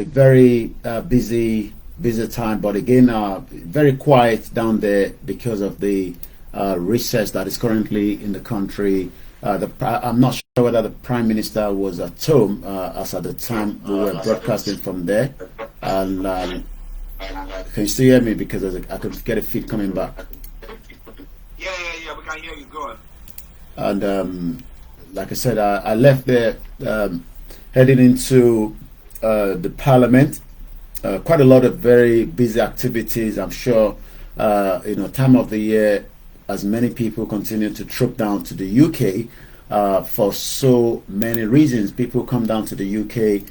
very busy time, but again, very quiet down there because of the recess that is currently in the country. I'm not sure whether the Prime Minister was at home as at the time we were broadcasting from there. And can you still hear me? Because I could get a feed coming back. Yeah, we can hear you. Go on. And like I said, I left there heading into the Parliament. Quite a lot of very busy activities. I'm sure, time of the year, as many people continue to troop down to the UK for so many reasons. People come down to the UK,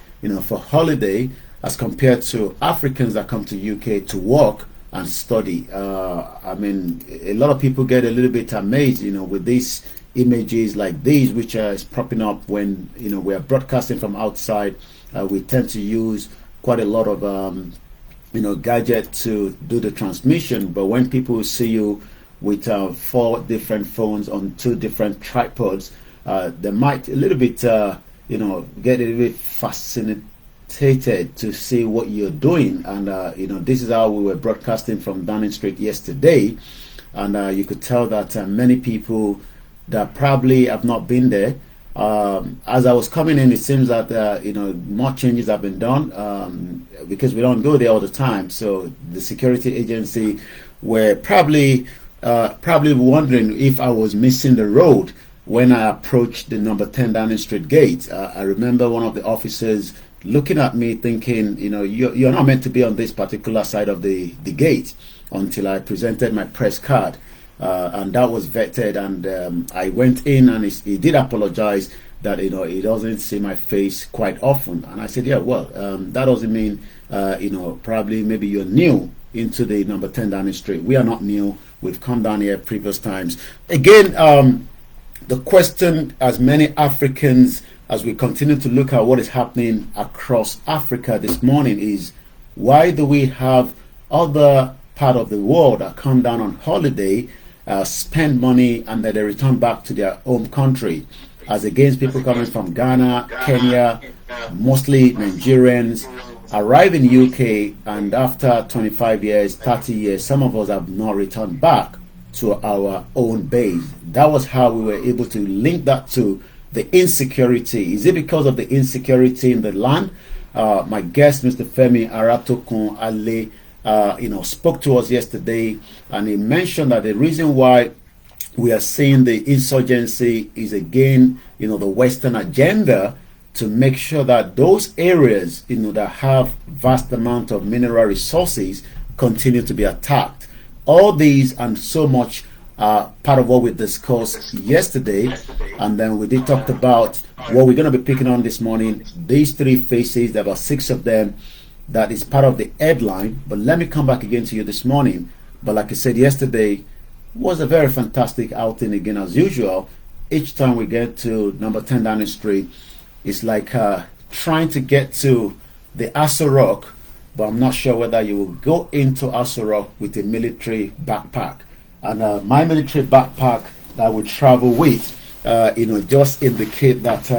for holiday, as compared to Africans that come to UK to work and study. I mean, a lot of people get a little bit amazed, with these images like these, which is propping up when we are broadcasting from outside. We tend to use quite a lot of gadget to do the transmission, but when people see you with 4 different phones on 2 different tripods, they might a little bit get a little bit fascinated to see what you're doing. And this is how we were broadcasting from Downing Street yesterday, and you could tell that many people that probably have not been there, as I was coming in, it seems that more changes have been done because we don't go there all the time. So the security agency were probably wondering if I was missing the road when I approached the number 10 Downing Street gate. I remember one of the officers looking at me thinking, you're not meant to be on this particular side of the gate, until I presented my press card. And that was vetted, and I went in, and he did apologize that he doesn't see my face quite often. And I said, yeah, well, that doesn't mean probably maybe you're new into the number 10 Downing Street. We are not new. We've come down here previous times. Again, the question, as many Africans, as we continue to look at what is happening across Africa this morning, is why do we have other part of the world that come down on holiday, spend money, and then they return back to their home country, as against people coming from Ghana, Kenya, mostly Nigerians, arrive in UK, and after 25 years, 30 years, some of us have not returned back to our own base. That was how we were able to link that to the insecurity. Is it because of the insecurity in the land? My guest, Mr. Femi Aratokun Ale, spoke to us yesterday, and he mentioned that the reason why we are seeing the insurgency is again, the Western agenda to make sure that those areas, that have vast amount of mineral resources continue to be attacked. All these and so much are part of what we discussed yesterday, and then we did talk about what we're going to be picking on this morning. These 3 phases, there are 6 of them. That is part of the headline, but let me come back again to you this morning. But like I said yesterday, was a very fantastic outing again as usual. Each time we get to number 10 Downing Street, it's like trying to get to the Aso Rock, but I'm not sure whether you will go into Aso Rock with a military backpack. And my military backpack that I would travel with, just indicate that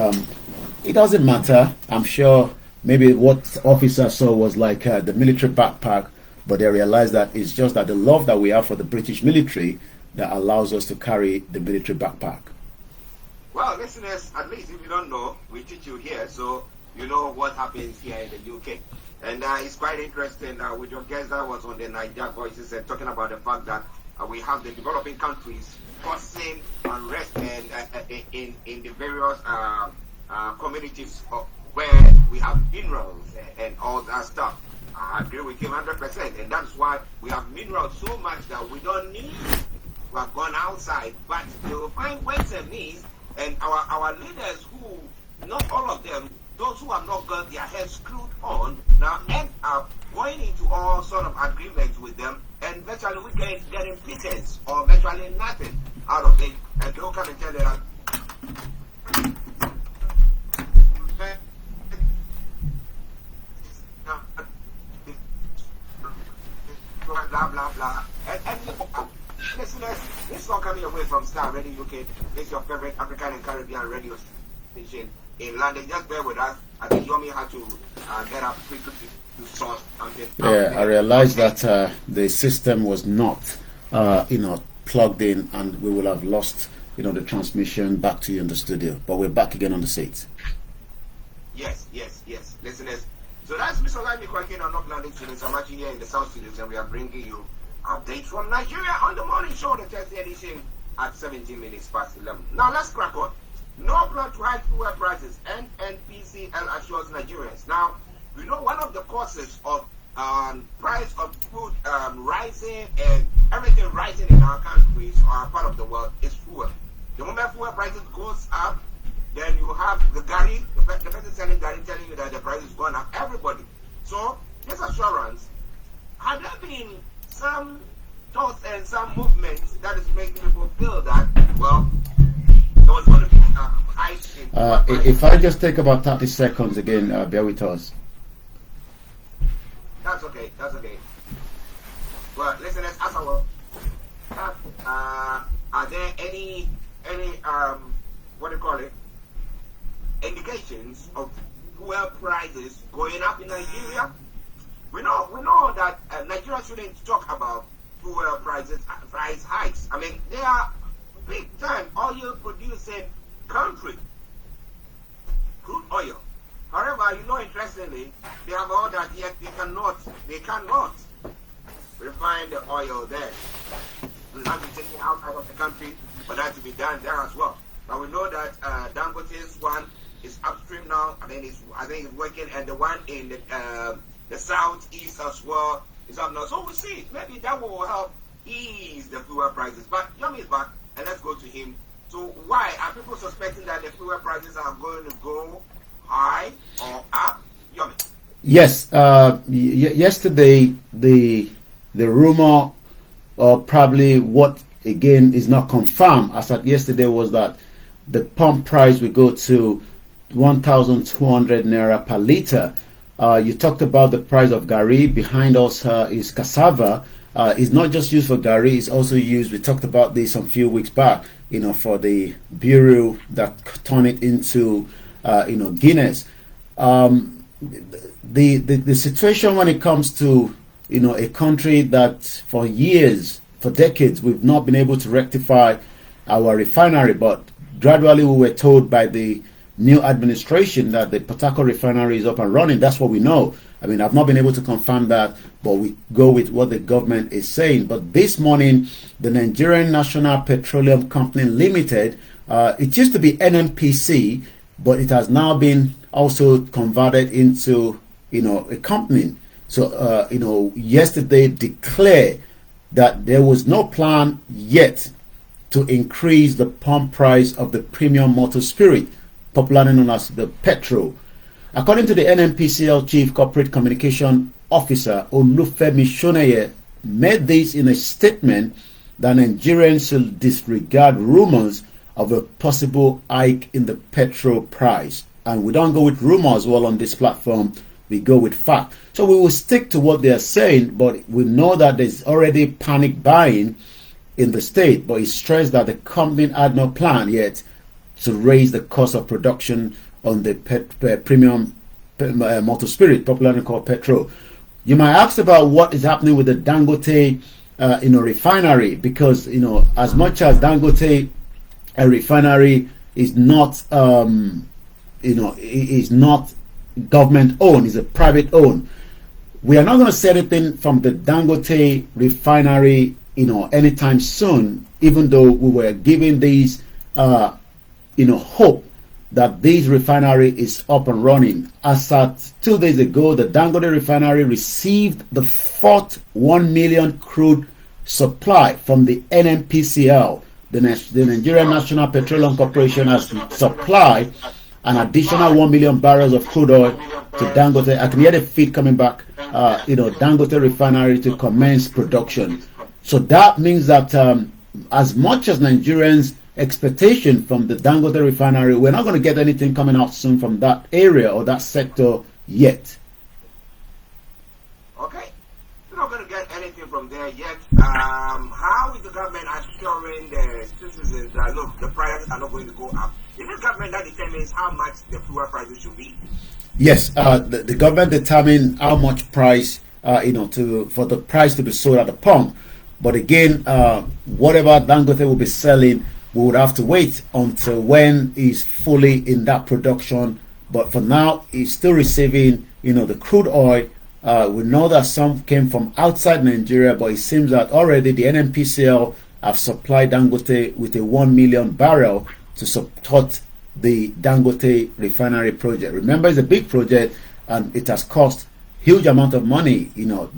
it doesn't matter. I'm sure maybe what officer saw was like the military backpack, but they realized that it's just that the love that we have for the British military that allows us to carry the military backpack. Well, listeners, at least if you don't know, we teach you here, so you know what happens here in the UK. And it's quite interesting with your guest that was on the Niger Voices and talking about the fact that we have the developing countries causing unrest and in the various communities where we have minerals and all that stuff. I agree with him 100%, and that's why we have minerals so much that we don't need. We have gone outside, but they will find ways and means, and our leaders who, not all of them, those who have not got their heads screwed on, now end up going into all sort of agreements with them, and virtually we can get in pittance or virtually nothing out of it, and they'll come and tell you that blah blah blah. And listeners, this is all coming away from Star Radio UK. This is your favorite African and Caribbean radio station in London. Just bear with us. I think Yomi had to get up quickly to source something. Yeah, I realized that the system was not, plugged in, and we will have lost, the transmission back to you in the studio. But we're back again on the seats. Yes, listeners. So that's Mr. OLAYOMI KOIKI on North Studios. I'm actually here in the South Studios, and we are bringing you updates from Nigeria on the morning show, the Thursday edition at 17 minutes past 11. Now let's crack on. No plan to hike fuel prices. NNPCL assures Nigerians. Now, we know one of the causes of price of food rising and everything rising in our countries or our part of the world is fuel. The moment fuel prices goes up, then you have the gari, the person selling gari telling you that the price is going up. Everybody. So this assurance, have there been some thoughts and some movements that is making people feel that, well, there was going to be ice in if I just take about 30 seconds again, bear with us. That's okay. Well, listeners, as I will, are there any what do you call it, indications of fuel prices going up in Nigeria? We know that Nigeria shouldn't talk about fuel price hikes. I mean, they are big time oil producing country, crude oil. However, interestingly, they have all that, yet they cannot refine the oil there. It has to be taken outside of the country for that to be done there as well. But we know that Dangote's one is upstream now. I think it's working, and the one in the southeast as well is up now. So we'll see. Maybe that will help ease the fuel prices. But Yomi is back, and let's go to him. So why are people suspecting that the fuel prices are going to go high or up? Yomi. Yes. Yesterday, the rumor, or probably what again is not confirmed as at yesterday, was that the pump price will go to 1,200 naira per liter. You talked about the price of gari. Behind us is cassava. It's not just used for gari, it's also used, we talked about this some few weeks back, for the bureau that turn it into Guinness. The situation when it comes to a country that for years, for decades, we've not been able to rectify our refinery, but gradually we were told by the new administration that the Port Harcourt refinery is up and running. That's what we know. I mean, I've not been able to confirm that, but we go with what the government is saying. But this morning, the Nigerian National Petroleum Company Limited, it used to be NNPC, but it has now been also converted into, a company. So, yesterday declared that there was no plan yet to increase the pump price of the premium motor spirit, popularly known as the petrol. According to the NNPCL Chief Corporate Communication Officer, Olufemi Shoneye, made this in a statement that Nigerians should disregard rumors of a possible hike in the petrol price. And we don't go with rumors well on this platform, we go with fact. So we will stick to what they are saying, but we know that there's already panic buying in the state. But he stressed that the company had no plan yet to raise the cost of production on the premium motor spirit, popularly called petrol. You might ask about what is happening with the Dangote refinery, because as much as Dangote a refinery is not is not government owned, is a private owned. We are not going to see anything from the Dangote refinery anytime soon, even though we were giving these hope that this refinery is up and running. As at 2 days ago, the Dangote refinery received the fourth 1 million crude supply from the NNPCL. The Nigerian National Petroleum Corporation has supplied an additional 1 million barrels of crude oil to Dangote. I can hear the feed coming back, Dangote refinery to commence production. So that means that as much as Nigerians' expectation from the Dangote refinery, we're not going to get anything coming out soon from that area or that sector yet. Okay, we're not going to get anything from there yet. How is the government assuring the citizens that, look, the prices are not going to go up? Is this government that determines how much the fuel prices should be? Yes, the government determine how much price, for the price to be sold at the pump. But again, whatever Dangote will be selling, we would have to wait until when he's fully in that production. But for now, he's still receiving, the crude oil. We know that some came from outside Nigeria, but it seems that already the NNPCL have supplied Dangote with a 1 million barrel to support the Dangote refinery project. Remember, it's a big project and it has cost huge amount of money.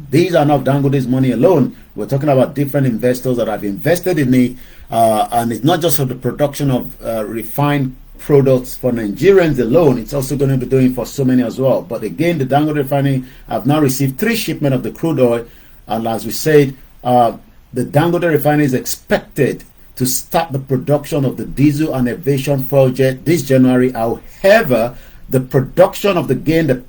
These are not Dangote's money alone. We're talking about different investors that have invested in it, and it's not just for the production of refined products for Nigerians alone. It's also going to be doing for so many as well. But again, the Dangote refinery have now received 3 shipments of the crude oil, and as we said, the Dangote refinery is expected to start the production of the diesel and aviation fuel jet this January. However, the production of the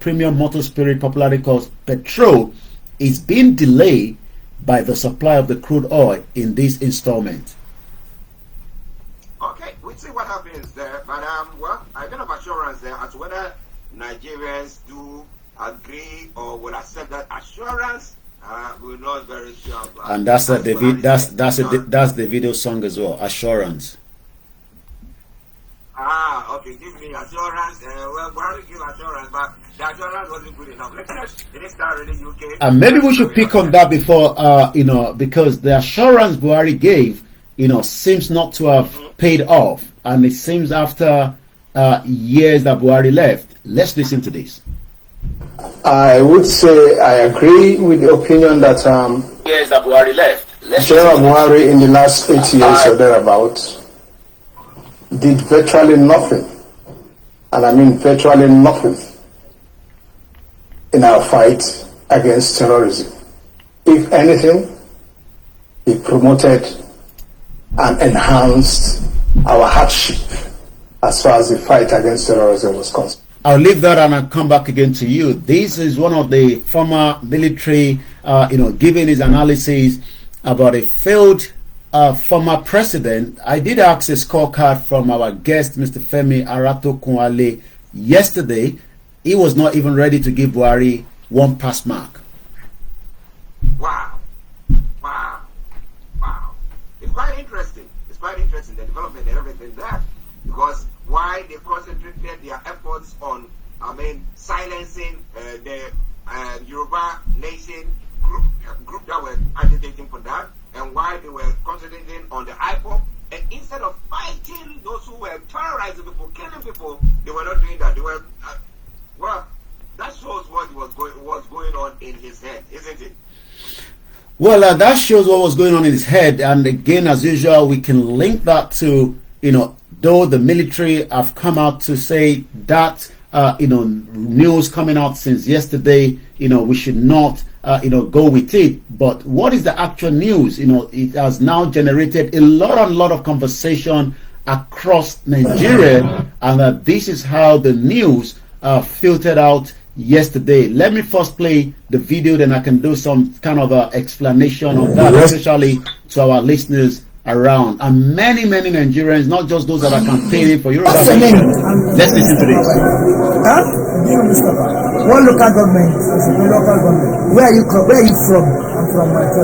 premium motor spirit, popularly called petrol, is being delayed by the supply of the crude oil in this installment. Okay, we'll see what happens there. But well, I got of assurance there as to whether Nigerians do agree or will accept that assurance. We're not very sure about. And that's the video song as well, Assurance. Okay, give me assurance. Well, Buhari give assurance, but the assurance wasn't good enough. It didn't start in the UK. And maybe we should pick on that before, because the assurance Buhari gave, seems not to have paid off, and it seems after years that Buhari left. Let's listen to this. I would say I agree with the opinion that years that Buhari left. General Buhari in the last 8 years or thereabouts did virtually nothing, and I mean virtually nothing, in our fight against terrorism. If anything, he promoted and enhanced our hardship as far as the fight against terrorism was concerned. I'll leave that and I'll come back again to you. This is one of the former military, giving his analysis about a failed former president. I did ask a scorecard from our guest, Mr. Femi Arato-Kunwale, yesterday. He was not even ready to give Buhari 1 pass mark. Wow. It's quite interesting. The development and everything there. Because why they concentrated their efforts on, silencing the Yoruba nation group that were agitating for that, and why they were concentrating on the IPOP, and instead of fighting those who were terrorizing people, killing people, they were not doing that. They were, that shows what was going on in his head, isn't it? Well, that shows what was going on in his head, and again, as usual, we can link that to, though the military have come out to say that, news coming out since yesterday, we should not, go with it. But what is the actual news? It has now generated a lot of conversation across Nigeria, and this is how the news filtered out yesterday. Let me first play the video, then I can do some kind of explanation of that, especially to our listeners around, and many Nigerians, not just those that are campaigning for Yoruba nation. Let's listen to this. What local government? Where are you from? I'm from Maito.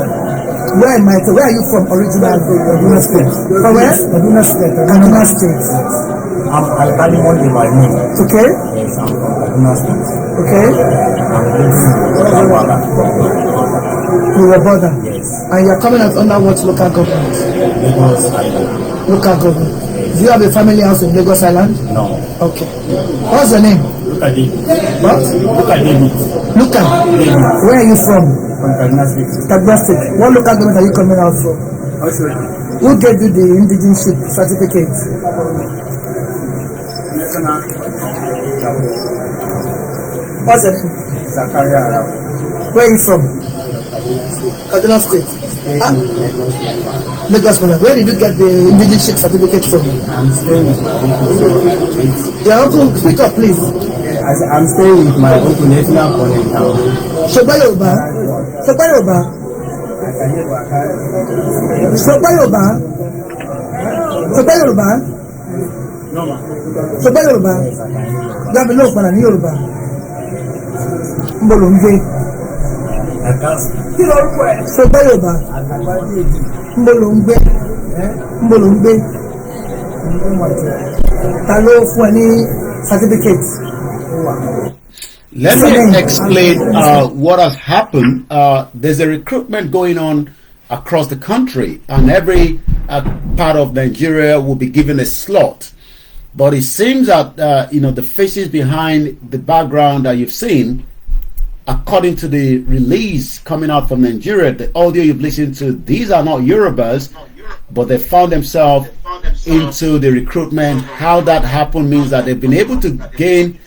Where in Maito? Where are you from originally? Kaduna State. From where? Kaduna State. I'm Alkali Monday by name. Okay. Yes, I'm from Kaduna State. Okay. You were born there? Yes. And you're coming out under what local government? Lagos Island. Local government. Yes. Do you have a family house in Lagos Island? No. Okay. What's your name? Luka David. What? Luka David. Luka? David. Where are you from? From Kaduna State. Kaduna State. What local government are you coming out from? Also. Who gave you the indigenship certificate? What's it? Zakaria Arab. Where are you from? Kaduna State. Lagos. Where did you get the indigenship certificate from? I'm staying with my uncle. Your uncle, speak up please. I'm staying with my uncle National College now. Shobayoba. No, ma. You have a look for a Yoruba. Níbo ló ń gbé? Ṣé gbọ́ Yorùbá? Níbo ló ń gbé? Níbo ló ń gbé? Ta ló fún ẹ ní certificate? Let me explain what has happened. There's a recruitment going on across the country, and every part of Nigeria will be given a slot. But it seems that the faces behind the background that you've seen, according to the release coming out from Nigeria, the audio you've listened to, these are not Yorubas, but they found themselves into the recruitment. How that happened means that they've been able to gain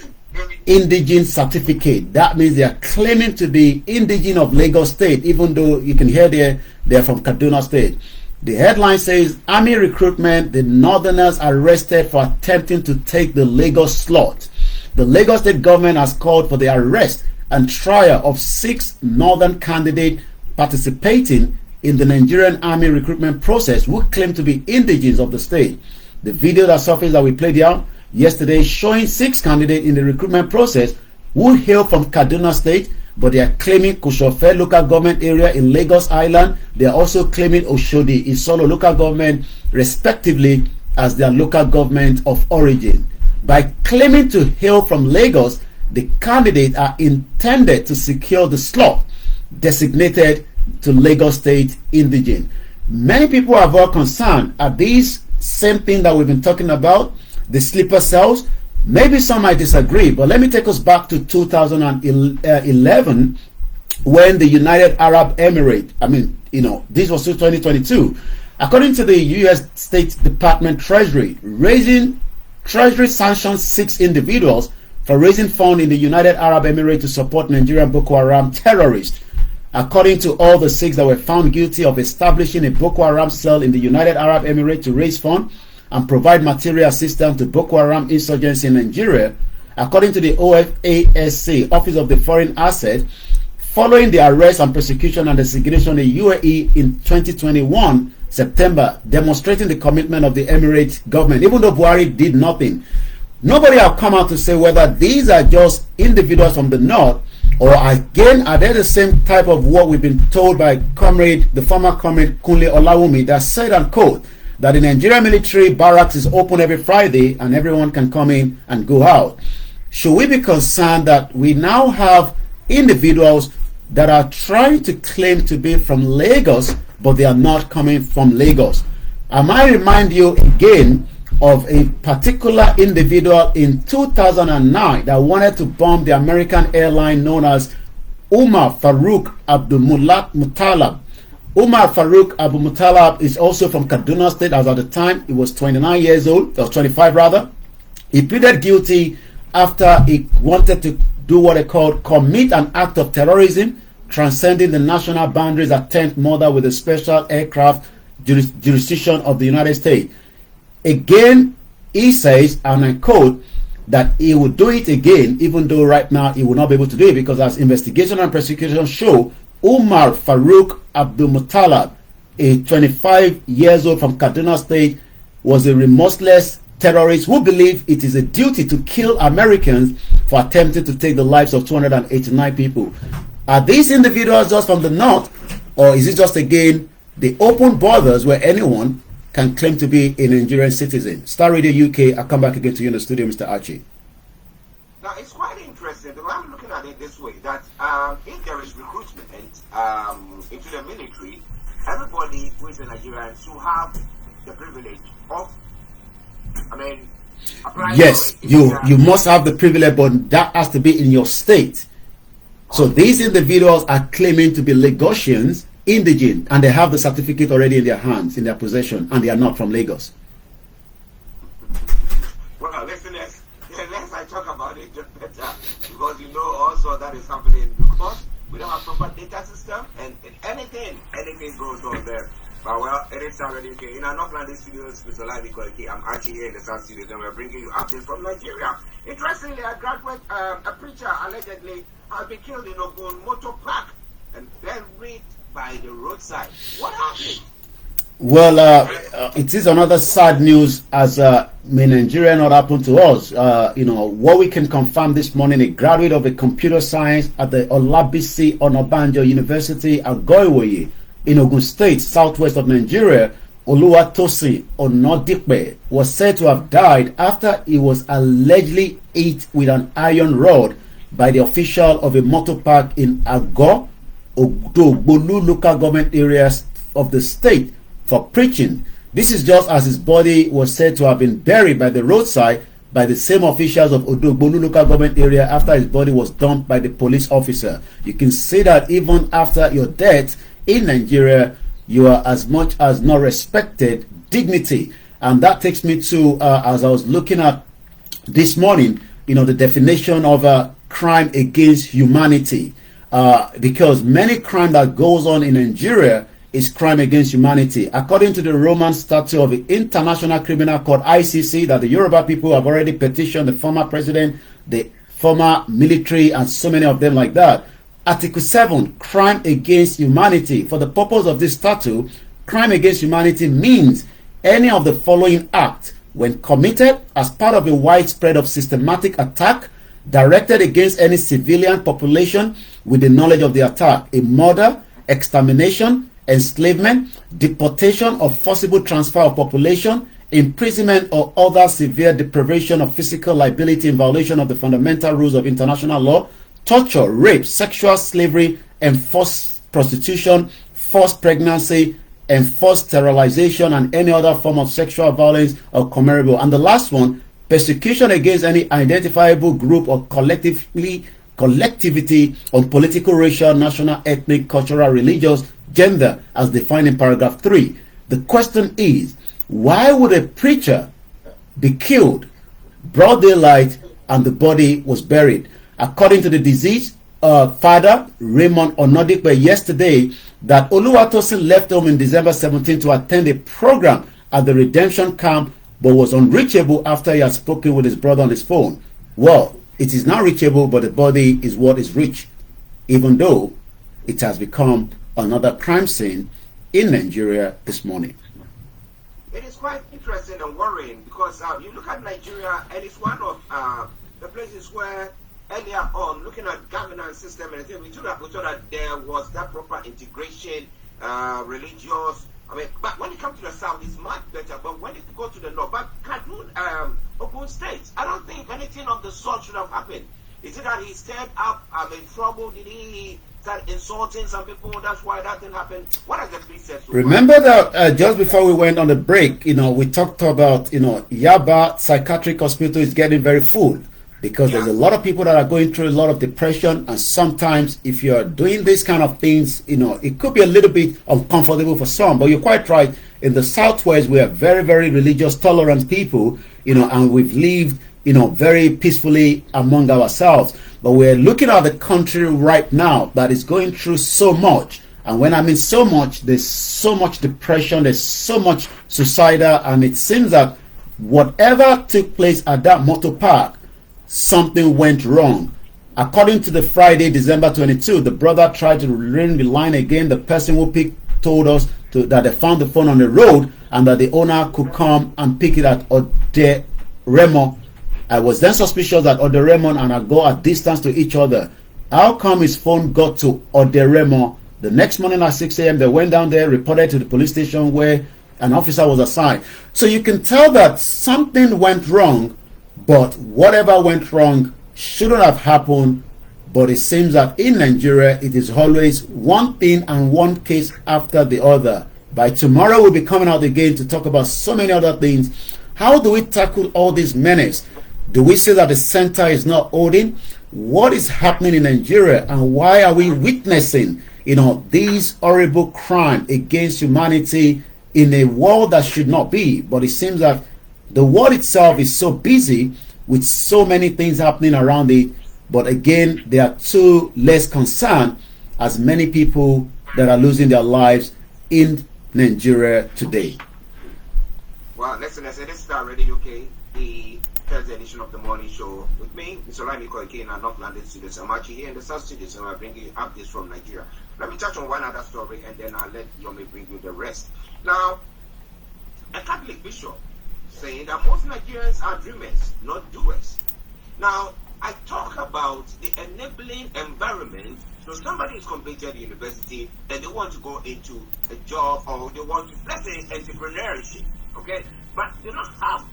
indigene certificate. That means they are claiming to be indigene of Lagos State, even though you can hear they're from Kaduna State. The headline says, Army recruitment, the Northerners arrested for attempting to take the Lagos slot. The Lagos State government has called for the arrest and trial of 6 Northern candidates participating in the Nigerian Army recruitment process who claim to be indigenes of the state. The video that surfaced that we played out yesterday showing 6 candidates in the recruitment process who hail from Kaduna State, but they are claiming Koshofe local government area in Lagos Island. They are also claiming Oshodi, Isolo local government, respectively, as their local government of origin. By claiming to hail from Lagos, the candidates are intended to secure the slot designated to Lagos State indigene. Many people are very concerned at these same thing that we've been talking about, the sleeper cells. Maybe some might disagree, but let me take us back to 2011 when the United Arab Emirates, this was 2022, according to the U.S. State Department Treasury, Treasury sanctioned 6 individuals for raising funds in the United Arab Emirates to support Nigerian Boko Haram terrorists. According to all the 6 that were found guilty of establishing a Boko Haram cell in the United Arab Emirates to raise funds and provide material assistance to Boko Haram insurgency in Nigeria, according to the OFASC, Office of the Foreign Assets, following the arrest and persecution and designation in UAE in 2021 September, demonstrating the commitment of the Emirates government, even though Buhari did nothing. Nobody have come out to say whether these are just individuals from the north, or again, are they the same type of what we've been told by the former comrade Kunle OLAYOMI, that said and quote, that the Nigerian military barracks is open every Friday and everyone can come in and go out. Should we be concerned that we now have individuals that are trying to claim to be from Lagos, but they are not coming from Lagos? I might remind you again of a particular individual in 2009 that wanted to bomb the American airline known as Umar Farouk Abdul Muttalab. Umar Farouk Abu Muttalab is also from Kaduna State, as at the time he was 29 years old, or 25 rather. He pleaded guilty after he wanted to do what they called commit an act of terrorism, transcending the national boundaries, attempt murder with a special aircraft jurisdiction of the United States. Again, he says, and I quote, that he will do it again, even though right now he will not be able to do it, because as investigation and prosecution show, Umar Farouk Abdul Muttalab, a 25 years old from Kaduna State, was a remorseless terrorist who believed it is a duty to kill Americans for attempting to take the lives of 289 people. Are these individuals just from the north, or is it just again the open borders where anyone can claim to be a Nigerian citizen? Star Radio UK, I'll come back again to you in the studio, Mr. Archie. Now, it's quite interesting. I'm looking at it this way, that if there is recruitment into the military, everybody who is a Nigerian should have the privilege of, applying. Yes, you must have the privilege, but that has to be in your state. So these individuals are claiming to be Lagosians, indigene, and they have the certificate already in their hands, in their possession, and they are not from Lagos. Well, listen, less I talk about it, just better, because also that is happening because we don't have proper data system, and anything goes on there. But well, it is already okay. In our North London studios, Mr. OLAYOMI KOIKI, I'm actually here in the South Studios, and we're bringing you updates from Nigeria. Interestingly, a preacher allegedly has been killed in Ogun Motor Park and then raped by the roadside. What happened? Well, it is another sad news as may Nigeria not happen to us. What we can confirm this morning, a graduate of a computer science at the Olabisi Onabanjo University at Goiwoye in Ogun State, southwest of Nigeria, Oluwatosin Onodipe, was said to have died after he was allegedly hit with an iron rod by the official of a motor park in Ago, Odogbolu local government areas of the state for preaching. This is just as his body was said to have been buried by the roadside by the same officials of Odogbolu local government area after his body was dumped by the police officer. You can see that even after your death in Nigeria, you are as much as not respected dignity. And that takes me to, as I was looking at this morning, the definition of a crime against humanity. Because many crime that goes on in Nigeria is crime against humanity. According to the Roman Statute of the International Criminal Court, ICC, that the Yoruba people have already petitioned the former president, the former military, and so many of them like that. Article 7, crime against humanity. For the purpose of this statute, crime against humanity means any of the following acts when committed as part of a widespread of systematic attack directed against any civilian population with the knowledge of the attack: a murder, extermination, enslavement, deportation or forcible transfer of population, imprisonment or other severe deprivation of physical liability in violation of the fundamental rules of international law, torture, rape, sexual slavery, enforced prostitution, forced pregnancy, enforced sterilization, and any other form of sexual violence or comparable. And the last one, persecution against any identifiable group or collectivity on political, racial, national, ethnic, cultural, religious, gender, as defined in paragraph 3. The question is, why would a preacher be killed broad daylight and the body was buried? According to the deceased father, Raymond Onodipe, yesterday, that Oluwatosin left home in December 17 to attend a program at the redemption camp, but was unreachable after he had spoken with his brother on his phone. Well, it is now reachable, but the body is what is reached, even though it has become another crime scene in Nigeria this morning. It is quite interesting and worrying because you look at Nigeria and it's one of the places where earlier on, looking at governance system and everything, we thought that there was that proper integration, religious. But when it comes to the south, it's much better. But when it goes to the north, but Kaduna, Ogun State, I don't think anything of the sort should have happened. Is it that he stepped up in trouble? Did he start insulting some people? That's why that didn't happen. What has the police said so far? Remember that just before we went on the break, we talked about, Yaba Psychiatric Hospital is getting very full because there's a lot of people that are going through a lot of depression, and sometimes if you're doing these kind of things, it could be a little bit uncomfortable for some. But you're quite right. In the Southwest, we are very, very religious, tolerant people, and we've lived very peacefully among ourselves. But we're looking at the country right now that is going through so much. And when I mean so much, there's so much depression, there's so much suicidal, and it seems that whatever took place at that motor park, something went wrong. According to the Friday, December 22, the brother tried to ring the line again. The person who picked told us that they found the phone on the road and that the owner could come and pick it at Oderemo. I was then suspicious that Oderemo and I go at distance to each other. How come his phone got to Oderemo? The next morning at 6 a.m. they went down there, reported to the police station where an officer was assigned. So you can tell that something went wrong, but whatever went wrong shouldn't have happened. But it seems that in Nigeria, it is always one thing and one case after the other. By tomorrow, we'll be coming out again to talk about so many other things. How do we tackle all these menace? Do we say that the center is not holding? What is happening in Nigeria, and why are we witnessing, these horrible crime against humanity in a world that should not be? But it seems that the world itself is so busy with so many things happening around it. But again, they are too less concerned as many people that are losing their lives in Nigeria today. Well, listen, I said this is already okay. The Thursday edition of the morning show with me, Mr. OLAYOMI KOIKI in our North London studios. I'm actually here in the South studios, and I'll bring you updates from Nigeria. Let me touch on one other story, and then I'll let Yomi bring you the rest. Now, a Catholic bishop saying that most Nigerians are dreamers, not doers. Now, I talk about the enabling environment. So somebody is completed university and they want to go into a job, or they want to, let's say, entrepreneurship, okay? But they don't have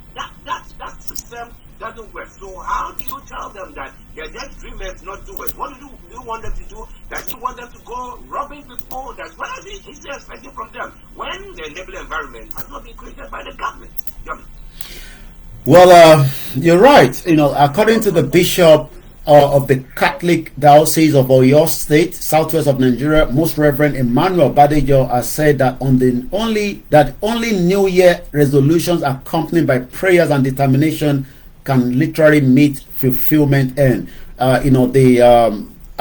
that system doesn't work. So how do you tell them that they're just dreamers, not doers? What do you want them to do? That you want them to go robbing people? That's what is he expecting from them when the enabling environment has not been created by the government? Well, you're right. You know, according to the bishop of the Catholic Diocese of Oyo State, southwest of Nigeria, Most Reverend Emmanuel Badejo, has said that only New Year resolutions accompanied by prayers and determination can literally meet fulfillment end. I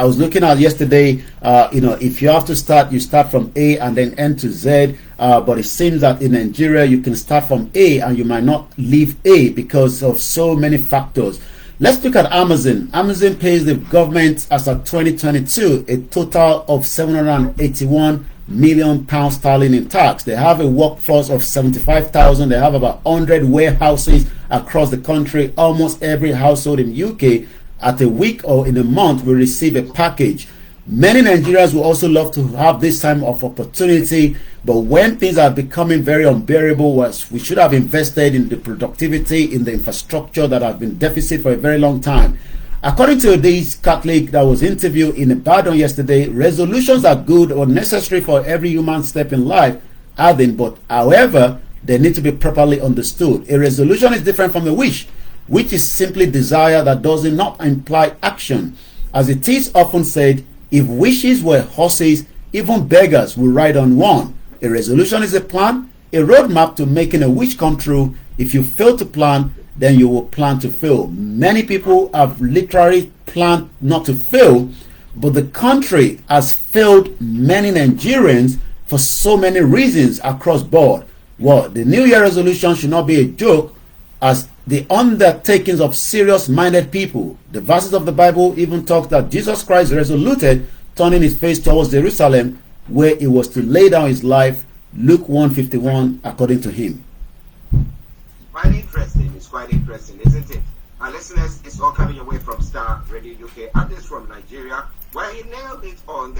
was looking at yesterday, if you have to start, you start from A and then end to Z. But it seems that in Nigeria, you can start from A and you might not leave A because of so many factors. Let's look at Amazon. Amazon pays the government as of 2022 a total of £781 million sterling in tax. They have a workforce of 75,000. They have about 100 warehouses across the country. Almost every household in UK at a week or in a month will receive a package. Many Nigerians will also love to have this time of opportunity, but when things are becoming very unbearable, we should have invested in the productivity, in the infrastructure that have been deficit for a very long time. According to this Catholic that was interviewed in Ibadan yesterday, resolutions are good or necessary for every human step in life, adding, but however, they need to be properly understood. A resolution is different from a wish, which is simply desire that does not imply action. As it is often said, if wishes were horses, even beggars will ride on one. A resolution is a plan, a roadmap to making a wish come true. If you fail to plan, then you will plan to fail. Many people have literally planned not to fail, but the country has failed many Nigerians for so many reasons across board. Well, the New Year resolution should not be a joke, as the undertakings of serious-minded people. The verses of the Bible even talk that Jesus Christ resoluted, turning his face towards Jerusalem, where he was to lay down his life. Luke 1:51, according to him. Quite interesting. It's quite interesting, isn't it? Our listeners, it's all coming away from Star Radio UK, and this from Nigeria, where he nailed it on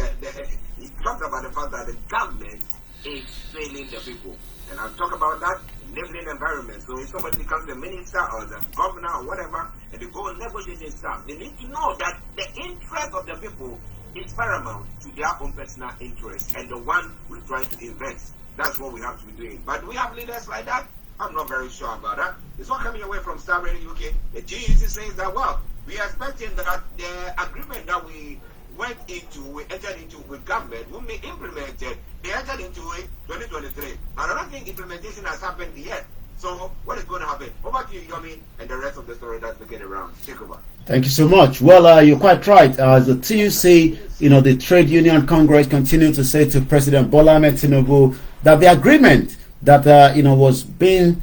he talked about the fact that the government is failing the people. And I'll talk about that. Enabling environment. So if somebody becomes the minister or the governor or whatever, and they go and negotiate and stuff, they need to know that the interest of the people is paramount to their own personal interest, and the one we're trying to invest. That's what we have to be doing. But do we have leaders like that? I'm not very sure about that. It's all coming away from Star Radio UK. The GEC says that, well, we are expecting that the agreement that we entered into with government will be implemented. They entered into it 2023. And I don't think implementation has happened yet. So what is going to happen? Over to you, Yomi, and the rest of the story that's looking around. Take over. Thank you so much. Well, you're quite right. As the TUC, the Trade Union Congress continue to say to President Bola Ahmed Tinubu that the agreement that was being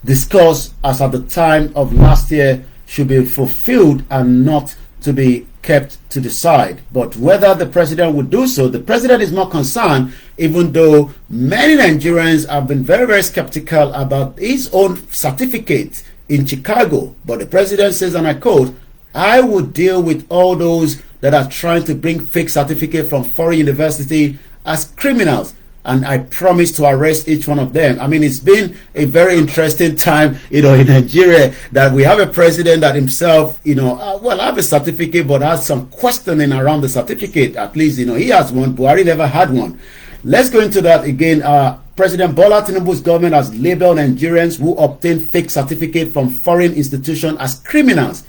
discussed as at the time of last year should be fulfilled and not to be kept to the side. But whether the president would do so, the president is more concerned, even though many Nigerians have been very, very skeptical about his own certificate in Chicago. But the president says, and I quote, "I would deal with all those that are trying to bring fake certificate from foreign university as criminals, and I promise to arrest each one of them." I mean, it's been a very interesting time, in Nigeria, that we have a president that himself, have a certificate, but has some questioning around the certificate. At least, he has one. Buhari never had one. Let's go into that again. President Bola Tinubu's government has labeled Nigerians who obtain fake certificate from foreign institutions as criminals,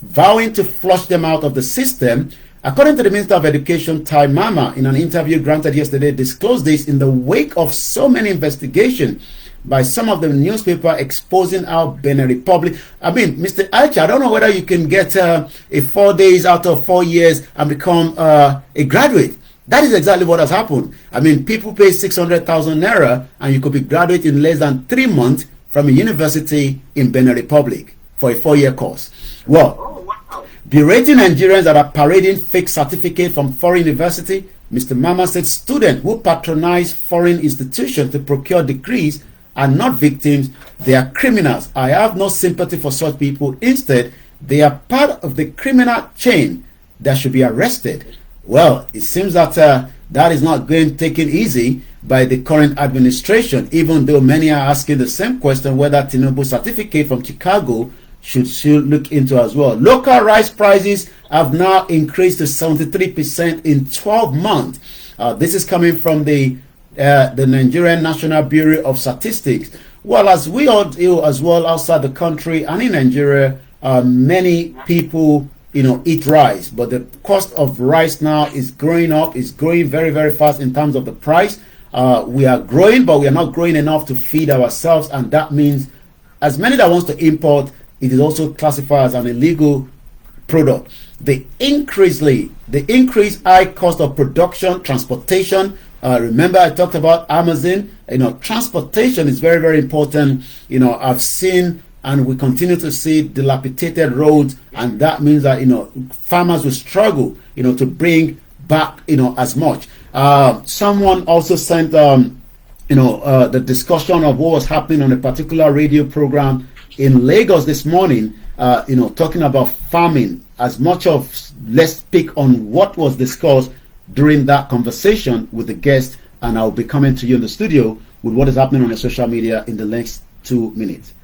vowing to flush them out of the system. According to the Minister of Education, Tai Mama, in an interview granted yesterday, disclosed this in the wake of so many investigations by some of the newspaper exposing how Benin Republic. I mean, Mr. Alcha, I don't know whether you can get a 4 days out of 4 years and become a graduate. That is exactly what has happened. I mean, people pay 600,000 naira and you could be graduate in less than 3 months from a university in Benin Republic. for a 4-year course. Well, Oh, wow. berating Nigerians that are parading fake certificate from foreign university, Mr. Mama said students who patronize foreign institutions to procure degrees are not victims, they are criminals. I have no sympathy for such people. Instead, they are part of the criminal chain that should be arrested. Well, it seems that that is not going taken easy by the current administration, even though many are asking the same question whether Tinubu certificate from Chicago should look into as well. Local rice prices have now increased to 73% in 12 months. This is coming from the Nigerian National Bureau of Statistics. Well, as we all do as well outside the country and in Nigeria, many people eat rice, but the cost of rice now is growing up. It's growing very, very fast in terms of the price. We are growing, but we are not growing enough to feed ourselves, and that means as many that wants to import, it is also classified as an illegal product. The increased high cost of production, transportation. Remember, I talked about Amazon. Transportation is very, very important. I've seen and we continue to see dilapidated roads, and that means that farmers will struggle to bring back as much. Someone also sent the discussion of what was happening on a particular radio program in Lagos this morning, talking about farming. As much of, let's pick on what was discussed during that conversation with the guest, and I'll be coming to you in the studio with what is happening on the social media in the next 2 minutes.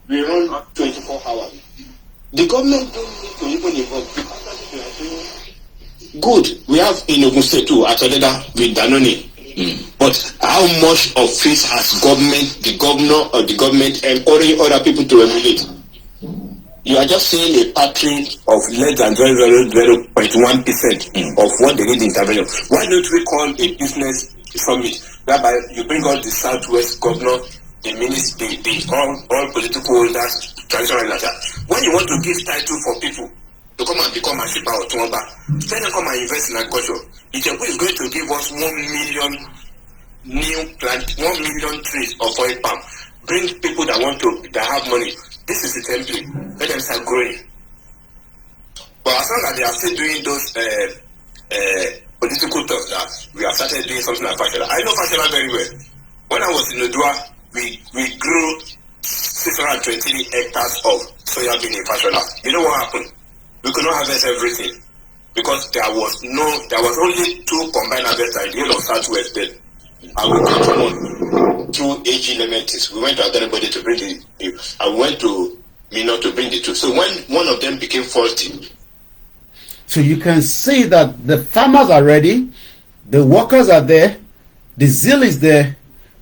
We run 24 hours. The government don't need to even involve. Good. We have in Ogun State too, Atoleda with Danone. But how much of it has the governor or the government encouraging other people to emulate? You are just seeing a pattern of less than 0.1% of what they need intervention. Why don't we call a business summit whereby you bring all the Southwest governor, the minister, all political holders, traditional leaders. When you want to give title for people to come and become a shipper or tumba, tell them come and invest in agriculture. Ijebu is going to give us 1 million new plant, 1 million trees of oil palm. Bring people that have money. This is the template. Let them start growing. But as long as they are still doing those political talks, that we have started doing something like Fashola. I know Fashola very well. When I was in Odua, we grew 620 hectares of soya bean in Fashola. You know what happened? We could not harvest everything because there was only 2 combined harvesters in the whole of Southwest then. And we got one through AG Elementals. We went to Adelebode to bring I went to Minot to bring the 2. So when one of them became faulty. So you can see that the farmers are ready, the workers are there, the zeal is there,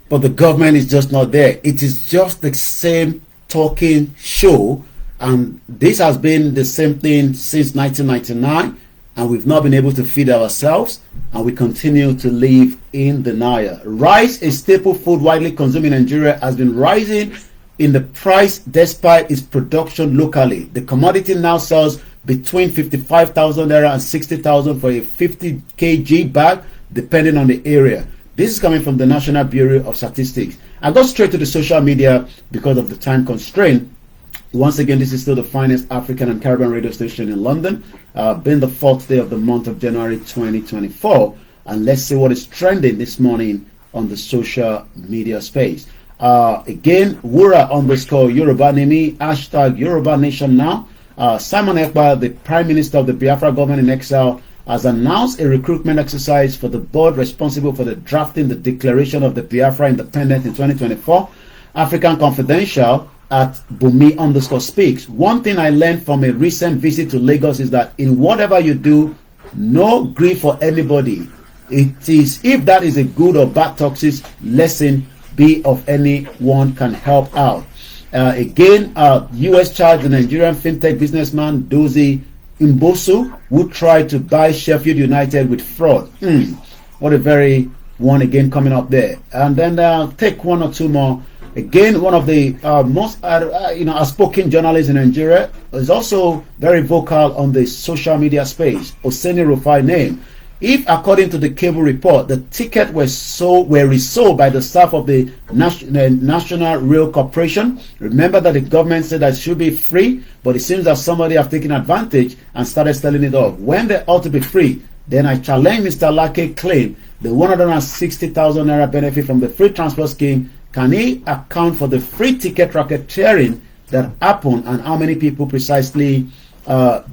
but the government is just not there. It is just the same talking show, and this has been the same thing since 1999, and we've not been able to feed ourselves, and we continue to live in denial. Rice, a staple food widely consumed in Nigeria, has been rising in the price despite its production locally. The commodity now sells between 55,000 naira and 60,000 for a 50 kg bag, depending on the area. This is coming from the National Bureau of Statistics. I go straight to the social media because of the time constraint. Once again, this is still the finest African and Caribbean radio station in London, being the 4th day of the month of January 2024. And let's see what is trending this morning on the social media space. Again, Wura _ Yoruba Nimi, hashtag Yoruba Nation Now. Simon Ekpa, the Prime Minister of the Biafra government in exile, has announced a recruitment exercise for the board responsible for the drafting the declaration of the Biafra independence in 2024. African Confidential at Bumi _ speaks. One thing I learned from a recent visit to Lagos is that in whatever you do, no grief for anybody. It is, if that is a good or bad toxic lesson, be of anyone can help out. Again, U.S. charged the Nigerian fintech businessman Dozie Mbosu, who tried to buy Sheffield United with fraud. What a very one again coming up there. And then take one or two more. Again, one of the most outspoken journalists in Nigeria is also very vocal on the social media space. Oseni Rufai name. If, according to the cable report, the tickets were resold by the staff of the National Rail Corporation, remember that the government said that it should be free, but it seems that somebody have taken advantage and started selling it off. When they ought to be free, then I challenge Mr. Lake's claim the 160,000 naira benefit from the free transport scheme. Can he account for the free ticket racketeering that happened, and how many people precisely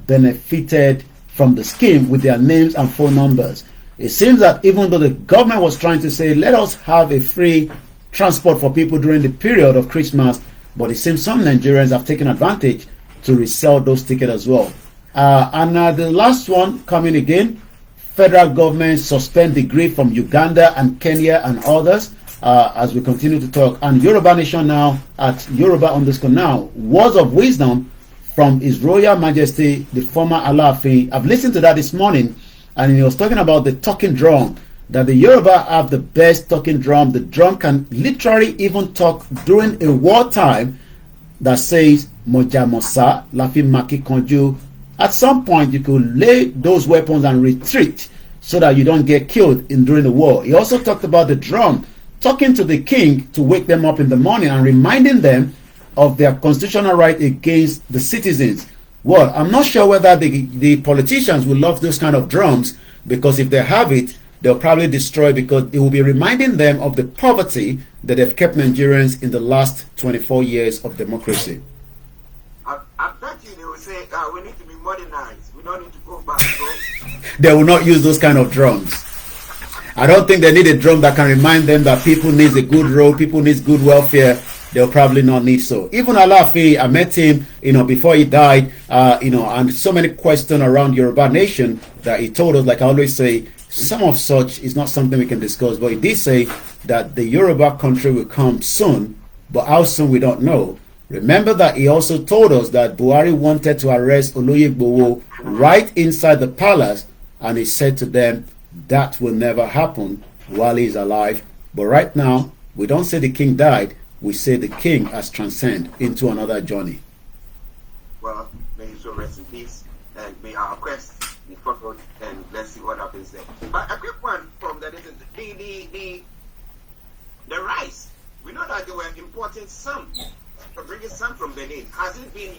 benefited from the scheme with their names and phone numbers? It seems that even though the government was trying to say, let us have a free transport for people during the period of Christmas, but it seems some Nigerians have taken advantage to resell those tickets as well. And the last one coming again, federal government suspend degree from Uganda and Kenya and others, as we continue to talk. And Yoruba Nation now at Yoruba_now, words of wisdom from His Royal Majesty, the former Alaafin. I've listened to that this morning, and he was talking about the talking drum, that the Yoruba have the best talking drum. The drum can literally even talk during a wartime that says, Moja Mosa, Lafi Maki Konju. At some point, you could lay those weapons and retreat so that you don't get killed during the war. He also talked about the drum, talking to the king to wake them up in the morning and reminding them of their constitutional right against the citizens. Well, I'm not sure whether the politicians will love those kind of drums, because if they have it, they'll probably destroy, because it will be reminding them of the poverty that they've kept Nigerians in the last 24 years of democracy. I bet you they will say, we need to be modernized. We don't need to go back. So. They will not use those kind of drums. I don't think they need a drum that can remind them that people need a good road, people need good welfare. They'll probably not need so. Even Alaafin, I met him, before he died, and so many questions around Yoruba Nation that he told us, like I always say, some of such is not something we can discuss, but he did say that the Yoruba country will come soon, but how soon we don't know. Remember that he also told us that Buhari wanted to arrest Oloyegbowo right inside the palace, and he said to them that will never happen while he's alive. But right now, we don't say the king died, we say the king has transcended into another journey. Well, may he so rest in peace, and may our quest be fulfilled, and let's see what happens there. But a quick one from the rice. We know that they were importing some, bringing some from Benin. Has it been?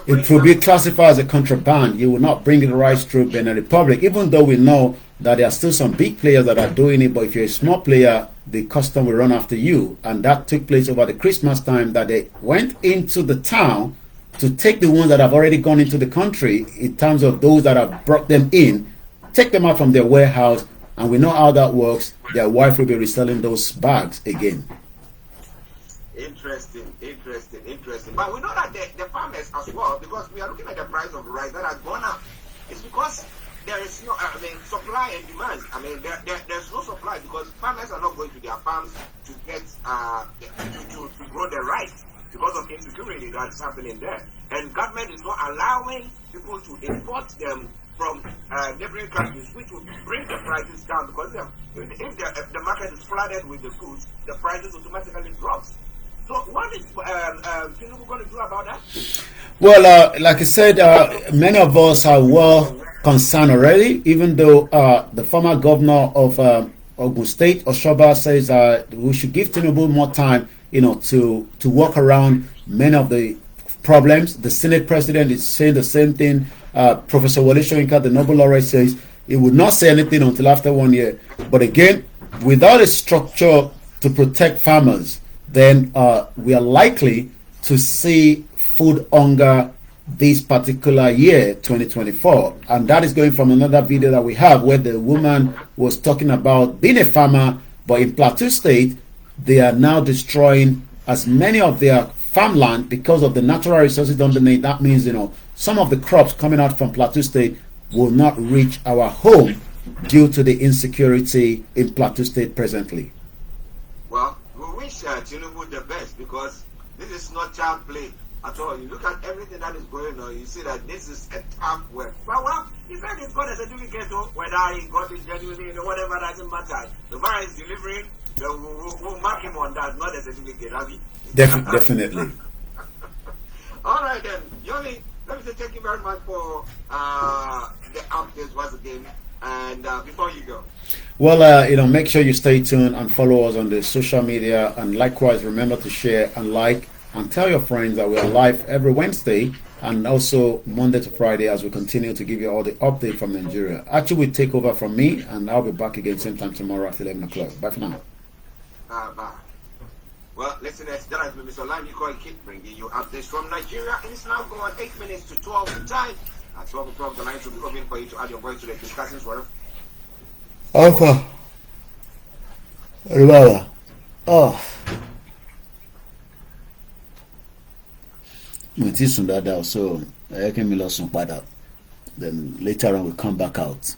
It will be classified as a contraband. You will not bring the rice through Benin Republic, even though we know that there are still some big players that are doing it. But if you're a small player, the custom will run after you, and that took place over the Christmas time, that they went into the town to take the ones that have already gone into the country, in terms of those that have brought them in, take them out from their warehouse, and we know how that works. Their wife will be reselling those bags again. Interesting. But we know that the farmers as well, because we are looking at the price of rice that has gone up. It's because there is no, supply and demand. There's no supply, because farmers are not going to their farms to get to grow their rice because of insecurity that's happening there. And government is not allowing people to import them from neighboring countries, which will bring the prices down, because if the market is flooded with the goods, the prices automatically drops. So what is Tinubu going to do about that? Well, like I said, many of us are well concerned already, even though the former governor of Ogun State, Oshoba, says we should give Tinubu more time, to work around many of the problems. The Senate president is saying the same thing. Professor Wole Soyinka, the Nobel laureate, says he would not say anything until after 1 year. But again, without a structure to protect farmers, then we are likely to see food hunger this particular year, 2024. And that is going from another video that we have, where the woman was talking about being a farmer, but in Plateau State, they are now destroying as many of their farmland because of the natural resources underneath. That means, some of the crops coming out from Plateau State will not reach our home due to the insecurity in Plateau State presently. Well, we wish Tinubu the best, because this is not child play at all. You look at everything that is going on, you see that this is a tough work. But well, he said he's got a certificate, whether he got it genuinely or whatever, doesn't matter. The man is delivering, we'll mark him on that, not a certificate, have you? Definitely. All right then, Yoli, let me say thank you very much for the updates once again. And before you go. Well, make sure you stay tuned and follow us on the social media, and likewise remember to share and like and tell your friends that we are live every Wednesday and also Monday to Friday as we continue to give you all the update from Nigeria. Actually, we take over from me, and I'll be back again same time tomorrow at 11 o'clock. Bye for now. Bye. Well, listeners, that has been Mr. OLAYOMI KOIKI bringing you updates from Nigeria. It's now going 8 minutes to 12 time. At 12 o'clock, the lines will be open for you to add your voice to the discussions. Alpha. Remember. Oh. It is that so I can lost some pada. Then later on we come back out.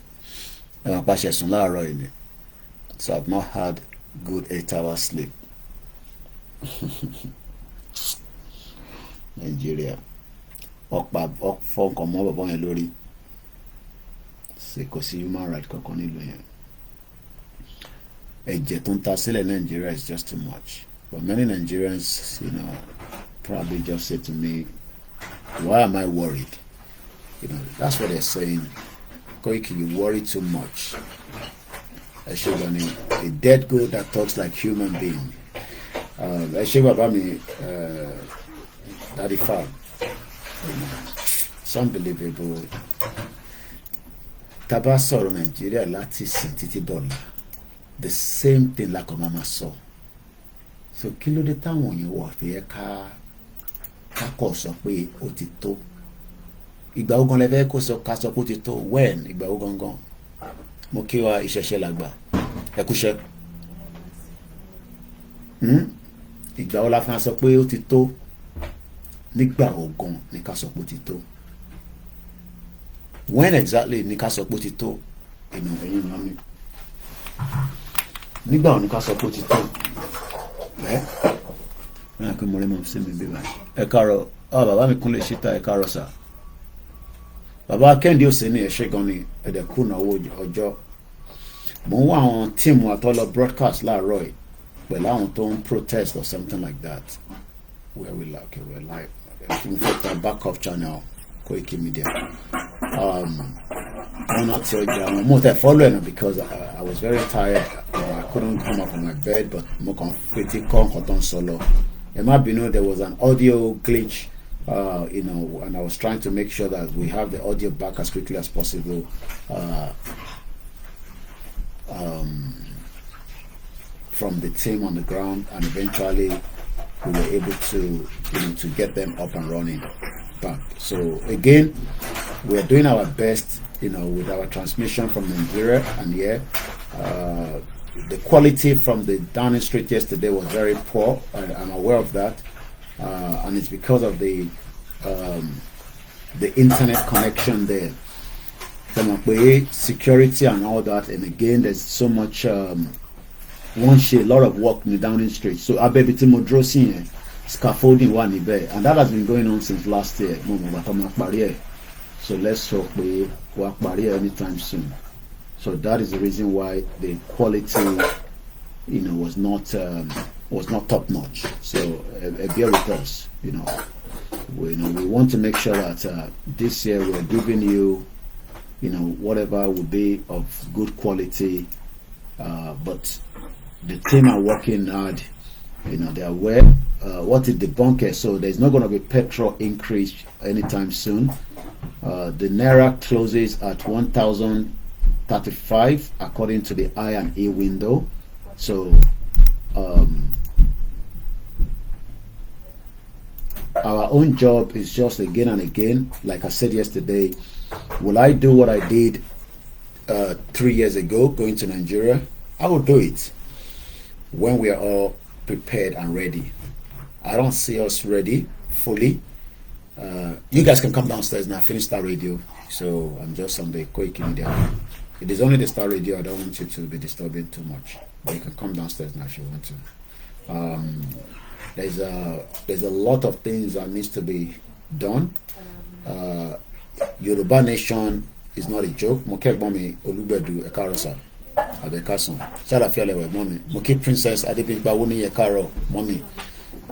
So I've not had good 8 hours sleep. Nigeria. Fọ́nkàn mọ́ bàbá yẹn lórí. Ṣé kò sí human right kankan nílùú yẹn. Ẹ̀jẹ̀ tó ń ta sílẹ̀ Nigeria is just too much. But many Nigerians, probably just say to me, why am I worried? That's what they're saying. Koiki, you worry too much. I should a dead goat that talks like human being. I should have Daddy Fab. It's unbelievable. Tabasoro Nigeria láti sin títí dọ́là. The same thing like Mama saw. So kí ló dé táwọn yẹn wọ̀ fi ká kọ̀ sọ pé ó ti tó. Ìgbà ogun lẹ́fẹ̀ẹ́ kó sọ ká sọ pé ó ti tó. When ìgbà ogun gan. Mo kí wa ìṣẹ̀ṣẹ̀ làgbà. Ẹ kúṣẹ́. Ìgbà wo la fi sọ pé ó ti tó. Nígbà ogun ní ká sọ pé ó ti tó. When exactly ní ká sọ pé ó ti tó. Ẹ̀yin mọ́ mi. Nígbà wo ní ká sọ pé ó ti tó. Ẹ kí mo rí mọ̀ sí mi bí báyìí. Ẹ káàárọ̀, bàbá mi Kúnlé Ṣítà, ẹ káàárọ̀ sà. Bàbá Kẹ́hìndé Òsínì ẹ ṣé gan ni ẹ̀dẹ̀kú náwó ọjọ́. Mo ń wá àwọn tíìmù àtọ́lọ broadcast láàárọ̀ yìí pẹ̀lú àwọn tó ń protest or something like that. Where we're live. In fact, our backup channel, Koikimedia. I'm not sure I'm more following because I was very tired. I couldn't come up from my bed, but more confetti cotton solo. It might be there was an audio glitch, and I was trying to make sure that we have the audio back as quickly as possible. From the team on the ground, and eventually we were able to get them up and running back. So again, we're doing our best with our transmission from Nigeria, and the quality from the Downing Street yesterday was very poor. I'm aware of that, and it's because of the internet connection there, security and all that. And again, there's so much a lot of work in the Downing Street. So Abebiti Modrosi scaffolding one níbẹ̀, and that has been going on since last year. So let's hope we work anytime soon. So that is the reason why the quality, was not top notch. So bear with us. We want to make sure that this year we're giving you, whatever will be of good quality, but the team are working hard. They are aware what is the bunker. So there's not going to be petrol increase anytime soon. The Naira closes at 1,035 according to the I&E window. So our own job is just again and again, like I said yesterday, will I do what I did 3 years ago going to Nigeria? I will do it when we are all prepared and ready. I don't see us ready fully. You guys can come downstairs now. Finish Star Radio. So I'm just on the Koikimedia. It is only the Star Radio. I don't want you to be disturbing too much. But you can come downstairs now if you want to. There's a lot of things that needs to be done. Yoruba Nation is not a joke. Mokek Mami Olubedu Ekarosa. Abekason. Salafialewe Mommy. Moki Princess Adebimba Wuni Ekaro Mommy.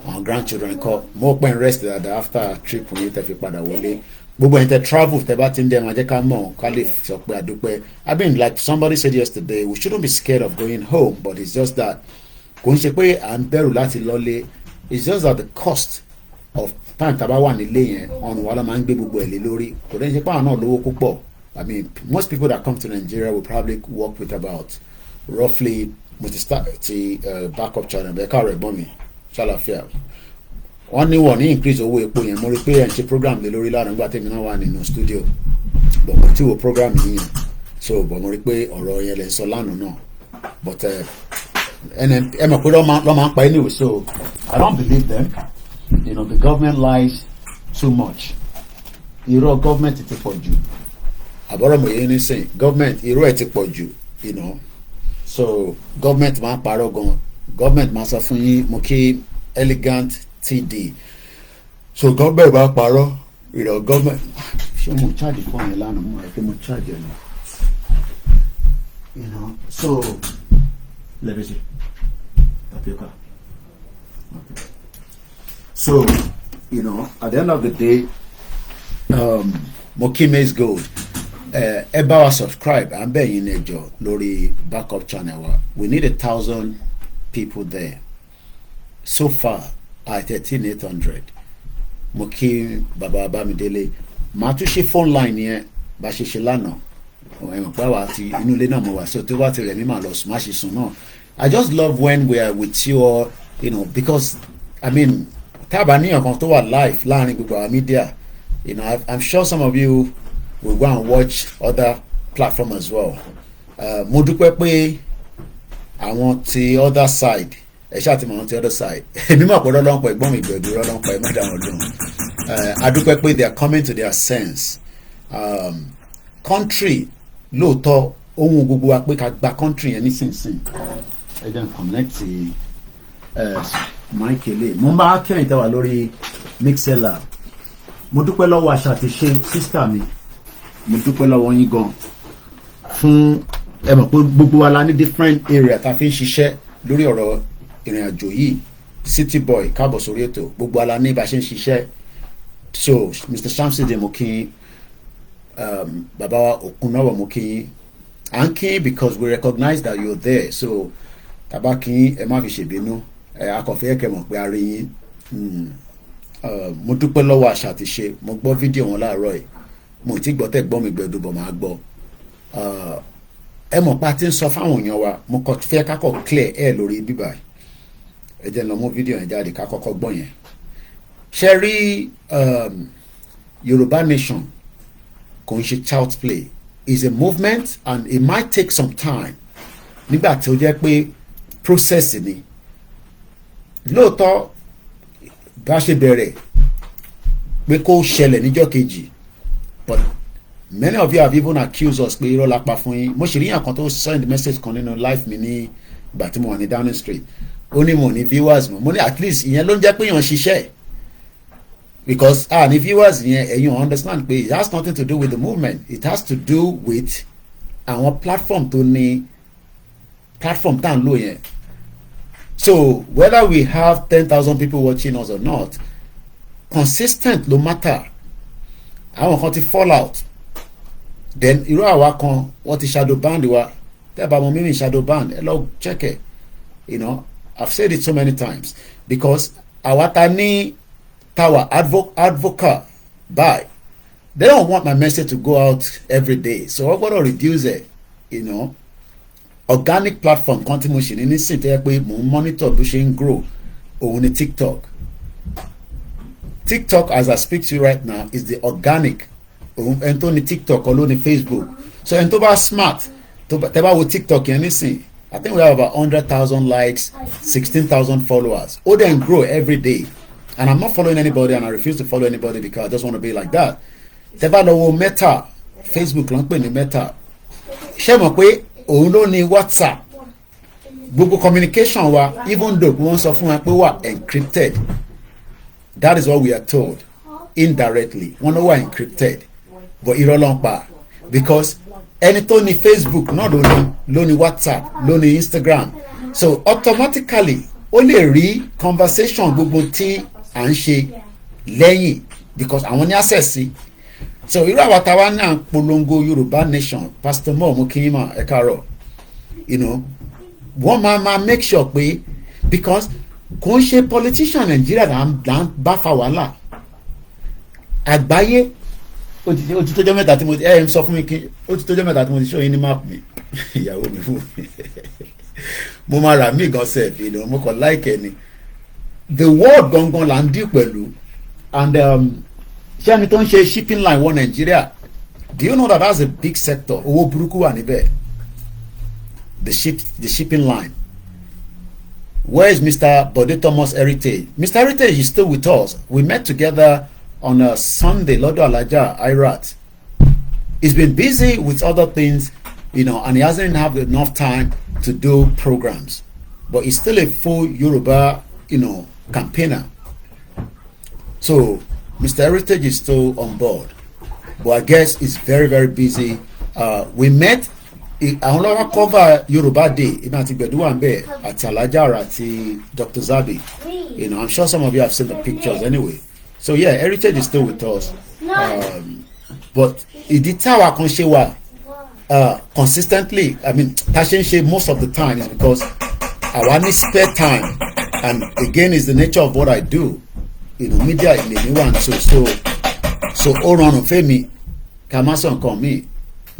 Our grandchildren call more when rest that after a trip we need to pada wole. gbogbo ẹni tẹ travel tẹ bá ti ń dẹ máa jẹ́ ká mọ̀ ká lè sọ pé àdúpẹ́. I mean, like somebody said yesterday, we shouldn't be scared of going home, but it's just that kò ń ṣe pé à ń bẹ̀rù láti lọ́lé. It's just that the cost of time tá a bá wà nílé yẹn ọ̀run wa ló máa ń gbé gbogbo ẹ̀ lé lórí. Kò dẹ́n ṣe pé àwọn náà lówó púpọ̀. I mean, most people that come to Nigeria will probably work with about roughly mo ti start ti backup channel bẹ́ẹ̀ káàrọ̀ ẹ̀gbọ́n mi ṣàlàfíà. Wọ́n ní wọ́n ní increase owó epo yẹn. Mo rí pé ẹ̀ ń ṣe program lé lórí lánàá nígbà tèmi náà wà nínú studio. But mo ti wo program yìí yẹn. So but mo rí pé ọ̀rọ̀ yẹn lè sọ lánàá náà. But ẹ mọ̀ pé lọ́ máa ń pa anyway, so I don't believe them. You know, the government lies too much. Irọ́ government ti pọ̀ jù. Àbọ̀rọ̀ mo yé nísìn government irọ́ ẹ̀ ti pọ̀ jù, you know. So government máa ń parọ́ gan. Government máa sọ fún yín mo kí elegant TD. So government máa ń parọ́, you know, government. Ṣé mo charge fún ẹ lánàá mo rẹ̀ pé mo charge ẹ̀ nù. You know, so let me see. Tapioca. Okay. So, you know, at the end of the day, Mokime is good. Ẹ bá wa subscribe and bẹ̀ yín ẹjọ́ lórí backup channel wa. We need 1,000 people there. So far, at 13,800. Mokim Baba Bamidele. Màá tún ṣe phone line yẹn bá ṣe ṣe lánàá. Ẹ̀wọ̀n pa wá ti inú ilé náà mo wà, so tó bá ti rẹ̀ mí màá lọ smash sùn náà. I just love when we are with you all, you know, because I mean, tábà níyàn kan tó wà live láàrin gbogbo our media, you know, I'm sure some of you will go and watch other platforms as well. Mo dúpẹ́ pé àwọn ti other side, ẹ ṣáà ti mọ̀ àwọn ti other side. Èmi mọ̀ pé lọ́lọ́ ń pa ẹ̀gbọ́n mi ìgbẹ̀dù lọ́lọ́ ń pa ẹ̀mọ́ ìdáhùn ọdún. A dúpẹ́ pé they are coming to their sense. Country lóòótọ́ ohun gbogbo wa pé ká gba country yẹn nísinsìnyí. Ẹ jẹ́ n connect Michael. Mo máa kẹ́yìn tẹ́wà lórí Mixella. Mo dúpẹ́ lọ́wọ́ àṣà àti ṣe sísítà mi. Mo dúpẹ́ lọ́wọ́ yín gan. Fún ẹ mọ̀ pé gbogbo wa la ní different area tá a fi ń ṣiṣẹ́ lórí ọ̀rọ̀ ìrìn àjò yìí. City boy káàbọ̀ sórí ètò. Gbogbo wa la ní bá ṣe ń ṣiṣẹ́. So Mr. Shamside mo kí yín. Bàbá wa Okunawa mo kí yín. À ń kí yín because we recognize that you're there. So tàbá kí yín ẹ má fi ṣèbínú. Akọ̀fẹ́ ẹ̀kẹ́ mọ̀ pé a rí yín. Mo dúpẹ́ lọ́wọ́ àṣà àti ṣe. Mo gbọ́ fídíò wọn láàárọ̀ yìí. Mo ti gbọ́ tẹ́ gbọ́ mi gbẹ̀dù bọ̀ máa gbọ́. Ẹ mọ̀ pa ti ń sọ fáwọn èèyàn wa. Mo kọ́ fẹ́ kákọ̀ clear ẹ̀ lórí bíbá. Ẹ jẹ́ lọ mú fídíò yẹn jáde ká kọ́kọ́ gbọ́ yẹn. Ṣé rí Yorùbá Nation kò ń ṣe child's play. It's a movement and it might take some time. Nígbà tí ó jẹ́ pé process ni. Lóòótọ́ bá ṣe bẹ̀rẹ̀ pé kó ṣẹlẹ̀ níjọ́ kejì, but many of you have even accused us pé irọ́ la pa fún yín. Mo ṣe rí yàn kan tó send message kan nínú live mi ní ìgbà tí mo wà ní Downing Street. Ó ní mo ní viewers mo ní at least ìyẹn ló ń jẹ́ pé yàn ṣiṣẹ́, because ní viewers yẹn ẹ̀yin understand pé it has nothing to do with the movement. It has to do with àwọn platform tó ní platform tá à ń lò yẹn. So whether we have 10,000 people watching us or not, consistent no matter. Àwọn kan ti fall out. Then irú àwa kan wọ́n ti shadow band wa. Tẹ́ bá mọ̀ mímí shadow band, ẹ lọ check it. You know, I've said it so many times because àwa ta ní tower advocate by. They don't want my message to go out every day. So I'm going to reduce it, you know. Organic platform kan tí mo ṣe ní nísìn tó yẹ pé mo ń monitor bó ṣe ń grow òun ni TikTok. TikTok as I speak to you right now is the organic. Ẹni tó ní TikTok or ló ní Facebook. So ẹni tó bá smart tẹ́ bá wo TikTok yẹn nísìn, I think we have about 100,000 likes, 16,000 followers. Ó dẹ̀ ń grow every day. And I'm not following anybody and I refuse to follow anybody because I just want to be like that. Tẹ́ bá lọ wo Meta, Facebook ló ń pè ní Meta. Ṣé mọ̀ pé òun ló ní WhatsApp? Gbogbo communication wa, even though wọ́n sọ fún wa pé wà encrypted, that is what we are told indirectly. Wọ́n ló wà encrypted, but irọ́ ló ń pa because ẹni tó ní Facebook náà ló ní WhatsApp, ló ní Instagram, so automatically ó lè rí conversation gbogbo tí à ń ṣe lẹ́yìn because àwọn ní access sí. so irú àwọn táwa náà polongo Yorùbá nation Pastor Mo Mokiyima Ekaro, you know, wọ́n máa make sure pé because kò ń ṣe politician Nigeria là ń bá fa wàhálà àgbáyé. Ó ti tọ́jọ́ mẹ́ta tí mo ti sọ fún mi kí ó ti tọ́jọ́ mẹ́ta tí mo ti ṣó yín ní map mi ìyàwó mi fún mi mo máa rà mí gan sef, you know, mo kàn like ẹni the world gangan là ń dì pẹ̀lú and ṣé ẹni tó ń ṣe shipping line wọ Nigeria, do you know that that's a big sector, owó burúkú wà níbẹ̀, the shipping line. Where is Mr. Bode Thomas Heritage? Mr. Heritage is still with us. We met together on a Sunday, Lodo Alaja, Irat. He's been busy with other things, you know, and he hasn't have enough time to do programs. But he's still a full Yoruba, you know, campaigner. So Mr. Heritage is still on board. But I guess he's very, very busy. We met àwọn lọ́wọ́ cover Yoruba Day ìmọ̀ àti gbẹ̀dúwà ń bẹ̀ àti Alajara àti Dr. Zabi. You know, I'm sure some of you have seen the pictures anyway. So yeah, Heritage is still with us. But ìdí táwa kan ṣe wà consistently, I mean, tá ṣe ń ṣe most of the time is because àwa ní spare time, and again is the nature of what I do. You know, media in anyone, so ó rọrùn fẹ́mi ká má sọ nǹkan mi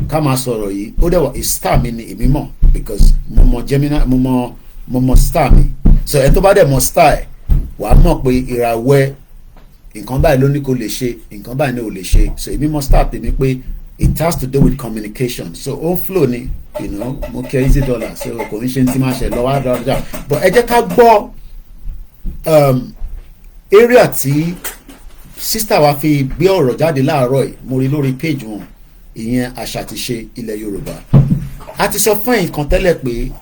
ká má sọ̀rọ̀ yìí ó dẹ̀ wà star mi ni èmi mọ̀ because mo mọ Gemini mo mọ star mi, so ẹ tó bá dẹ̀ mọ star ẹ̀ wàá mọ̀ pé ìràwẹ̀ nǹkan báyìí ló ní kó lè ṣe nǹkan báyìí ní ò lè ṣe, so èmi mọ star tèmi pé it has to do with communication, so ó flow ni, you know, mo kẹ́ easy dollar, so kò ní ṣe ní tí máa ṣe lọ́wọ́ àdáradá, but ẹ jẹ́ ká gbọ́ area tí sísítà wa fi gbé ọ̀rọ̀ jáde láàárọ̀ yìí, mo rí lórí page wọn, ìyẹn àṣà àti ṣe ilẹ̀ Yorùbá. A ti sọ fún nǹkan tẹ́lẹ̀ pé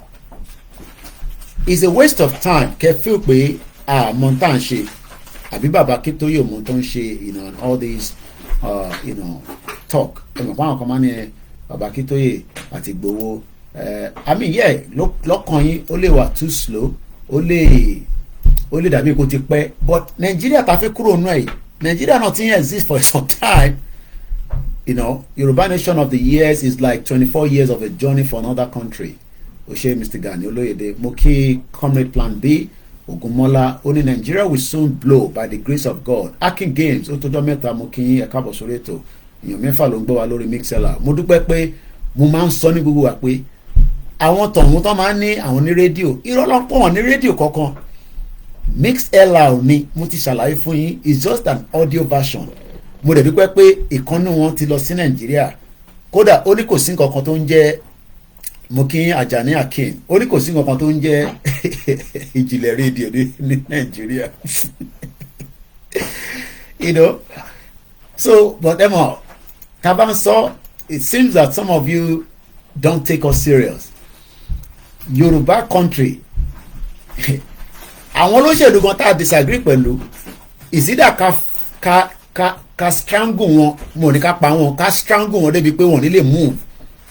it's a waste of time kẹ́ feel pé àmọ́ tá à ń ṣe àbí bàbá Kítóyè mọ́ tó ń ṣe, you know, and all these you know, talk ẹ̀mọ̀ fún àwọn kan máa ní bàbá Kítóyè àti Ìgbòho I mean yeah lọ́kàn yín ó lè wà too slow, ó lè dàbí kó ti pẹ́, but Nàìjíríà ta fi kúrò náà yìí, Nigeria not exist for some time. You know, Yoruba Nation of the years is like 24 years of a journey for another country. Oshe Mr. Gani Oloyede, Moki, Comrade Plan B, Ogunmola, only Nigeria will soon blow by the grace of God. Akin Games, Otojo Meta, Moki, Ekabo Soreto, Ìyàn mẹ́fà ló ń gbọ́ wa lórí Mixlr. Mo dúpẹ́ pé mo máa ń sọ ní gbogbo wa pé àwọn tọ̀hún tó máa ń ní àwọn ní rédíò, irọ́ lọ́pọ̀ wọn ní rédíò kankan. Mixlr ni mo ti ṣàlàyé fún yín, is just an audio version. Mo dẹ̀ dúpẹ́ pé ìkànnì wọn ti lọ sí Nàìjíríà, kódà ó ní kò sí nǹkan kan tó ń jẹ́ Mokin Ajani Akin, ó ní kò sí nǹkan kan tó ń jẹ́ ìjìnlẹ̀ rédíò ní Nàìjíríà. You know, so but Emma Kabanso, it seems that some of you don't take us serious. Yoruba country. Àwọn olóṣèlú gan tá a disagree pẹ̀lú ìsídà ká strangle wọn, mo ní ká pa wọn, ká strangle wọn débi pé wọn ní lè move,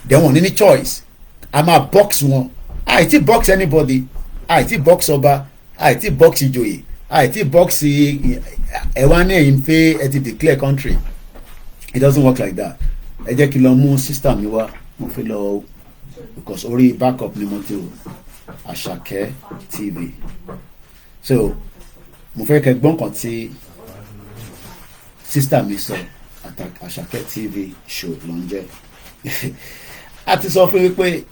then wọn ní ní choice, a máa box wọn. Àìtí box anybody, àìtí box ọba, àìtí box ìjòyè, àìtí box ẹ̀wá ní ẹ̀yìn pé ẹ ti declare country. It doesn't work like that. Ẹ jẹ́ kí lọ mú sister mi wá, mo fi lọ because orí backup ni mo ti wò Àṣàkẹ́ TV. So mo fẹ́ kẹ́ gbọ́n kan tí sister mi sọ Àṣàkẹ́ TV show ló ń jẹ́. A ti sọ fún mi pé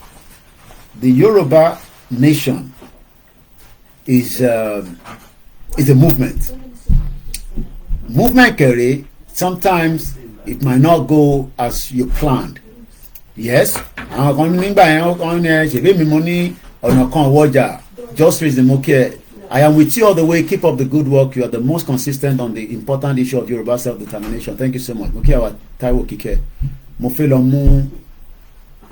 the Yoruba nation is a movement. Movement kẹ̀rẹ́, sometimes it might not go as you planned. Yes, àwọn kan nígbà yẹn wọ́n ní ṣèbí mi mo ní ọ̀nà kan wọ́jà, just reason mo kí ẹ. I am with you all the way. Keep up the good work. You are the most consistent on the important issue of Yoruba self-determination. Thank you so much. Mo kí àwa Táíwò Kíkẹ́. Mo fẹ́ lọ mú,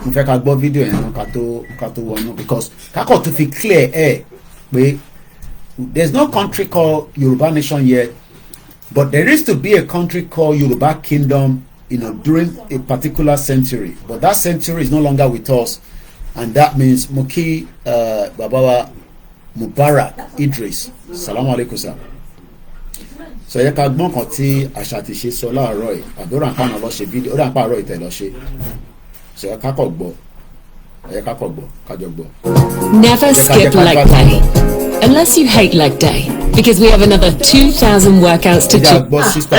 mo fẹ́ ká gbọ́ fídíò yẹn ká tó wọnú, because kákọ̀ tó fi clear ẹ̀ pé there's no country called Yoruba nation yet, but there is to be a country called Yoruba kingdom, you know, during a particular century. But that century is no longer with us, and that means mo kí Babawa Mubarak Idris, salamu alaikum sir. sọ yẹ ká gbọ́n kan tí àṣà ti ṣe sọ láàárọ̀ yìí àdúrà nǹkan náà lọ ṣe fídíò ó dà pa àárọ̀ ìtẹ̀ lọ ṣe sọ yẹ ká kọ̀ gbọ́ kájọ gbọ́. Never skip leg day unless you hate leg day because we have another 2,000 workouts to do.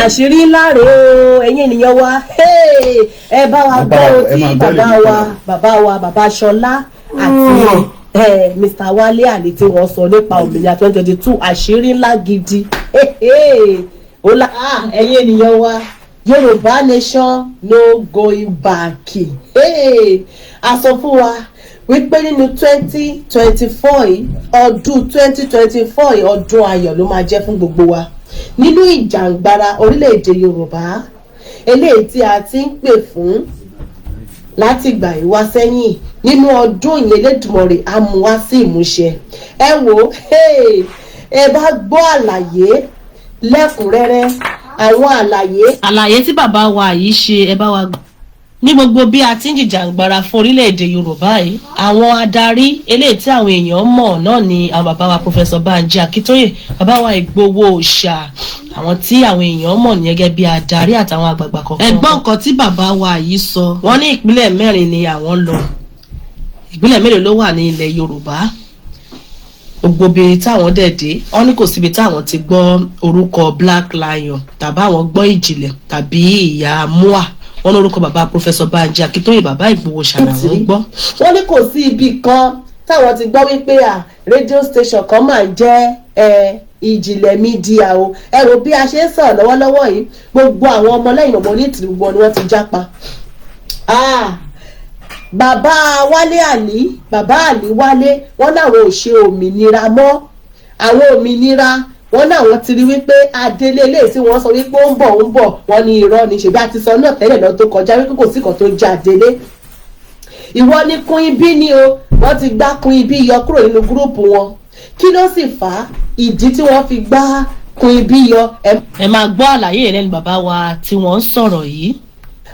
Àṣírí ńlá rèé o ẹ̀yin ènìyàn wa ẹ bá wa gbọ́ tí bàbá Ṣọlá àti Mr. Wálé Àlè tí wọ́n sọ nípa òmìnira 2022 àṣírí ńlá gidi ẹ̀yin ènìyàn wa Yorùbá nation no going back. A sọ fún wa wípé nínú 2024 ọdún 2024 ọdún ayọ̀ ló máa jẹ́ fún gbogbo wa nínú ìjàngbara orílẹ̀-èdè Yorùbá eléyìí tí a ti ń pè fún láti gbà ìwá sẹ́yìn nínú ọdún yìí Elédùmarè á mú wá sí ìmúṣẹ. Ẹ wò ẹ bá gbọ́ àlàyé lẹ́kùnrẹ́rẹ́ àwọn àlàyé tí bàbá wa yìí ṣe ẹ bá wa gbọ́. Ní gbogbo bí a ti ń jìjàǹgbara fún orílẹ̀-èdè Yorùbá yìí àwọn adarí eléyìí tí àwọn èèyàn mọ̀ náà ni àwọn bàbá wa Professor Banji Akíntóyè, bàbá wa Ìgbòho Òòṣà, àwọn tí àwọn èèyàn mọ̀ ní gẹ́gẹ́ bí adarí àtàwọn àgbààgbà kọ̀ọ̀kan. Ẹ̀gbọ́n nǹkan tí bàbá wa yìí sọ wọ́n ní ìpínlẹ̀ 4 ni àwọn lọ, ìpínlẹ̀ mélòó ló wà ní ilẹ̀ Yorùbá, gbogbo ibi táwọn dẹ̀dẹ̀ wọ́n ní kò síbi táwọn ti gbọ́ orúkọ Black Lion tàbí àwọn gbọ́ ìjìnlẹ̀ tàbí ìyá Mua. Wọ́n lórúkọ bàbá Professor Banji Akíntóyè, bàbá Ìgbòho ṣàlàyé gbọ́. Wọ́n ní kò sí ibi kan táwọn ti gbọ́ wípé rédíò station kan máa ń jẹ́ ìjìnlẹ̀ mídíà o. Ẹ rò bí a ṣe ń sọ̀rọ̀ lọ́wọ́lọ́wọ́ yìí gbogbo àwọn ọmọlẹ́yìn ọmọ onítìrí gbogbo ni wọ́n ti jápa. Bàbá Wálé Wálé wọ́n láwọn ò ṣe òmìnira mọ́, àwọn òmìnira wọ́n náà wọ́n ti rí wípé adélé eléyìí tí wọ́n sọ wípé ó ń bọ̀ wọ́n ní irọ́ ni ṣèbí àti sọ náà tẹ́lẹ̀ lọ tó kọjá wípé kò sí kan tó já adélé. Ìwọ ni Queen Bee ni o, wọ́n ti gbá Queen Bee yọ kúrò nínú gúrúùpù wọn. Kí ló sì fà á ìdí tí wọ́n fi gbá Queen Bee yọ? Ẹ máa gbọ́ àlàyé lẹ́nu bàbá wa tí wọ́n ń sọ̀rọ̀ yìí.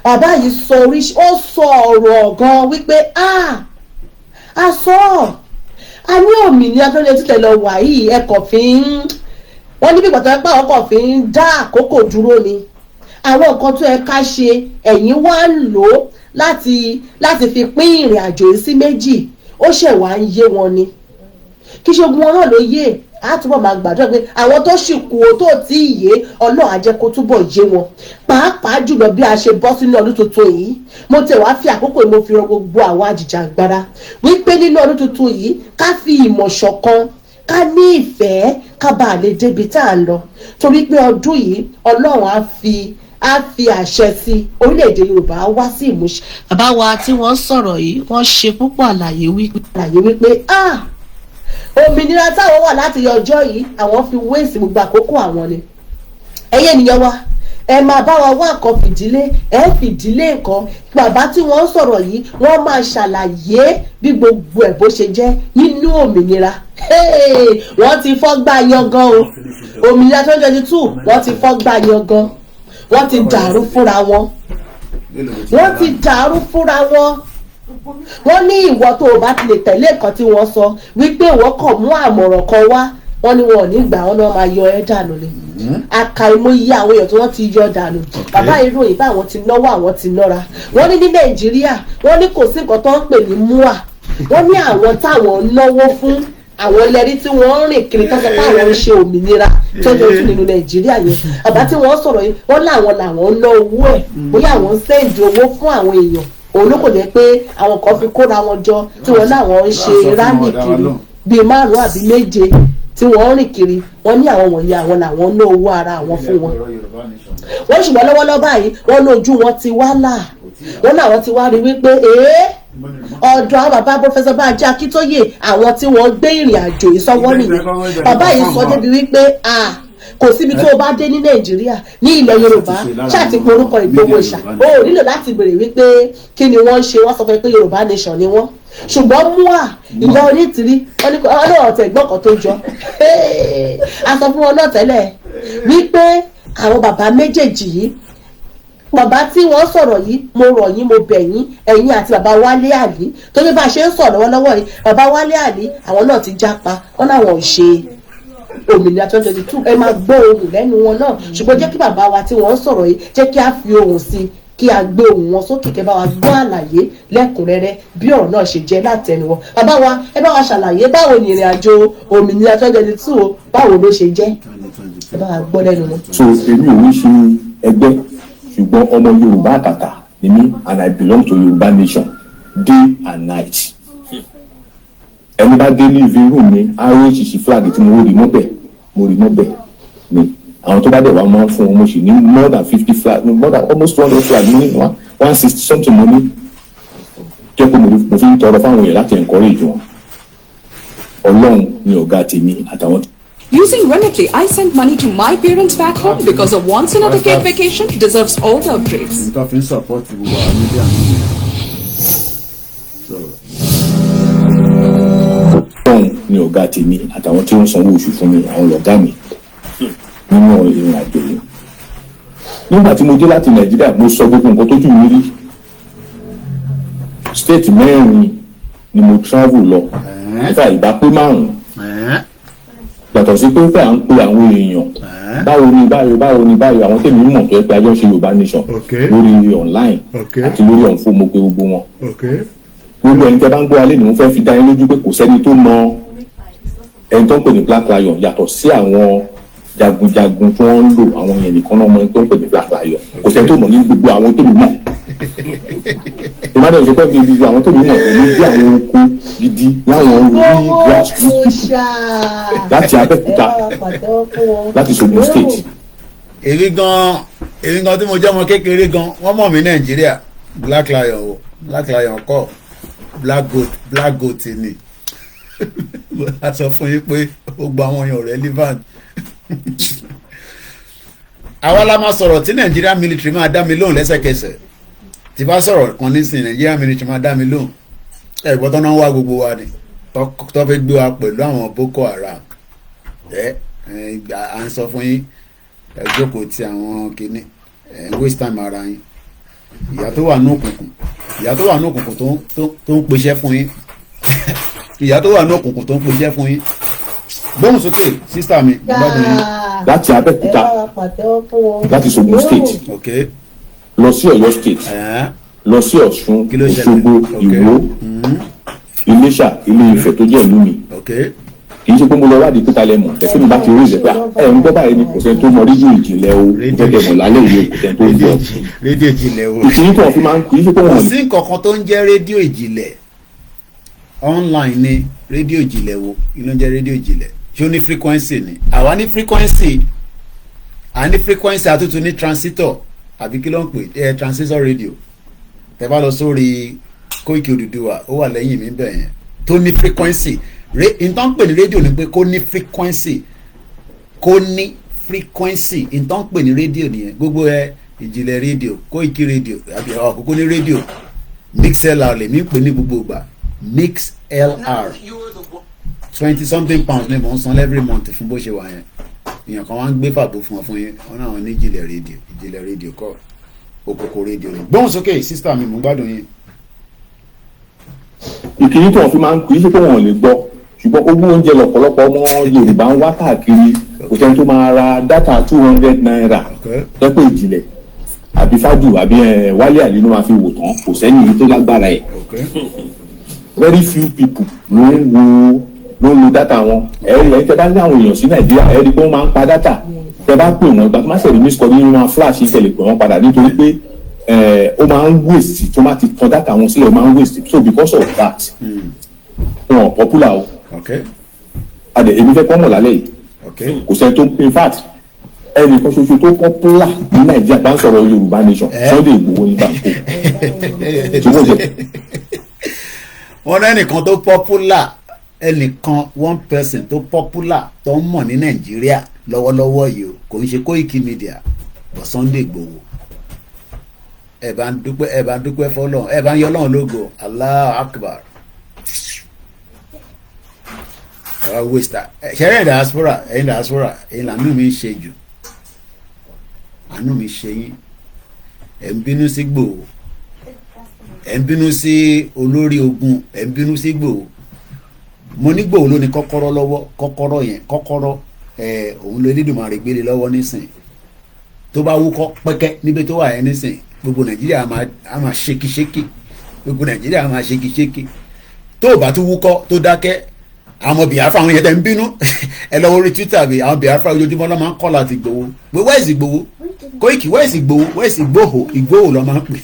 Bàbá yìí sọ ọ̀rọ̀ gan wípé a sọ a ní òmìnira tó lè títẹ̀ lọ wà yìí ẹ̀kọ́ fi ń wọ́n ní bí pàtàkì pé àwọn kan fi ń dá àkókò dúró ni àwọn nǹkan tó yẹ ká ṣe ẹ̀yin wá ń lò ó láti fi pín ìrìn àjò yìí sí méjì ó ṣẹ̀ wá ń yé wọn ni kí ṣogun wọn náà ló yé á túbọ̀ máa gbàdúrà pé àwọn tó ṣì kú o tó tí ì yé Ọlọ́run á jẹ́ kó túbọ̀ yé wọn pàápàá jùlọ bí a ṣe bọ́ sínú ọdún tuntun yìí. Mo tẹ̀ wá fi àkókò mo fi rọ gbogbo àwọn àjìjàgbara wípé nínú ọdún tuntun yìí ká fi ìmọ̀ ṣọ̀kan ká ní ìfẹ́ ká bá lè débi tá à ń lọ torí pé ọdún yìí Ọlọ́run á fi àṣẹ sí orílẹ̀-èdè Yorùbá wá sí ìmúṣẹ. Bàbá wa tí wọ́n sọ̀rọ̀ yìí wọ́n ṣe púpọ̀ àlàyé wípé òmìnira táwọn wà láti ọjọ́ yìí àwọn fi wéèsì gbogbo àkókò àwọn ni. Ẹ̀yin ènìyàn wa ẹ máa bá wa wá nǹkan fìdílé nǹkan. Bàbá tí wọ́n sọ̀rọ̀ yìí wọ́n máa ṣàlàyé bí gbogbo ẹ̀ bó ṣe jẹ́ nínú òmìnira. Wọ́n ti fọ́gbà yangan o òmìnira 2022 wọ́n ti fọ́gbà yangan wọ́n ti dàrú fúnra wọn wọ́n ní ìwọ tó o bá ti lè tẹ̀lé nǹkan tí wọ́n sọ wípé ìwọ kàn mú àmọ̀ràn kan wá wọ́n ní wọn ò ní gbà wọ́n náà máa yọ ẹ́ dànù ni àkàìmọye àwọn èèyàn tí wọ́n ti yọ dànù. Bàbá ìròyìn bá àwọn ti náwó àwọn ti nọ́ra wọ́n ní Nàìjíríà wọ́n ní kò sí nǹkan tó ń pè ní mua wọ́n ní àwọn táwọn náwó fún àwọn ẹlẹ́rí tí wọ́n rìn kiri tó sọ pé àwọn ń ṣe òmìnira tó jẹ́ ojú nínú Nàìjíríà yẹn. Bàbá tí wọ́n sọ̀rọ̀ yìí wọ́n làwọn ná owó ẹ̀ bóyá àwọn ń sẹ́ǹdì owó fún àwọn èèyàn òun ló kò jẹ́ pé àwọn kan fi kóra wọn jọ tí wọ́n láwọn ń ṣe rálì kiri bíi 5 àbí 7 tí wọ́n rìn kiri wọ́n ní àwọn wọ̀nyí àwọn làwọn ná owó ara àwọn fún wọn. Wọ́n ṣùgbọ́n lọ́wọ́lọ́wọ́ báyìí wọ́n lójú wọn ti wá là wọ́n náà ti wá rí wípé ọ̀dọ̀ àwọn bàbá Professor Banji Akíntóyè àwọn tí wọ́n gbé ìrìn àjò yìí sọ́wọ́ nìyẹn. Bàbá yìí sọ débi wípé kò síbi tó o bá dé ní Nàìjíríà ní ilẹ̀ Yorùbá ṣáàtì pé orúkọ Ìgbòho Òòṣà o nílò láti béèrè wípé kí ni wọ́n ń ṣe wọ́n sọ fún pé Yorùbá nation ni wọ́n ṣùgbọ́n Mua ìyá onítìrí wọ́n ní ọ̀tẹ̀ ẹ̀gbọ́n kan tó jọ a sọ fún wọn náà tẹ́lẹ̀ wípé àwọn bàbá méjèèjì yìí bàbá tí wọ́n sọ̀rọ̀ yìí mo rọ̀ yín mo bẹ̀ yín ẹ̀yin àti bàbá Wálé Àlè tó ní bá a ṣe ń sọ̀rọ̀ lọ́wọ́lọ́wọ́ yìí bàbá Wálé Àlè àwọn náà ti jápa wọ́n láwọn ò ṣe òmìnira 2022 ẹ máa gbọ́ ohùn lẹ́nu wọn náà ṣùgbọ́n jẹ́ kí bàbá wa tí wọ́n ń sọ̀rọ̀ yìí jẹ́ kí a fi ohùn sí kí a gbé ohùn wọn sókè kẹ́ bá wa gbọ́ àlàyé lẹ́kùnrẹ́rẹ́ bí ọ̀rọ̀ náà ṣe jẹ́ látẹnu wọn bàbá wa ẹ bá wa ṣàlàyé báwo ni ìrìn àjò òmìnira 2022 o báwo ló ṣe jẹ́ ẹ bá wa gbọ́ lẹ́nu wọn. so èmi ò ní ṣe ẹgbẹ́ ṣùgbọ́n ọmọ Yorùbá àtàtà ni mí and I belong to Yorùbá nation day and night. ẹni bá dé ní ìfẹ́ room mi ROHC flag tí mo rí mọ́bẹ̀ ni àwọn tó bá dẹ̀ wá máa ń fún wọn mo sì ní more than 50 flag more than almost 200 flag ní 160 something mo ní jẹ́ pé mo fi ń tọrọ fáwọn èèyàn láti encourage wọn Ọlọ́run ni ọ̀gá tèmi àtàwọn. Using Remitly, I sent money to my parents back home because a once-in-a-decade vacation deserves all the upgrades. Ọlọ́run ni ọ̀gá tèmi àtàwọn tí wọ́n sanwó oṣù fún mi àwọn lọ̀gá mi nínú ìrìn àjò yìí. Nígbà tí mo dé láti Nàìjíríà mo sọ gbogbo nǹkan tójú mi rí. State mẹ́rin ni mo travel lọ nípa ìgbà pé 5. Yàtọ̀ sí pé à ń pe àwọn èèyàn báwo ni báyìí àwọn tèmi mọ̀ tó ẹ pé ajọ́ ṣe Yorùbá nation lórí online àti lórí ọ̀nfọ̀ mo pe gbogbo wọn. Gbogbo ẹni tẹ́ bá ń gbọ́ alẹ́ ni mo fẹ́ fi dá yín lójú pé kò sẹ́ni tó mọ ẹni tó ń pè ní Black Lion yàtọ̀ sí àwọn jagunjagun tí wọ́n ń lò àwọn yẹn nìkan náà mọ ẹni tó ń pè ní Black Lion kò sẹ́ni tó mọ̀ ní gbogbo àwọn tó lù mọ̀. Ìmọ̀lẹ́ ìṣẹ́pẹ́ bíi ibi àwọn tó lù mọ̀ pẹ̀lú bí àwọn oko gidi láwọn orí grassroots láti Abẹ́òkúta láti Ògùn state. èmi gan tí mo jẹ́ ọmọ kékeré gan wọ́n mọ̀ mí Nàìjíríà Black Lion kọ́ black goat ni a sọ fún yín pé ó gba àwọn èèyàn relevant. àwa la máa sọ̀rọ̀ tí Nigeria military máa dá mi lóhùn lẹ́sẹ̀kẹsẹ̀ tí bá sọ̀rọ̀ kan nísìnyí Nigeria military máa dá mi lóhùn ẹ̀gbọ́n tó náà wá gbogbo wa ni tó fẹ́ gbé wa pẹ̀lú àwọn Boko Haram à ń sọ fún yín ẹ jókòó ti àwọn kìíní waste time ara yín ìyá tó wà ní òkùnkùn tó ń pèsè fún yín ìyá tó wà ní òkùnkùn tó ń pèsè fún yín gbóhùn sókè sísá mi gbádùn yín. láti Abẹ́òkúta láti Ògùn state lọ sí Ọ̀yọ́ state lọ sí Ọ̀ṣun Òṣogbo Ìwó Iléṣà Ilé-Ifẹ̀ tó jẹ́ ìlú mi kì í ṣe pé mo lọ wádìí pé talẹ̀ mọ̀ ẹ̀fẹ́ mi bá ti rí ìṣẹ̀pẹ́ ẹ̀ ń gbọ́ báyìí ni kò sẹ́ni tó mọ rédíò ìjìnlẹ̀ o gẹ́gẹ́ mọ̀ lálẹ́ ìwé kò sẹ́ni tó ń bọ̀ rédíò ìjìnlẹ̀ o ìṣèyí tó fi máa ń kì í ṣe pé wọ́n. kò sí nǹkan kan tó ń jẹ́ rédíò ìjìnlẹ̀ online ni rédíò ìjìnlẹ̀ wo kí ló ń jẹ́ rédíò ìjìnlẹ̀ ṣé ó ní frequency ni àwa ní frequency àtútù ní transistor àbí kí ló ń pè transistor radio tẹ́ bá lọ sórí Koiki Odùduwà ó wà lẹ́yìn mi bẹ̀ yẹn tó ní frequency ìtàn pè ní rédíò ni pé kó ní frequency ìtàn pè ní rédíò nìyẹn gbogbo ìjìnlẹ̀ rédíò Koiki rédíò àbí àkókò ní rédíò MixLR lèmi pè ní gbogbo ìgbà MixLR 20 something pounds ni mò ń san every month fún bó ṣe wà yẹn èèyàn kan wá ń gbé fàbó fún ọ fún yín wọn náà wọn ní ìjìnlẹ̀ rédíò kọ òkòkò rédíò ni gbóhùn sókè sísítà mi mò ń gbádùn yín. ìkíní tó wọn fi máa ń kì í ṣe pé wọn ò lè gbọ́ ṣùgbọ́n owó oúnjẹ lọ́pọ̀lọpọ̀ ọmọ Yorùbá ń wá káàkiri kò sẹ́ni tó máa ra dátà 200 naira lẹ́pọ̀ ìjìnlẹ̀ àbí fájù àbí Wálé Àlè ló máa fi wò tán kò sẹ́ni tó lágbára ẹ̀ very few people ló ń lo dátà wọn ẹ̀rí tẹ́ bá ní àwọn èèyàn sí Nàìjíríà ẹ̀rí pé wọ́n máa ń pa dátà tẹ́ bá pè wọ́n ìgbà tó má ṣe rí miss call nínú wọn flash ìtẹ̀lẹ̀ pè wọ́n padà nítorí pé ó máa ń waste tó má ti tan dátà wọn sílẹ̀ ó máa ń waste so because of that wọn popular o adẹ èmi fẹ́ kọ́ mọ̀ lálẹ́ yìí kò sẹ́ni tó in fact ẹnì kan ṣoṣo tó popular ní Nàìjíríà bá ń sọ̀rọ̀ Yorùbá nation Sunday Igboho ní báńkò tí wọ́n jẹ. wọ́n ní ẹnìkan tó popular one person tó popular tó ń mọ̀ ní Nàìjíríà lọ́wọ́lọ́wọ́ yìí o kò ń ṣe Koikimedia but Sunday Igboho ẹ bá ń dúpẹ́ fọ́lọ́run ẹ bá ń yọ Ọlọ́run lógo Allahu Akbar. ṣẹ́rẹ́ diaspora ẹ̀yin làánú mi ń ṣe jù àánú mi ṣe yín ẹ̀ ń bínú sí Ìgbòho ẹ̀ ń bínú sí olórí ogun ẹ̀ ń bínú sí Ìgbòho mo ní Ìgbòho ló ní kọ́kọ́rọ́ lọ́wọ́ kọ́kọ́rọ́ òun ló Elédùmarè gbélé lọ́wọ́ nísìn tó bá wúkọ́ pẹ́kẹ́ níbi tó wà yẹn nísìn gbogbo Nàìjíríà á máa ṣékiṣéki gbogbo Nàìjíríà á máa ṣékiṣéki tó o bá tún wúkọ́ tó dákẹ́ àwọn Biafra àwọn yẹn tẹ̀ ń bínú ẹ lọ orí Twitter bí àwọn Biafra ojoojúmọ́ lọ́ máa ń kọ́ láti Ìgbòho pé wẹ́ẹ̀sì Ìgbòho Koiki wẹ́ẹ̀sì Ìgbòho wẹ́ẹ̀sì Ìgbòho lọ́ máa ń pè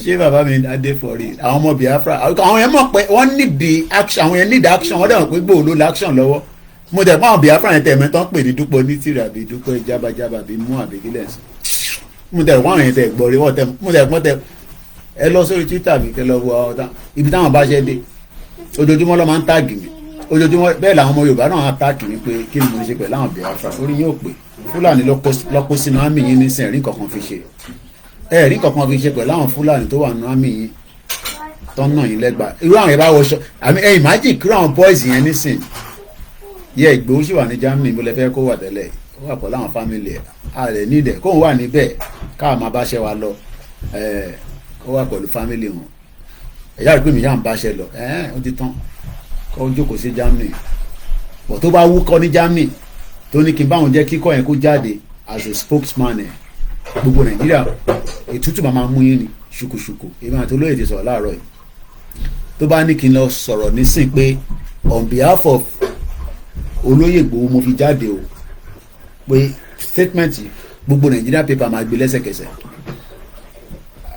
ṣé bàbá mi adé fọrí àwọn ọmọ Biafra àwọn yẹn mọ̀ pé wọ́n need action àwọn yẹn need action wọ́n dẹ̀ mọ̀ pé Ìgbòho ló la action lọ́wọ́ mo dẹ̀ mọ̀ àwọn Biafra yẹn tẹ̀ mẹ́tọ́ ń pè ní Dúpọ̀ Onítìrì àbí Dúpọ̀ Jábájábá àbí mú àbí kílẹ̀ sí mo dẹ̀ wọ́n àwọn yẹn tẹ̀ gbọ́ rí wọ́n tẹ̀ mo dẹ̀ mọ́ tẹ̀ ẹ lọ sórí Twitter mi kẹ lọ wo ibi táwọn bá ṣe dé ojoojúmọ́ ló máa ń táàgì mi ojoojúmọ́ bẹ́ẹ̀ làwọn ọmọ Yorùbá náà á táàgì mi pé kí ni mo ṣe pẹ̀lú àwọn Biafra orí yóò pé Fúlàní lọ́kọ́ sínú àmì yín ní sẹ́ẹ̀rí kankan fi ṣe ẹ̀rí kankan fi ṣe pẹ̀lú àwọn Fúlàní tó wà nínú àmì yín tó ń nà yín lẹ́gbàá irú àwọn yẹn bá wọṣọ àmì ẹ̀yìn májì kúrò àwọn boys yẹn nísìn yẹ Ìgbòho sì wà ní Germany mo lè fẹ́ kó wà tẹ́lẹ̀ ó wà pẹ̀lú àwọn family ẹ̀ àlẹ́ nídẹ̀ kóun wà níbẹ̀ káà máa bá ṣẹ́ wa lọ ó wà pẹ̀lú family wọn ẹ̀yà rí pé mi yà ń báṣẹ lọ ó ti tán kó jókòó sí Germany bọ̀ tó bá wúkọ́ ní Germany tó ní kí n báwọn jẹ́ kíkọ́ yẹn kó jáde as a spokesman ẹ̀ gbogbo Nàìjíríà ètùtù máa mú yín ni ṣùkùṣùkù èmi àti olóyè ti sọ̀rọ̀ láàárọ̀ yìí tó bá ní kí n lọ sọ̀rọ̀ nísìn pé on behalf of olóyè Ìgbòho mo fi jáde o pé statement gbogbo Nàìjíríà paper máa gbé lẹ́sẹ̀kẹsẹ̀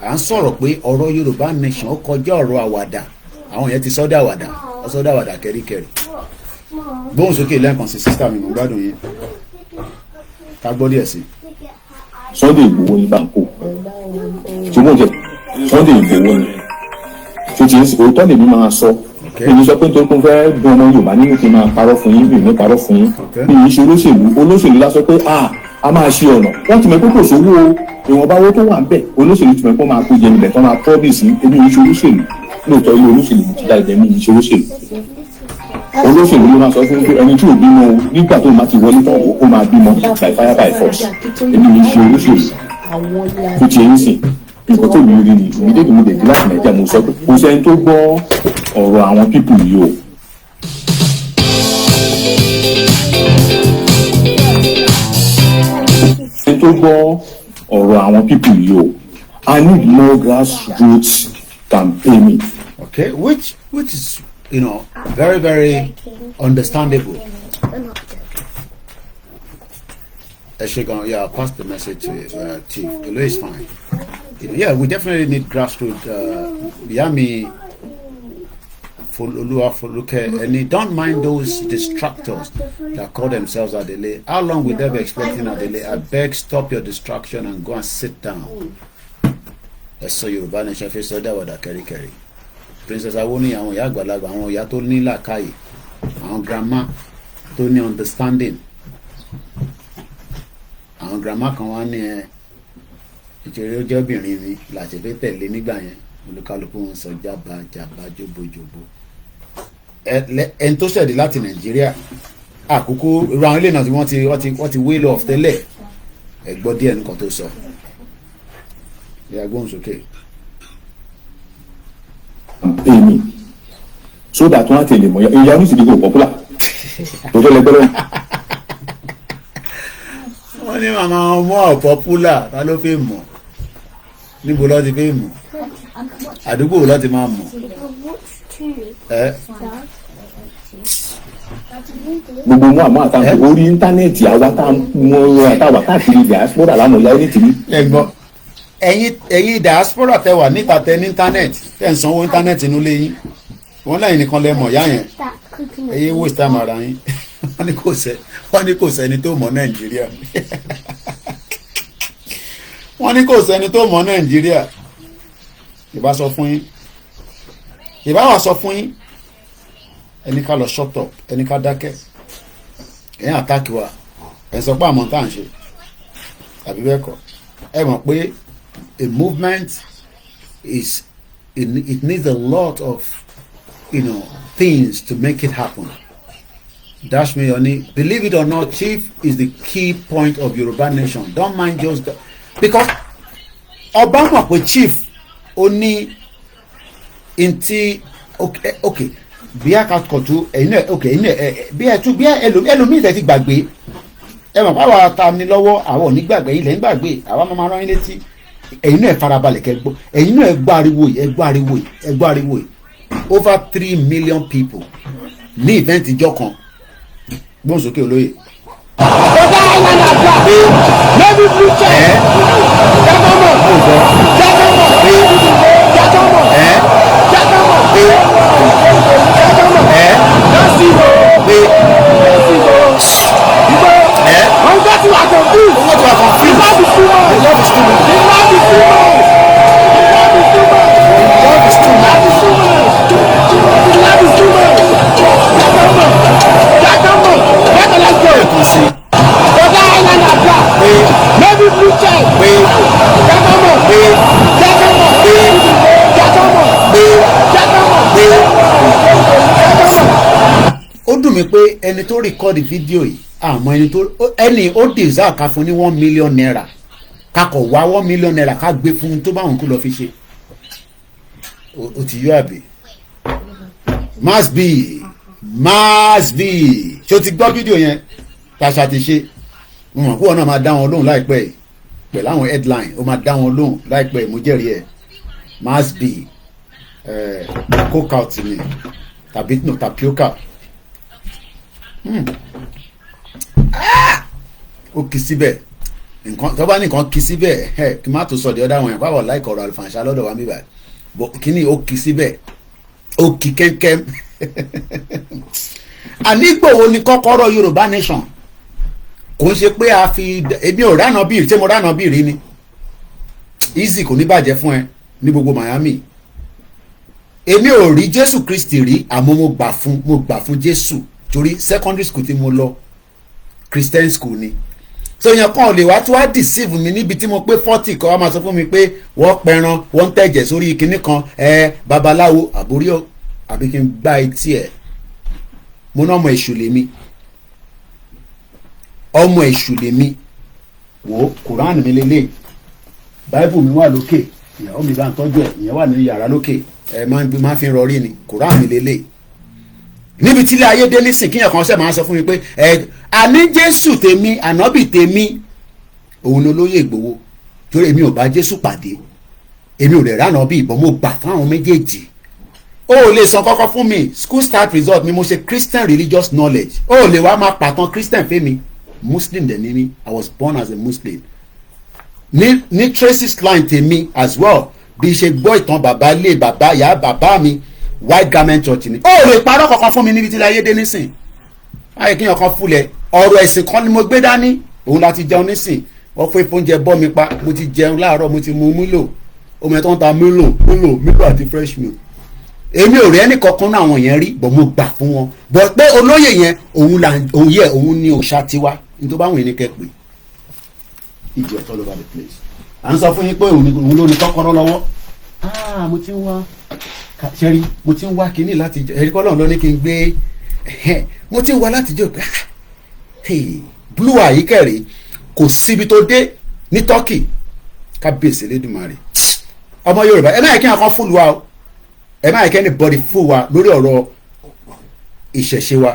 à ń sọ̀rọ̀ pé ọ̀rọ̀ Yorùbá nation ó kọjá ọ̀rọ̀ àwàdà àwọn yẹn ti sọ́dọ̀ àwàdà kẹ́ríkẹ́rí gbóhùn sókè lẹ́ẹ̀kan sí sísítà mi mọ̀ gbádùn yẹn ká gbọ́ díẹ̀ sí. Sunday Ìgbòho ní báńkò tí mo jẹ Sunday Ìgbòho ni tó ti ń sè òótọ́ lèmi máa sọ èmi sọ pé nítorí pé mo fẹ́ dún ọmọ Yorùbá nínú kí n máa parọ́ fún yín bí mi parọ́ fún yín bí mi ṣe olóṣèlú lásán pé a máa ṣe ọ̀nà wọ́n ti mọ̀ pé kò sówó ìwọ̀nba owó tó wà ń bẹ̀ olóṣèlú ti mọ̀ pé wọ́n máa kó jẹ níbẹ̀ tó máa promise èmi ìṣe olóṣèlú lóòótọ́ ilé olóṣèlú ti dá ìdẹ́mi ìṣe olóṣèlú ló máa sọ fún ẹni tí ò bímọ nígbà tó máa ti wọlé tán ó máa bímọ by fire by force èmi ìṣe olóṣèlú tó ti ń sìn nǹkan tó lórí ni ìmídéèdè mo dé gíláàsì Nàìjíríà mo sọ pé kò sẹ́ni tó gbọ́ ọ̀rọ̀ àwọn pípù yìí o. ẹni tó gbọ́ ọ̀rọ̀ àwọn people yìí o I need more grassroots campaigning. Okay, which is very very understandable. Yeah, I'll pass the message to Chief. Elo is fine. Yeah, we definitely need grassroots. Yami, and don't mind those distractors that call themselves Adele. How long will they be expecting Adele? I beg, stop your distraction and go and sit down. That's so Yorùbá nation fi sọ dáwàdà kẹ́ríkẹ́rí. Princess Awoni àwọn ìyá àgbàlagbà àwọn ìyá tó ní làákàyè àwọn grandma tó ní understanding àwọn grandma kan wá ní ìṣeré ọjọ́bìnrin mi láti fi tẹ̀lé nígbà yẹn olúkálùkù wọn sọ jábà jóbojóbo ẹni tó ṣẹ̀dí láti Nàìjíríà àkókò irú àwọn ilé náà tí wọ́n ti wé lọ tẹ́lẹ̀ ẹ gbọ́ díẹ̀ nǹkan tó sọ ìyá gbóhùn sókè. èmi so that wọn á tẹ̀lé mọ́ ìyá oníṣèlú kò popular tó tó lẹ́gbẹ́rẹ́. wọ́n ní màmá ọmọ popular ta ló fẹ́ mọ̀ níbo ló ti fẹ́ mọ̀ àdúgbò ló ti máa mọ̀ gbogbo mú àmọ́ àtàwọn orí íńtánẹ́ẹ̀tì àtàwọn káàkiri diaspora lánàá ìyá ẹni tìrí. ẹ̀yin diaspora tẹ wà níta tẹ ní íńtánẹ́ẹ̀tì tẹ̀ ń sanwó íńtánẹ́ẹ̀tì inú ilé yín wọ́n lẹ́yìn nìkan lẹ mọ̀ yá yẹn ẹ̀yin waste time ara yín wọ́n ní kò sẹ́ni tó mọ̀ Nàìjíríà wọ́n ní kò sẹ́ni tó mọ̀ Nàìjíríà ìbá sọ fún yín ìbá wà sọ fún yín ẹni ká lọ shut up ẹni ká dákẹ́ ẹ̀yin àtàkì wa ẹ̀ sọ pé àmọ́ tá à ń ṣe àbí bẹ́ẹ̀ kọ́ ẹ mọ̀ pé a movement it needs a lot of things to make it happen. Dash me honey, believe it or not, Chief is the key point of Yoruba nation. Don't mind just that. Because Obama with Chief only okay bí akakọ̀tù ẹ̀yin náà ok ẹ̀yin náà bí ẹ̀tún bí ẹlòmíì tẹ̀ ti gbàgbé ẹ mọ̀ báwa ta ni lọ́wọ́ àwọn onígbàgbé ilẹ̀ ń gbàgbé àwa máa rán yín létí ẹ̀yin náà farabalẹ̀ kẹ́ gbọ́ ẹ̀yin náà gbọ́ ariwo yìí ẹ gbọ́ ariwo yìí ẹ gbọ́ ariwo yìí over 3 million people ní event ìjọ kan gbọ́n sókè olóyè. ọ̀gá ìlànà àgbà lẹ́bí fúnṣẹ́ jákàmọ̀ jákàmọ̀ jákàmọ̀ lásìkò wọ́n gbọ́ tí wà kàn fún ìlàbí súnmọ́ ìlàbí súnmọ́ ìlàbí súnmọ́ jákàmọ̀ jákàmọ̀ ọ̀gá ìlànà àgbà lẹ́bí fúnṣẹ́ jákàmọ̀ jákàmọ̀ ó dùn mí pé ẹni tó rìkọ́dì fídíò yìí àmọ́ ẹni ó deserve ká fún ní 1 million naira kakọ̀ wá 1 million naira ká gbé fún un tó bá òun kú lọ fi ṣe ó ti yọ àbí must be ṣé o ti gbọ́ fídíò yẹn tàṣà ti ṣe mo mọ̀ pé wọn náà máa dá wọn lóhùn láìpẹ́ yìí pẹ̀lú àwọn headline ó máa dá wọn lóhùn láìpẹ́ yìí mo jẹ́rìí ẹ̀ must be coke out ni tàbí no tapioca ó kì í síbẹ̀ nǹkan tó bá ní nǹkan kì í síbẹ̀ kí n má tó sọ di ọ̀dà àwọn èèyàn pàwọ̀ láìkọ̀ ọ̀rọ̀ àlùfànṣá lọ́dọ̀ wa níbàá bọ̀ kíní ó kì í síbẹ̀ ó kì í kẹ́ńkẹ́m ànígbòho ni kọ́kọ́rọ́ Yorùbá nation kò ń ṣe pé a fi ebi ò ránà bíi tí mo ránà bíi rí ni easy kò ní bàjẹ́ fún ẹ ní gbogbo Miami èmi ò rí Jésù Kristi rí àmọ́ mo gbà fún Jésù torí secondary school tí mo lọ Christian school ni so yẹn kàn lè wá tó wá deceive mi níbi tí mo pé 40 kọ́ wá máa sọ fún mi pé wọ́n pẹran wọ́n ń tẹ̀jẹ̀ sórí kinní kan babaláwo àbórí àbí kí n gbá etí ẹ̀ mo ná ọmọ èṣù lèmi wò Quran mi lélẹ̀ Bible mi wà lókè ìyàwó mi bá ń tọ́jú ẹ̀ ìyẹn wà ní yàrá lókè máa fi rọrí ni Quran mi lélẹ̀ níbi tí ilé ayé dé nísìn kíyàn kan ṣe máa sọ fún mi pé àní Jésù tèmi ànábì tèmi òun ni olóyè Ìgbòho torí èmi ò bá Jésù pàdé èmi ò rẹ̀ ránà bí ìbọn mo gbà fún àwọn méjèèjì ó lè sọ kọ́kọ́ fún mi school start result mi mo ṣe Christian religious knowledge ó lè wá máa pàtàn Christian fẹ́mi Muslim dẹ̀ ní mi I was born as a Muslim ní traces line tèmi as well bí ṣe gbọ́ ìtàn bàbá ilé bàbá ìyá bàbá mi white garment church ni ó lè parọ́ kankan fún mi níbi tí láyé dé nísìn ayé kí yàn kan fúlẹ̀ ọ̀rọ̀ ẹ̀sìn kan ni mo gbé dání òun láti jẹun nísìn wọ́n fún oúnjẹ bọ́ mi pa mo ti jẹun láàárọ̀ mo ti mu mílò omi ẹ̀ tó ń ta mílò àti fresh milk èmi ò rí ẹnì kankan náà àwọn yẹn rí bọ̀ mo gbà fún wọn bọ̀ pé olóyè yẹn òun ni òòṣà tiwa ní tó bá wùn ní kẹ́pẹ́ ìdí ọ̀tọ̀ all over the place à ń sọ fún yín pé òun ló ní kọ́kọ́rọ́ lọ́wọ́ mo ti ń wá ṣẹ́rí mo ti ń wá kínní láti jọ ẹ̀rí kọ́lọ́run ló ní kí n gbé mo ti ń wá láti jọ pé blue àyíkẹ́rì kò síbi tó dé ní Turkey kábíyèsí lédùmarè ọmọ Yorùbá ẹ má yẹ kí wọn kàn fún wa o ẹ má yẹ kí anybody fún wa lórí ọ̀rọ̀ ìṣẹ̀ṣe wa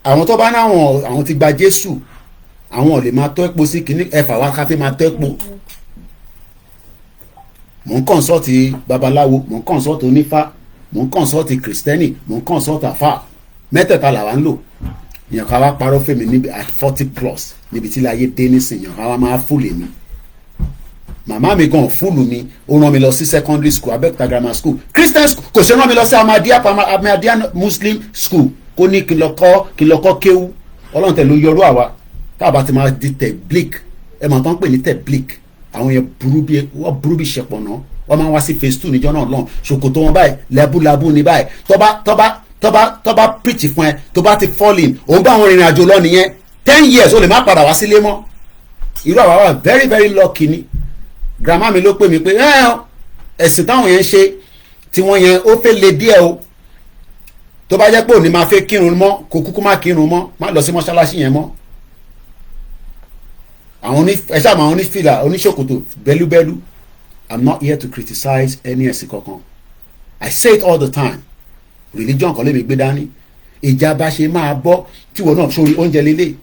àwọn tó bá náwọn àwọn ti gba Jésù àwọn ò lè máa tọ́ epo sí kínní ẹ̀fà wa káfí máa tọ́ epo mò ń kọ́nsọ́ọ̀tì babaláwo mò ń kọ́nsọ́ọ̀tì onífá mò ń kọ́nsọ́ọ̀tì kìrìsìtẹ́nì mò ń kọ́nsọ́ọ̀tì àfà mẹ́tẹ̀ẹ̀ta làwa ń lò èèyàn ká wá parọ́ fèmí níbi at 40+ níbi tí láyé dé nísìnyí èèyàn ká wá máa fúlè mi màmá mi gan fúlù mi ó rán mi lọ sí secondary school Abẹ́òkúta grammar school Christian school kò ṣe rán mi lọ sí Ahmadiyya Muslim school kó ní kí n lọ kọ́ kéwú Ọlọ́run tẹ̀ ló yọrú àwa táàbà ti máa di tẹ̀blík ẹ̀ mọ̀ tán pè ní tẹ̀blík àwọn yẹn burú bí ṣẹpọ̀ náà wọ́n máa ń wá sí phase 2 níjọ́ náà lọ́n ṣòkòtò wọn báyìí lẹ́búlábú ní báyìí tọ́ba preach fún ẹ tó bá ti fall in òun bá àwọn ìrìn àjò lọ nìyẹn 10 years ó lè má padà wá sílé mọ́ irú àwa wà very very lucky ni grandma mi ló pè mí pé ẹ̀sìn táwọn yẹn ṣe tí wọ́n yẹn ó fẹ́ le díẹ̀ o tó bá jẹ́ pé òní máa fẹ́ kírun mọ́ kó kúkú má kírun mọ́ má lọ sí mọ́ṣáláṣí yẹn mọ́ àwọn onífìlà oníṣòkòtò bẹ́lúbẹ́lú I'm not here to criticize any ẹ̀sìn kankan I say it all the time religion kan lè mi gbé dání ìjà bá ṣe máa bọ́ tí wọn náà sórí oúnjẹ lélẹ̀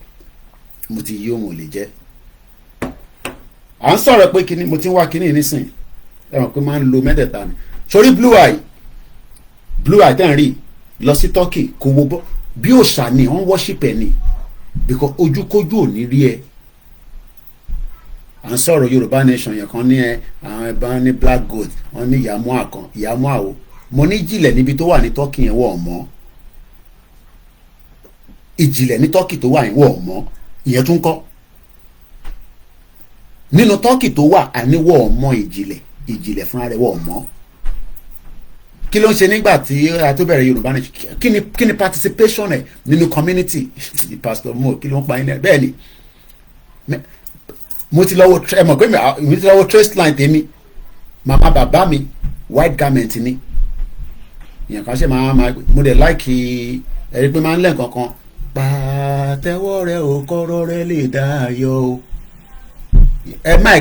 mo ti yí òun ò lè jẹ́ à ń sọ̀rọ̀ pé kíní mo ti ń wá kíní nísìn ẹ mọ̀ pé máa ń lo mẹ́tẹ̀ẹ̀ta ni sórí blue eye tẹ́ ń rí lọ sí Turkey kò wo bọ́ bí òòṣà ni wọ́n worship ẹ̀ ni because ojúkójú ò ní rí ẹ à ń sọ̀rọ̀ Yorùbá nation yẹn kan ní ẹ àwọn ẹ̀bá ní black goat wọ́n ní ìyàmú àkàn ìyàmú àwò mo ní ìjìnlẹ̀ níbi tó wà ní Turkey yẹn wọ̀ mọ́ ìjìnlẹ̀ ní Turkey tó wà yẹn wọ̀ mọ́ ìyẹn tún kọ́ nínú Turkey tó wà àníwọ̀ ọmọ ìjìnlẹ̀ fúnra rẹ̀ wọ̀ mọ́ kí ló ń ṣe nígbà tí a tó bẹ̀rẹ̀ Yorùbá nation kí ni participation ẹ̀ nínú community pastor mo kí ló ń pa yín bẹ́ẹ̀ ni mo ti lọ́wọ́ ẹ mọ̀ pé mi ti lọ́wọ́ trace line tèmi màmá bàbá mi white garment ni ìyẹn kan ṣe máa mo dẹ̀ láìkì ẹ̀rí pé máa ń lẹ̀ kankan pàtẹ́wọ́ rẹ ò kọ́rọ́ rẹ lè dá ayọ̀ o ẹ má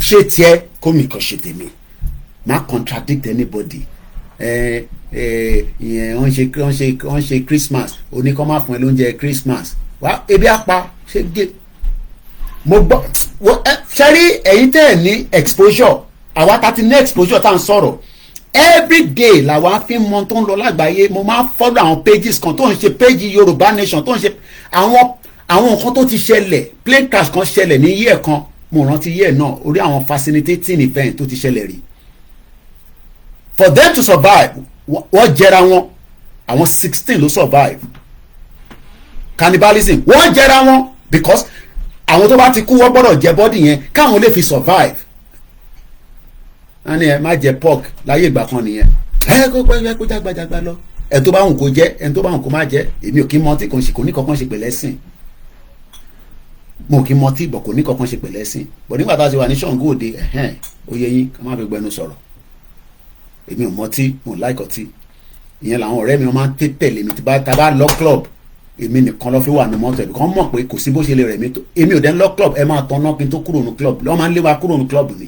ṣe tiẹ̀ kó mi kàn ṣe tèmi má contradict anybody ìyẹn wọ́n ṣe Christmas oníkan má fún ẹ lóúnjẹ Christmas wá ebi apá ṣe gé mo gbọ́ ṣẹ́rí ẹ̀yin tẹ́ ẹ̀ ní exposure àwa ta ti ní exposure tá à ń sọ̀rọ̀ everyday làwa fi mọ tó ń lọ lágbàáyé mo máa ń follow àwọn pages kan tó ń ṣe page Yorùbá nation tó ń ṣe àwọn nǹkan tó ti ṣẹlẹ̀ plane crash kan ṣẹlẹ̀ ní year kan mo rántí year náà orí àwọn fascinating event tó ti ṣẹlẹ̀ rí for them to survive wọ́n jẹra wọn àwọn 16 ló survive cannibalism wọ́n jẹra wọn because àwọn tó bá ti kú wọ́n gbọ́dọ̀ jẹ bọ́dì yẹn káwọn lè fi survive wọ́n ní ẹ má jẹ pork láyé ìgbà kan nìyẹn ẹ kó jágbajàgba lọ ẹ tó bá wùn kó jẹ ẹ tó bá wùn kó má jẹ èmi ò kí mọtí kò ní kankan ṣe pẹ̀lẹ́ sìn mo kí mọtí bọ̀ kò ní kankan ṣe pẹ̀lẹ́ sìn bọ̀ nígbà tá a ti wà ní Ṣàngó Òde ó yẹ yín ká má fi gbẹnu sọ̀rọ̀ èmi ò mọtí mo láìkọ̀ tí ìyẹn làwọn ọ̀rẹ́ mi wọ́n máa ń tẹ̀lé mi tá bá lọ club èmi nìkan lọ fi wà ní mọ́tò ẹ̀bí kan mọ̀ pé kò sí bó ṣe lè rẹ̀ mí tó èmi ò dẹ́ lọ club ẹ máa tán náà kí n tó kúrò ní club lọ́wọ́ máa ń lé wa kúrò ní club ni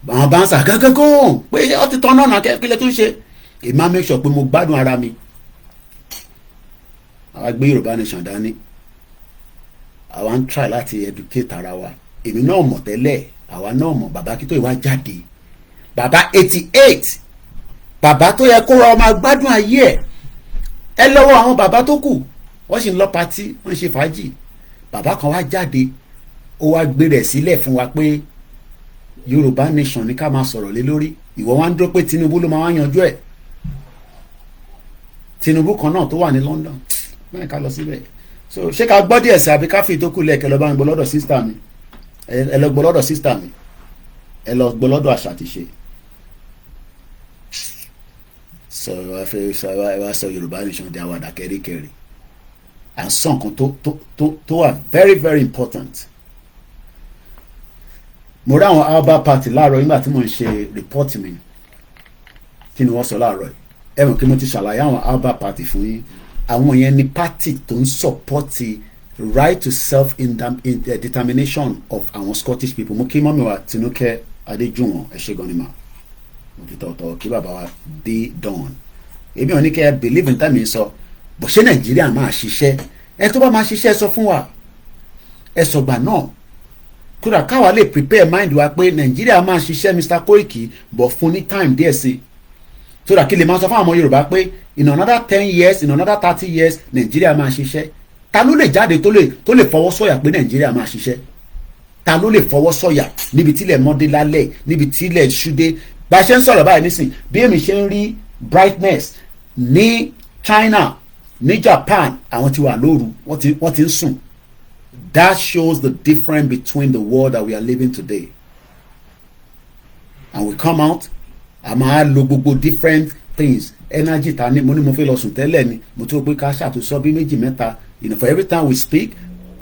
àwọn bá ń sà kankan kó pé ó ti tán náà náà kílẹ̀ tó ń ṣe èmi máa make sure pé mo gbádùn ara mi àwa gbé Yorùbá nation dání àwa ń try láti educate ara wa èmi náà mọ̀ tẹ́lẹ̀ àwa náà mọ̀ bàbá kí tó ìwà jáde bàbá 88 bàbá tó yẹ kó ra ọmọ agbádùn ayé ẹ lọ́wọ́ àwọn bàbá tó kù wọ́n sì ń lọ patí wọ́n ṣe fàájì bàbá kan wá jáde ó wá gbé rẹ̀ sílẹ̀ fún wa pé Yorùbá nation ní ká máa sọ̀rọ̀ lé lórí ìwọ wá ń dúró pé Tinubu ló máa wá yanjú ẹ̀ Tinubu kan náà tó wà ní London báyìí ká lọ síbẹ̀ so ṣé ká gbọ́ díẹ̀ sí àbí ká fi ìtókù lẹ́ẹ̀kẹ́ lọ bá ń gbọ́ lọ́dọ̀ sísítà mi ẹ lọ gbọ́ lọ́dọ̀ sísítà mi ẹ lọ gbọ́ lọ́dọ̀ àṣà àti ṣe sọ wá sọ Yorùbá nation di àwàdà kẹríkẹrí and sọ nǹkan tó wà very very important mo rí àwọn Alba party láàárọ̀ nígbà tí mo ń ṣe report mi kí ni wọ́n sọ láàárọ̀ ẹ mọ̀ kí mo ti ṣàlàyé àwọn Alba party fún yín àwọn yẹn ni party tó ń support right to self determination of àwọn Scottish people mo kí mọ́mi wa Tinúkẹ́ Adéjùwọ̀n ẹ ṣé gan ni mà mo ti tọ̀tọ̀ kí bàbá wa dé dawn èmi ò ní kẹ́ ẹ believe in time sọ bó ṣe Nàìjíríà máa ṣiṣẹ́ ẹ tó bá máa ṣiṣẹ́ sọ fún wa ẹ sọgbà náà kódà káwa lè prepare mind wa pé Nàìjíríà máa ṣiṣẹ́ Mr. Koiki bọ̀ fún ní time díẹ̀ sí so that kí lè máa sọ fún àwọn Yorùbá pé in another 10 years in another 30 years Nàìjíríà máa ṣiṣẹ́ ta ló lè jáde tó lè fọwọ́ sọ̀yà pé Nàìjíríà máa ṣiṣẹ́ ta ló lè fọwọ́ sọ̀yà níbi tílẹ̀ mọ́dé lálẹ́ níbi tílẹ̀ ṣúdé bá a ṣe ń sọ̀rọ̀ báyìí nísìn bí èmi ṣe ń rí brightness ní China ní Japan àwọn ti wà lóru wọ́n ti ń sùn that shows the difference between the world that we are living today and we come out a máa lo gbogbo different things energy ta ni mo ní mo fẹ́ lọ sùn tẹ́lẹ̀ ni mo tó pé ká ṣàtúnṣọ bí méjì mẹ́ta for every time we speak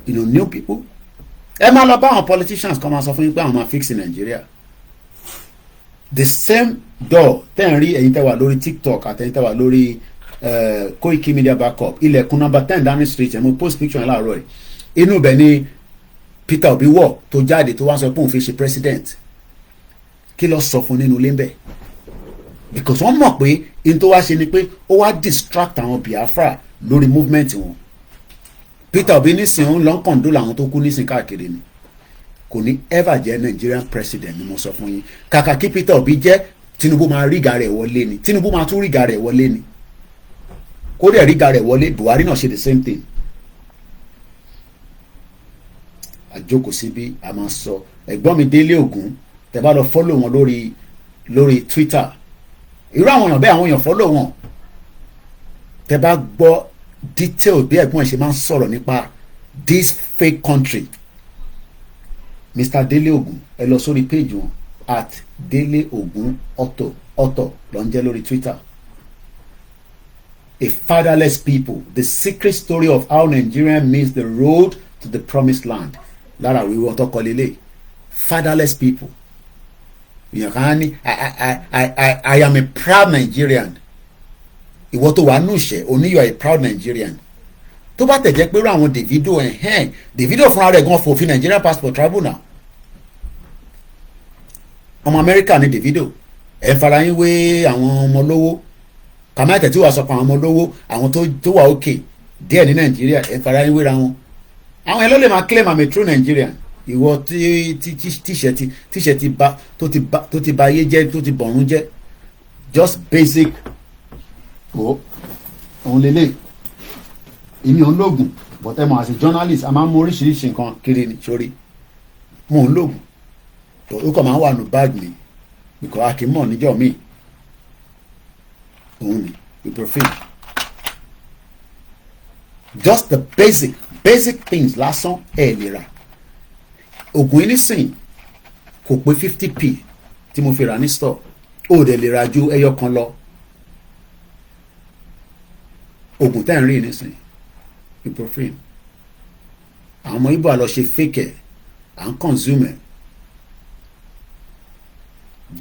new people ẹ máa lọ bá àwọn politicians kan máa sọ fún yín pé àwọn máa fix in Nigeria the same door tẹ́ ń rí ẹ̀yin tẹ́ wà lórí TikTok àtẹ̀yin tẹ́ wà lórí Koikimedia backup ilẹ̀kùn number 10 Downing Street ẹ̀ mo post picture yẹn láàárọ̀ ẹ̀ inú ibẹ̀ ni Peter Obi wọ̀ tó jáde tó wá sọ pé òun fi ṣe president kí ló sọ fún nínú ilé ń bẹ̀ because wọ́n mọ̀ pé in tó wá ṣe ni pé ó wá distract àwọn Biafra lórí movement wọn. Peter Obi nísìnyí ń lọ ń kọ̀ǹdó làwọn tó kú nísìnyí káàkiri ni kò ní ever jẹ́ Nigerian president ni mo sọ fún yín. Kàkà kí Peter Obi jẹ́ Tinubu máa ríga rẹ̀ wọlé ni Tinubu máa tún ríga rẹ̀ wọlé ni kó dẹ̀ ríga rẹ̀ wọlé Buhari náà ṣe the same thing. Àjókòó síbí a máa sọ ẹ̀gbọ́n mi Délé Ògún tẹ́ bá lọ follow wọn lórí Twitter irú àwọn èèyàn bẹ́ẹ̀ àwọn èèyàn follow wọn tẹ́ bá gbọ́ detail bí ẹ̀gbọ́n ẹ̀ ṣe máa ń sọ̀rọ̀ nípa this fake country. Mr. Délé Ògún ẹ lọ sórí page wọn at Délé Ògún author ló ń jẹ́ lórí Twitter. A fatherless people, the secret story of how Nigeria missed the road to the promised land. Lára wíwọ́n tó kọ́ lélẹ̀ fatherless people. Èèyàn kan ní I am a proud Nigerian. Ìwọ tó wà nù ṣẹ́ òní you are a proud Nigerian. Tó bá tẹ̀ jẹ́ pé irú àwọn Davido fúnra rẹ̀ gan fòfin Nigerian passport tribunal. Ọmọ Amẹ́ríkà ni Davido ẹ̀ ń fara yín wé àwọn ọmọ lówó kàmáìtẹ̀ tí wàá sọ pé àwọn ọmọ lówó àwọn tó wà òkè díẹ̀ ní Nàìjíríà ẹ̀ ń fara yín wéra wọn. Àwọn ẹ̀ ló lè máa claim I'm a true Nigerian. Ìwọ tíṣẹ̀ ti ba ayé jẹ́ tó ti bọ̀rún jẹ́ just basic òun lélẹ̀ èmi ò ń lògùn but ẹ mọ̀ as a journalist a máa ń mú oríṣiríṣi nǹkan kiri ní sórí mo ń lògùn ó kàn máa ń wà nù bag mi because a kì í mọ̀ níjọ́ mi òun ni ibuprofen just the basic things lásán ẹ̀ lè rà oògùn yìí nísìn kò pé 50p tí mo fi rà ní store ó dẹ̀ lè ra ju ẹyọ kan lọ oògùn tẹ́ ń rí nísìn ibuprofen àwọn ọmọ Ìgbò àlọ́ ṣe fake ẹ̀ à ń consume ẹ̀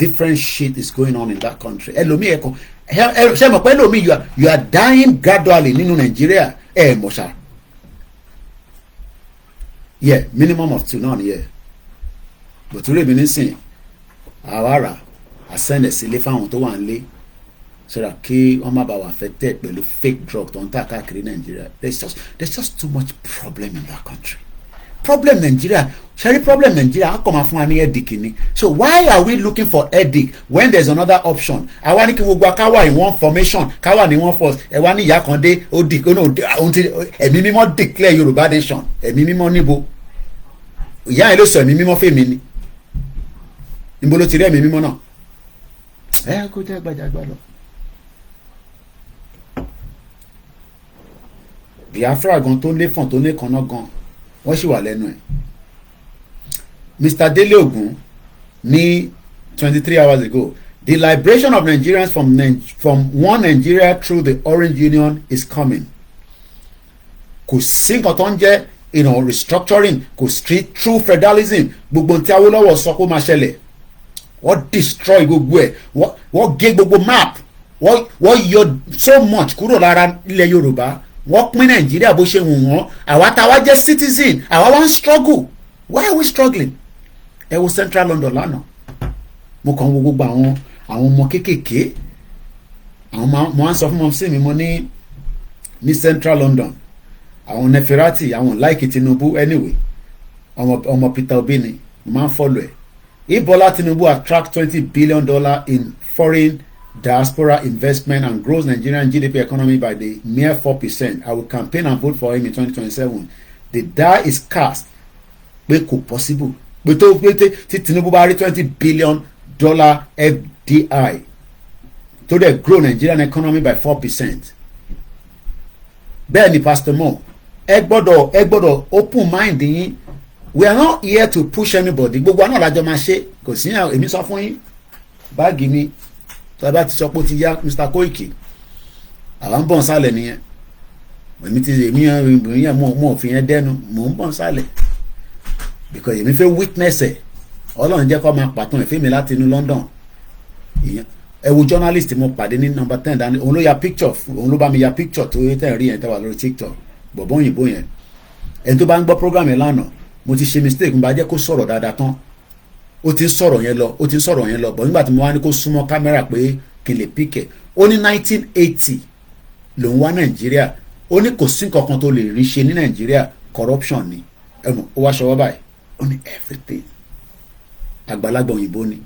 different shit is going on in that country ẹlòmíì ẹ̀kọ́ ṣe mọ̀ pé ẹlòmíì you are dying gradually nínú Nàìjíríà ẹ̀ mọ̀ ṣá yeah minimum of 2 náà nìyẹn bòtúrò èmi nísìn àwárà àsẹ́ndẹ̀ sílé fáwọn tó wà ń lé sọ́dọ̀ kí wọ́n má bàa wà affected pẹ̀lú fake drug tó ń tà káàkiri Nàìjíríà there's just too much problem in that country problem Nigeria ṣẹ́rí problem Nigeria á kọ́ máa fún wa ní headache ni so why are we looking for headache when there's another option àwa ní kí gbogbo akáwà in one formation káwà ní one force ẹ wá ní ìyá kan dé ó di ẹ̀mí mímọ́ declare Yorùbá nation ẹ̀mí mímọ́ níbo ìyá yẹn ló sọ ẹ̀mí mímọ́ fèmí ni níbo ló ti rí ẹ̀mí mímọ́ náà ẹ kó jẹ́ gbajàgbà lọ. Biafra gan tó lé fọ̀n tó lé kan náà gan wọ́n sì wà lẹ́nu ẹ̀. Mr. Dele Ogun ní 23 hours ago the liberation of Nigerians from one Nigeria through the Orange Union is coming. Kò sí nǹkan tó ń jẹ́ restructuring kò street true federalism gbogbo tí Awólọ́wọ̀ sọ kó máa ṣẹlẹ̀ wọ́n destroy gbogbo ẹ̀ wọ́n gé gbogbo map wọ́n yọ so much kúrò lára ilẹ̀ Yorùbá wọ́n pín Nàìjíríà bó ṣe wù wọ́n àwa táwa jẹ́ citizen àwa wá ń struggle why are we struggling? Ẹ wo Central London lánàá mo kàn wo gbogbo àwọn ọmọ kéékèèké àwọn mo wá ń sọ fún mọ sí mi mo ní Central London àwọn Neferati àwọn láìkì Tinubu anyway ọmọ Peter Obi ni mo máa ń follow ẹ̀ if Bola Tinubu attract $20 billion in foreign diaspora investment and grows Nigerian GDP economy by the mere 4%. I will campaign and vote for him in 2027. The die is cast. Pé kò possible. Pé tí Tinubu bá rí $20 billion FDI to dey grow Nigerian economy by 4%. Bẹ́ẹ̀ ni Pastor Mo, ẹ gbọ́dọ̀ open mind yín. We are not here to push anybody. Gbogbo àná làjọ máa ṣe. Kò sí èmi sọ fún yín. Báàgì mi tàbí àti sọ pé ó ti yá Mr. Koiki àwọn ń bọ̀ nsàlẹ̀ nìyẹn èmi yẹn mo òfin yẹn dẹnu mò ń bọ̀ nsàlẹ̀ because èmi fẹ́ witness ẹ̀ Ọlọ́run jẹ́ kó máa pàtó ẹ̀fẹ́ mi láti inú London ẹ wo journalist mo pàdé ní number 10 dání òun ló ya picture òun ló bá mi ya picture tó tẹ̀ rí yẹn tẹ́ wà lórí TikTok bọ̀bọ̀ òyìnbó yẹn ẹni tó bá ń gbọ́ program yẹn lánàá mo ti ṣe mistake mo bá jẹ́ kó sọ̀rọ̀ dáadáa tán ó ti ń sọ̀rọ̀ yẹn lọ bọ̀ nígbà tí mo wá ní kó súnmọ́ kámẹ́rà pé kí n lè píkẹ̀. Ó ní 1980 lòun wá Nàìjíríà, ó ní kò sí nǹkan kan tó lè rí ṣe ní Nàìjíríà, corruption ni ẹnu ó wá ṣọwọ́ báyìí, ó ní everything. Àgbàlagbà òyìnbó ni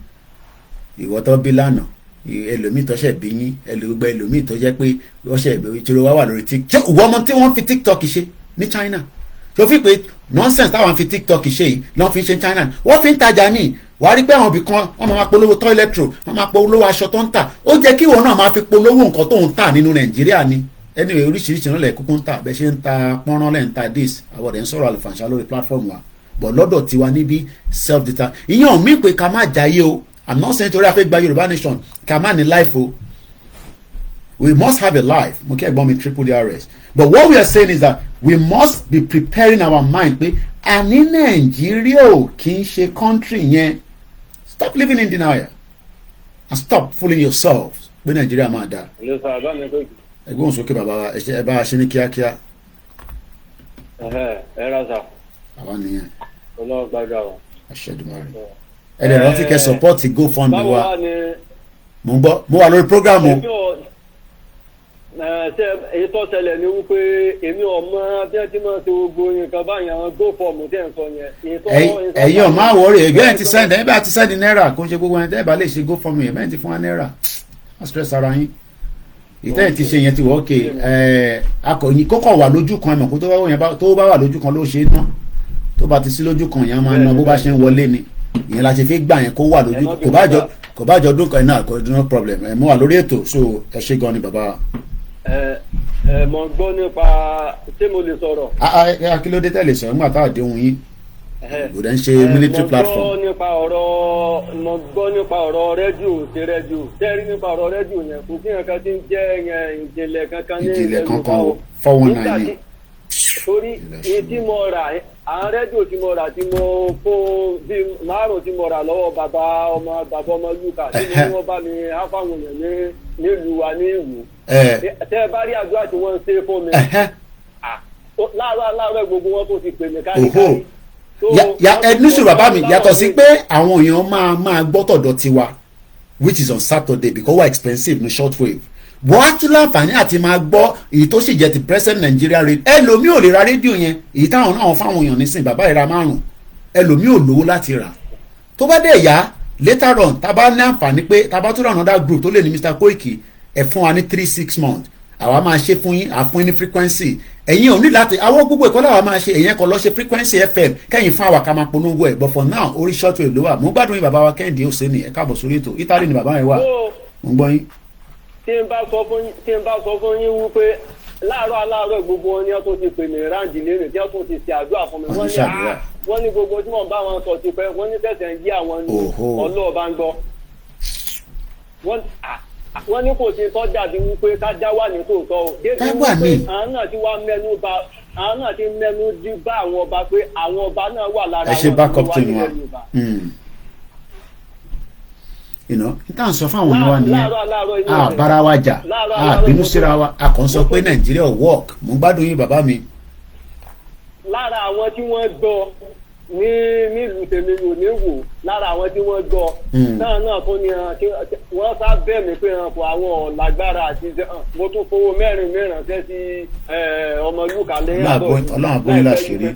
ìwọ tó bí lánàá, ẹlòmíì tó ṣẹ̀ bí yín, ẹlòmíì tó jẹ́ pé ọṣẹ ìṣòro wà lórí TikTok. Ìwọ ọmọ tí wọ́n fi TikTok ṣe ní China tó fi pé nonsense táwọn fi TikTok ṣe yìí lọ́n fi ṣe China, wọ́n fi ń tajà ní. Wàá rí pé àwọn ibì kan wọ́n máa polówó toilet roll, wọ́n máa polówó aṣọ tó ń tà. Ó jẹ́ kí ìwọ náà máa fi polówó nǹkan tó ń tà nínú Nàìjíríà ni. Anyway, oríṣiríṣi náà lẹ̀ kúkú ń tà, bẹ́ẹ̀ ṣe ń ta pọ́nrán lẹ́ ń ta dis, àwọn ọ̀dẹ̀ ń sọ̀rọ̀ àlùfàǹṣá lórí platform wa. But lọ́dọ̀ tiwa níbi self deter ìyẹn ò mí pé ká má jayé o. I'm not saying torí a fẹ́ gba Yorùbá nation ká má ní life o. We must have a life. Mo kí ẹ̀gbọ́n mi triple DRS. But what we are saying is that we must be preparing our mind pé àní Nàìjíríà ò kì í ṣe country yẹn. Stop living in denial and stop fooling yourselves pé Nàìjíríà máa dáa. Ẹgbẹ́ òun sókè bàbá wa ẹ bá a ṣe ní kíákíá. Ẹ rà sà. Àwa nìyẹn. Ọlọ́run gbàdúrà wa. Aṣẹ́dùmarè. Ẹ lè rántí kẹ́ support GoFundMe wa. Báwo wá ni. Mo ń gbọ́, mo wà lórí program o. Ṣé èyí tó ṣẹlẹ̀ ni wípé èmi ọmọ bí wọ́n ti máa ṣe gbogbo nǹkan báyìí àwọn GoFundMe tẹ̀ ń sọ yẹn. Ẹ̀yin ọ̀ máa wọrí ẹ̀gbẹ́ ẹ̀ ti send ẹ̀ bá ti send náírà kó ń ṣe gbogbo ẹ̀ tẹ́ ẹ̀ bá lè ṣe GoFundMe ẹ̀ bẹ́ẹ̀ ti fún wa náírà. Wọ́n stress ara yín. Ìtẹ́yìn ti ṣe yẹn ti wọ́ ọ́kè akọ̀yìn kókò wà lójú kan ẹ̀mọ̀ kó tó bá wà lójú kan ló ṣe é ná. Tó bá ti sí lójú kan yẹn máa ń ná bó bá ṣe ń wọlé ni. Ìyẹn la ṣe fi gbà yẹn kó wà lójú kò bá jọ ọdún kan náà kò no problem ẹ̀ mú wà lórí ètò so ẹ ṣe gan ni bàbá. Mo gbọ́ nípa ṣé mo lè sọ̀rọ̀. Akílódé tẹ̀lé sọ̀rọ̀ nígbà tá a déhùn yín kò dẹ́ ń ṣe military platform. Mo gbọ́ nípa ọ̀rọ̀ rédíò tẹ́rí nípa ọ̀rọ̀ rédíò yẹn kò sí nǹkan tí ń jẹ́ ìjìnlẹ̀ kankan ní ìjìnlẹ̀ kankan o 419 ni. Torí èyí tí mo rà àwọn rédíò tí mo rà tí mo kó bíi márùn tí mo rà lọ́wọ́ bàbá ọmọ Lúkà tí wọ́n bá mi há fáwọn èèyàn nílùú wa ní Ìwò. Tẹ́ ẹ bá rí àdúrà tí wọ́n ń ṣe fún mi láàárọ̀ gbogbo wọn tó ti pè mí káríkárí. Nísìnyí bàbá mi yàtọ̀ sí pé àwọn èèyàn máa gbọ́ tọ̀dọ̀ tiwa which is on Saturday because we're expensive ní short wave. Wọ́n á tún láǹfààní àti máa gbọ́ èyí tó sì jẹ́ ti present Nigeria radio. Ẹlòmíì ò lè ra rédíò yẹn èyí táwọn náà fáwọn èèyàn nísìnyí bàbá ìra 5 ẹlòmíì ò lówó láti rà. Tó bá dẹ̀ yá later on tá a bá ní àǹfààní pé tá a bá tún rà another group tó lè ní Mr. Koiki ẹ̀ fún wa ní 3-6 months àwa máa ṣe fún yín àfún yín ní frequency ẹ̀yin ò ní láti àwọn gbogbo ẹ̀kọ́ làwa máa ṣe ẹ̀yin ẹ̀kọ́ lọ ṣe frequency FM kẹ́yìn fún àwa ká máa polówó ẹ̀ but for now orí short wave ló wà mo gbádùn yín bàbá wa Kẹ́hìndé Òsénì ẹ̀ káàbọ̀ sórí ètò Italy ni bàbá yẹn wà mo gbọ́ yín. Tí n bá sọ fún yín wípé láàárọ̀ gbogbo wọn ni wọ́n tó ti pè mí ráǹdì lérè tí wọ́n tó ti ṣe àdúrà fún mi wọ́n ní gbogbo tí wọ́n bá wọn sọ ti pẹ́ wọ́n ní tẹ̀sẹ̀ ń jí àwọn ní ọlọ́ọ̀bá ń gbọ́ wọ́n ní kò ṣe tọ́jà bí wípé ká já wà ní tòótọ́ o. Tágbà ni. Àwọn náà ti wá mẹ́nu dí bá àwọn ọba pé àwọn ọba náà wà lára wọn tó wà nílẹ̀ Yorùbá. Níta sọ fáwọn ọmọ wa nìyẹn bára wa jà bínú síra wa a kàn sọ pé Nàìjíríà ò work mo gbádùn yín bàbá mi. Lára àwọn tí wọ́n gbọ́ nílùú tèmi ò ní wò lára àwọn tí wọ́n gbọ́ náà tó ní wọ́n sá bẹ́ẹ̀ mi pé fún àwọn lágbára àti mo tún fowó mẹ́rin ránṣẹ́ sí ọmọ Lúkà lẹ́yìn Ọlọ́run abóyin láṣìírí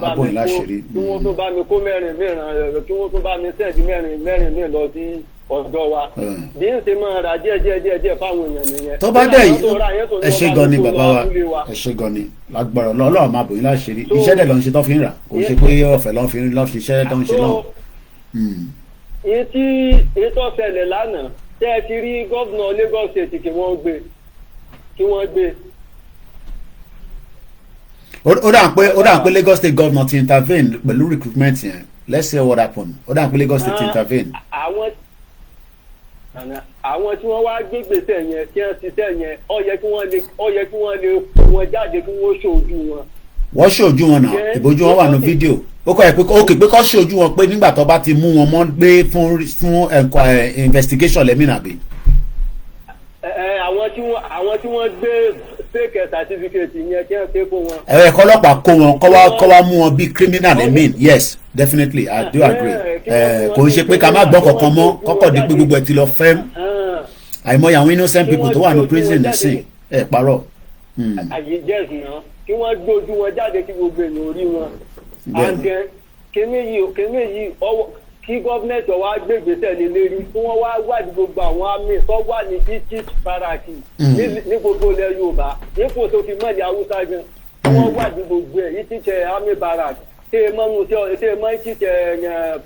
abóyin láṣìírí. kí wọ́n tó bá mi kó mẹ́rin kí wọ́n tó bá mi sẹ́ẹ̀dì mẹ́rin lọ sí ọ̀dọ̀ wa bí n ṣe máa ra díẹ̀ fáwọn èèyàn nìyẹn. tó bá dẹ̀ yìí ẹ ṣé gan ni bàbá wa ẹ ṣé gan ni lágbára Ọlọ́run máa bòyìn láṣìírí iṣẹ́ dẹ̀ ló ń ṣe tó fi ń rà kò ṣe pé ọ̀fẹ́ ló fi ń ṣiṣẹ́ tó ń ṣe náà. ètò ṣẹlẹ̀ lánàá tẹ́ ẹ ti rí gómìnà Lagos State kí wọ́n gbé. ó dà pé Lagos State governor ti intervene pẹ̀lú recruitment yẹn let's see what happen ó dà pé Lagos State ti intervene. Àwọn tí wọ́n wá gbégbèsè yẹn tí wọ́n ṣiṣẹ́ yẹn ó yẹ kí wọ́n lè kó wọn jáde kí wọ́n ṣojú wọn. Wọ́n ṣojú wọn náà ìbójú wọn wà ní fídíò ó kọ́ ẹ̀ pé kọ́ ṣojú wọn pé nígbà tó bá ti mú wọn mọ́ gbé fún investigation lẹ́mí nàbí. Àwọn tí wọ́n gbé fake certificate yẹn kí wọ́n ṣe fún wọn. Ẹ̀kọ́ ọlọ́pàá kó wọn kọ́ wá mú wọn bí criminal I mean yes definitely I do agree kò ń ṣe pé ká má gbọ́ kankan mọ́ kọ́kọ́ di pé gbogbo ẹ̀ ti lọ fẹ́ àìmọye àwọn innocent people tó wà ní prison nísìn ẹ parọ́. àyè jẹ́ ìsìnà kí wọ́n gbójú wọn jáde kí gbogbo èèyàn orí wọn. and then kíní yìí kí gọ́ọ̀mẹ̀ntì wa gbé ìgbésẹ̀ lé lérí kí wọ́n wá wádìí gbogbo àwọn àmì tó wà ní each baraki ní gbogbo ilẹ̀ Yorùbá nípò tó fi mọ́lẹ̀ Haúsá gan kí wọ́n wádìí gbogbo ẹ̀ each àmì baraki tí ẹ mọ́ each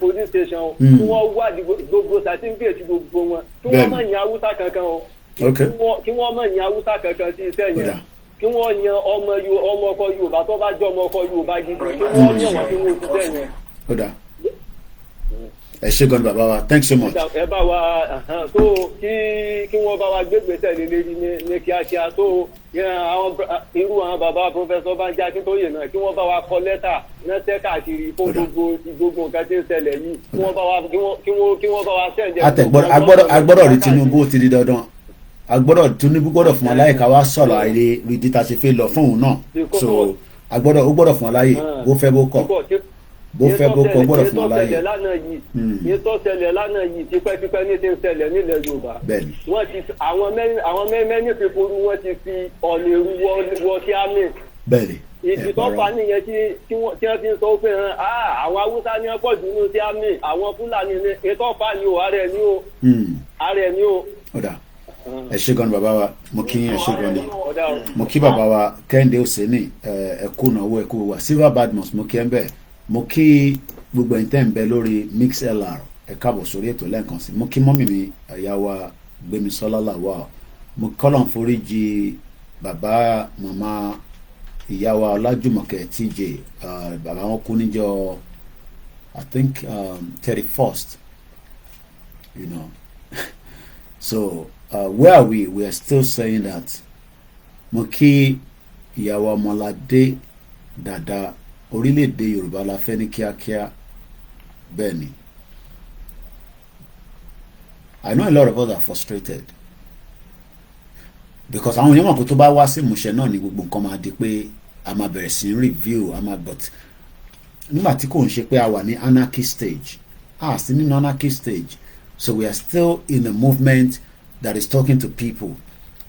police station kí wọ́n wádìí gbogbo certificate gbogbo wọn kí wọ́n mọ̀ ní Haúsá kankan o kí wọ́n mọ̀ ní Haúsá kankan sí iṣẹ́ yẹn kí wọ́n yan ọmọ ọkọ Yorùbá tó bá jẹ́ ọmọ ọkọ Yorùbá gidi kí wọ́n yan wọn kí wọ́n ti sẹ́ yẹn. ẹ ṣé gan bàbá wa thanks so much. ẹ bá wa tó kí wọ́n bá wa gbé gbèsè lélẹ́rí ní kíákíá tó irú àwọn bàbá pọfẹsọ Bánjí Akíntóyè náà kí wọ́n bá wa kọ lẹ́tà ránṣẹ́ káàkiri fún gbogbo nǹkan tí ń ṣẹlẹ̀ yìí kí wọ́n bá wa sẹ́ǹdẹ̀. agbọ́dọ̀ rí Tinubu ti di dandan Tinubu gbọ́dọ̀ fún wa láyè ká wá sọ̀rọ̀ àìlè rí díta ṣe fẹ́ lọ fún òun náà so ó gbọ́dọ̀ fún wa láyè bó fẹ́ bó kọ̀ gbọ́dọ̀ fún wa láyè. ètò ṣẹlẹ̀ lánàá yìí tipẹ́tipẹ́ ní ti ń ṣẹlẹ̀ nílẹ̀ Yorùbá wọ́n ti àwọn mẹ́ni fífurú wọ́n ti fi ọ̀nà èrú wọ sí àmì. ìdí tó fà nìyẹn tí wọ́n ti ń sọ pé àwọn Haúsá ní ọ̀pọ̀ jù ní sí àmì àwọn Fúlàní ní ètò fà ní o ààrẹ ní o. ẹ ṣé gan bàbá wa mo kí ẹ ṣé gan ni mo kí bàbá wa Kẹ́hìndé Òsénì ẹkú náwó ẹkú wa Silver Badmus mo kí ẹ ń bẹ mo kí gbogbo ẹ̀yin tẹ́ ń bẹ lórí MixLR ẹ káàbọ̀ sórí ètò lẹ́ẹ̀kan sí mo kí mọ́mì mi ìyá wa Gbémisọ́lá Làwà mo kọ́lọ̀ ń foríjì bàbá màmá ìyá wa Ọlájùmọ̀kẹ́ TJ bàbá wọn kú níjọ́ I think 31st you know so where are we are still saying that mo kí ìyá wa Ọmọládé Dàda orílẹ̀-èdè Yorùbá la fẹ́ ní kíákíá bẹ́ẹ̀ ni I know a lot of us are frustrated because àwọn èèyàn mọ̀ pé tó bá wá sí ìmúṣẹ náà ni gbogbo nǹkan máa di pé a máa bẹ̀rẹ̀ sí review but nígbà tí kò ń ṣe pé a wà ní anarchy stage sí nínú anarchy stage so we are still in a movement that is talking to people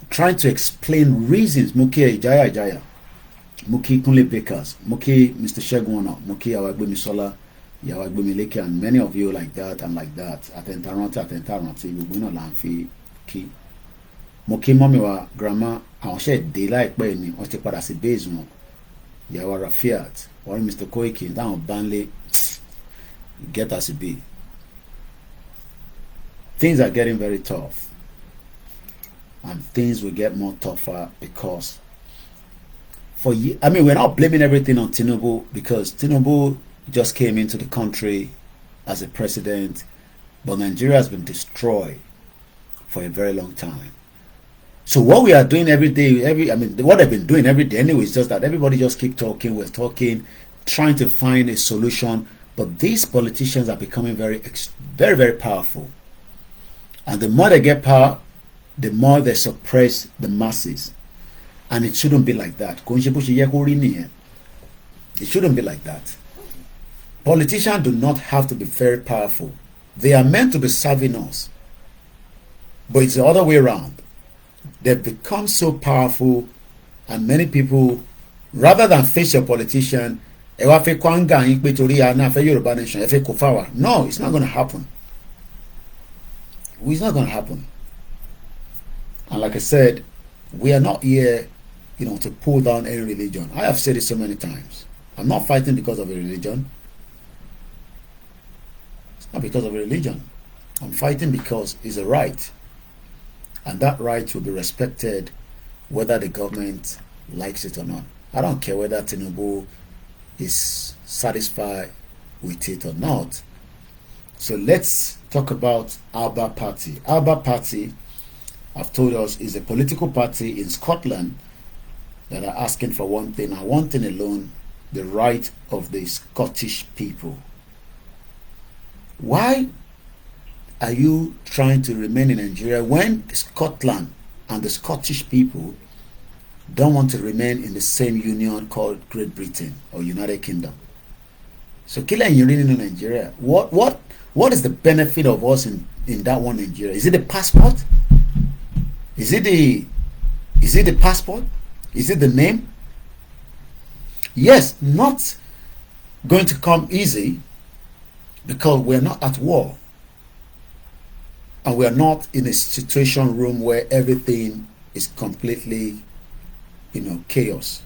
trying to explain reasons mo kí ìjáyà mo kí Kúnlé Bakers mo kí Mr. Ṣẹ́gun Ọ̀nà mo kí Ìyàwó Gbémisọ́lá Ìyàwó Gbémilékè and many of you like that àtẹ̀ntàrántí gbogbo náà là ń fi kí mo kí mọ́mí wa grandma àwọn ṣẹ̀ dé láìpẹ́ ni wọ́n ti padà sí base wọn Ìyàwó Rafiat wọ́n Mr. Koiki dáhùn Bánlé get as it be. Things are getting very tough and things will get more tougher because we're not blaming everything on Tinubu because Tinubu just came into the country as a president, but Nigeria has been destroyed for a very long time. So what we are doing every day, what they've been doing every day anyway is just that everybody just keep talking, we're talking, trying to find a solution, but these politicians are becoming very, very powerful. And the more they get power, the more they suppress the masses. And it shouldn't be like that. It shouldn't be like that. Politicians do not have to be very powerful. They are meant to be serving us. But it's the other way around. They've become so powerful and many people, rather than face your politician, no, it's not going to happen. It's not going to happen. And like I said, we are not here to pull down any religion. I have said it so many times. I'm not fighting because of a religion. It's not because of a religion. I'm fighting because it's a right. And that right will be respected whether the government likes it or not. I don't care whether Tinubu is satisfied with it or not. So let's talk about Alba Party. Alba Party, I've told us, is a political party in Scotland that are asking for one thing and one thing alone, the right of the Scottish people. Why are you trying to remain in Nigeria when Scotland and the Scottish people don't want to remain in the same union called Great Britain or United Kingdom? So Kila and Yurin in Nigeria, what is the benefit of us in that one Nigeria? Is it the passport? Is it the passport? Is it the name? Yes, not going to come easy because we're not at war. And we're not in a situation room where everything is completely, chaos.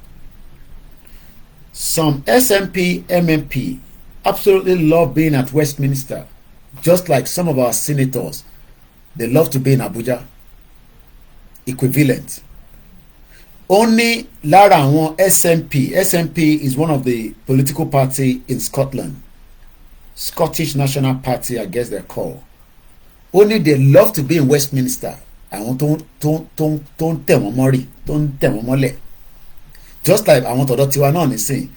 Some SMP, MMP absolutely love being at Westminster, just like some of our senators. They love to be in Abuja. Equivalent. Only lára àwọn SNP is one of the political party in Scotland. Scottish National Party, I guess they're called. Only they love to be in Westminster. Àwọn tó ń tẹ̀ wọ́n mọ́rí, tó ń tẹ̀ wọ́n mọ́lẹ̀. Just like àwọn tọ̀dọ̀ tiwa náà nísìn.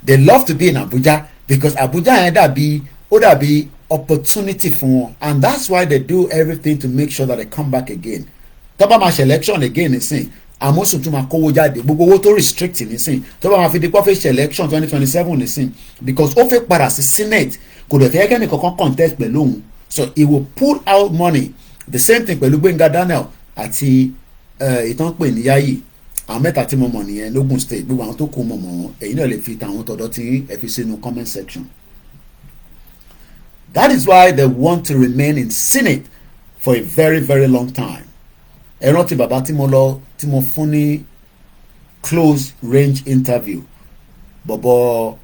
They love to be in Abuja because Abuja yẹn dàbí opportunity fún wọn, and that's why they do everything to make sure that they come back again. Tó bá máa ṣe election again nísìn, àmọ́sùn tún máa kówó jáde, gbogbo owó tó restrict nísìn, tó bá máa fi dípọ́ fẹ́ ṣe election 2027 nísìn, because ó fẹ́ padà sí Senate, kò dẹ̀ fẹ́ kẹ́ni kankan contest pẹ̀lú òun, so he will pull out money. The same thing pẹ̀lú Gbénga Daniel àti ìtàn pè ní Yayi. Àwọn mẹ́ta tí mo mọ̀ nìyẹn lógùn state, gbogbo àwọn tó kù mọ̀ wọn, ẹ̀yin náà lè fi tàwọn tọ̀dọ̀ tí ẹ fi sínú comment section. That is why they want to remain in Senate for a very, very long time. Ẹ rántí bàbá tí mo fún ní close range interview. Bọ̀bọ̀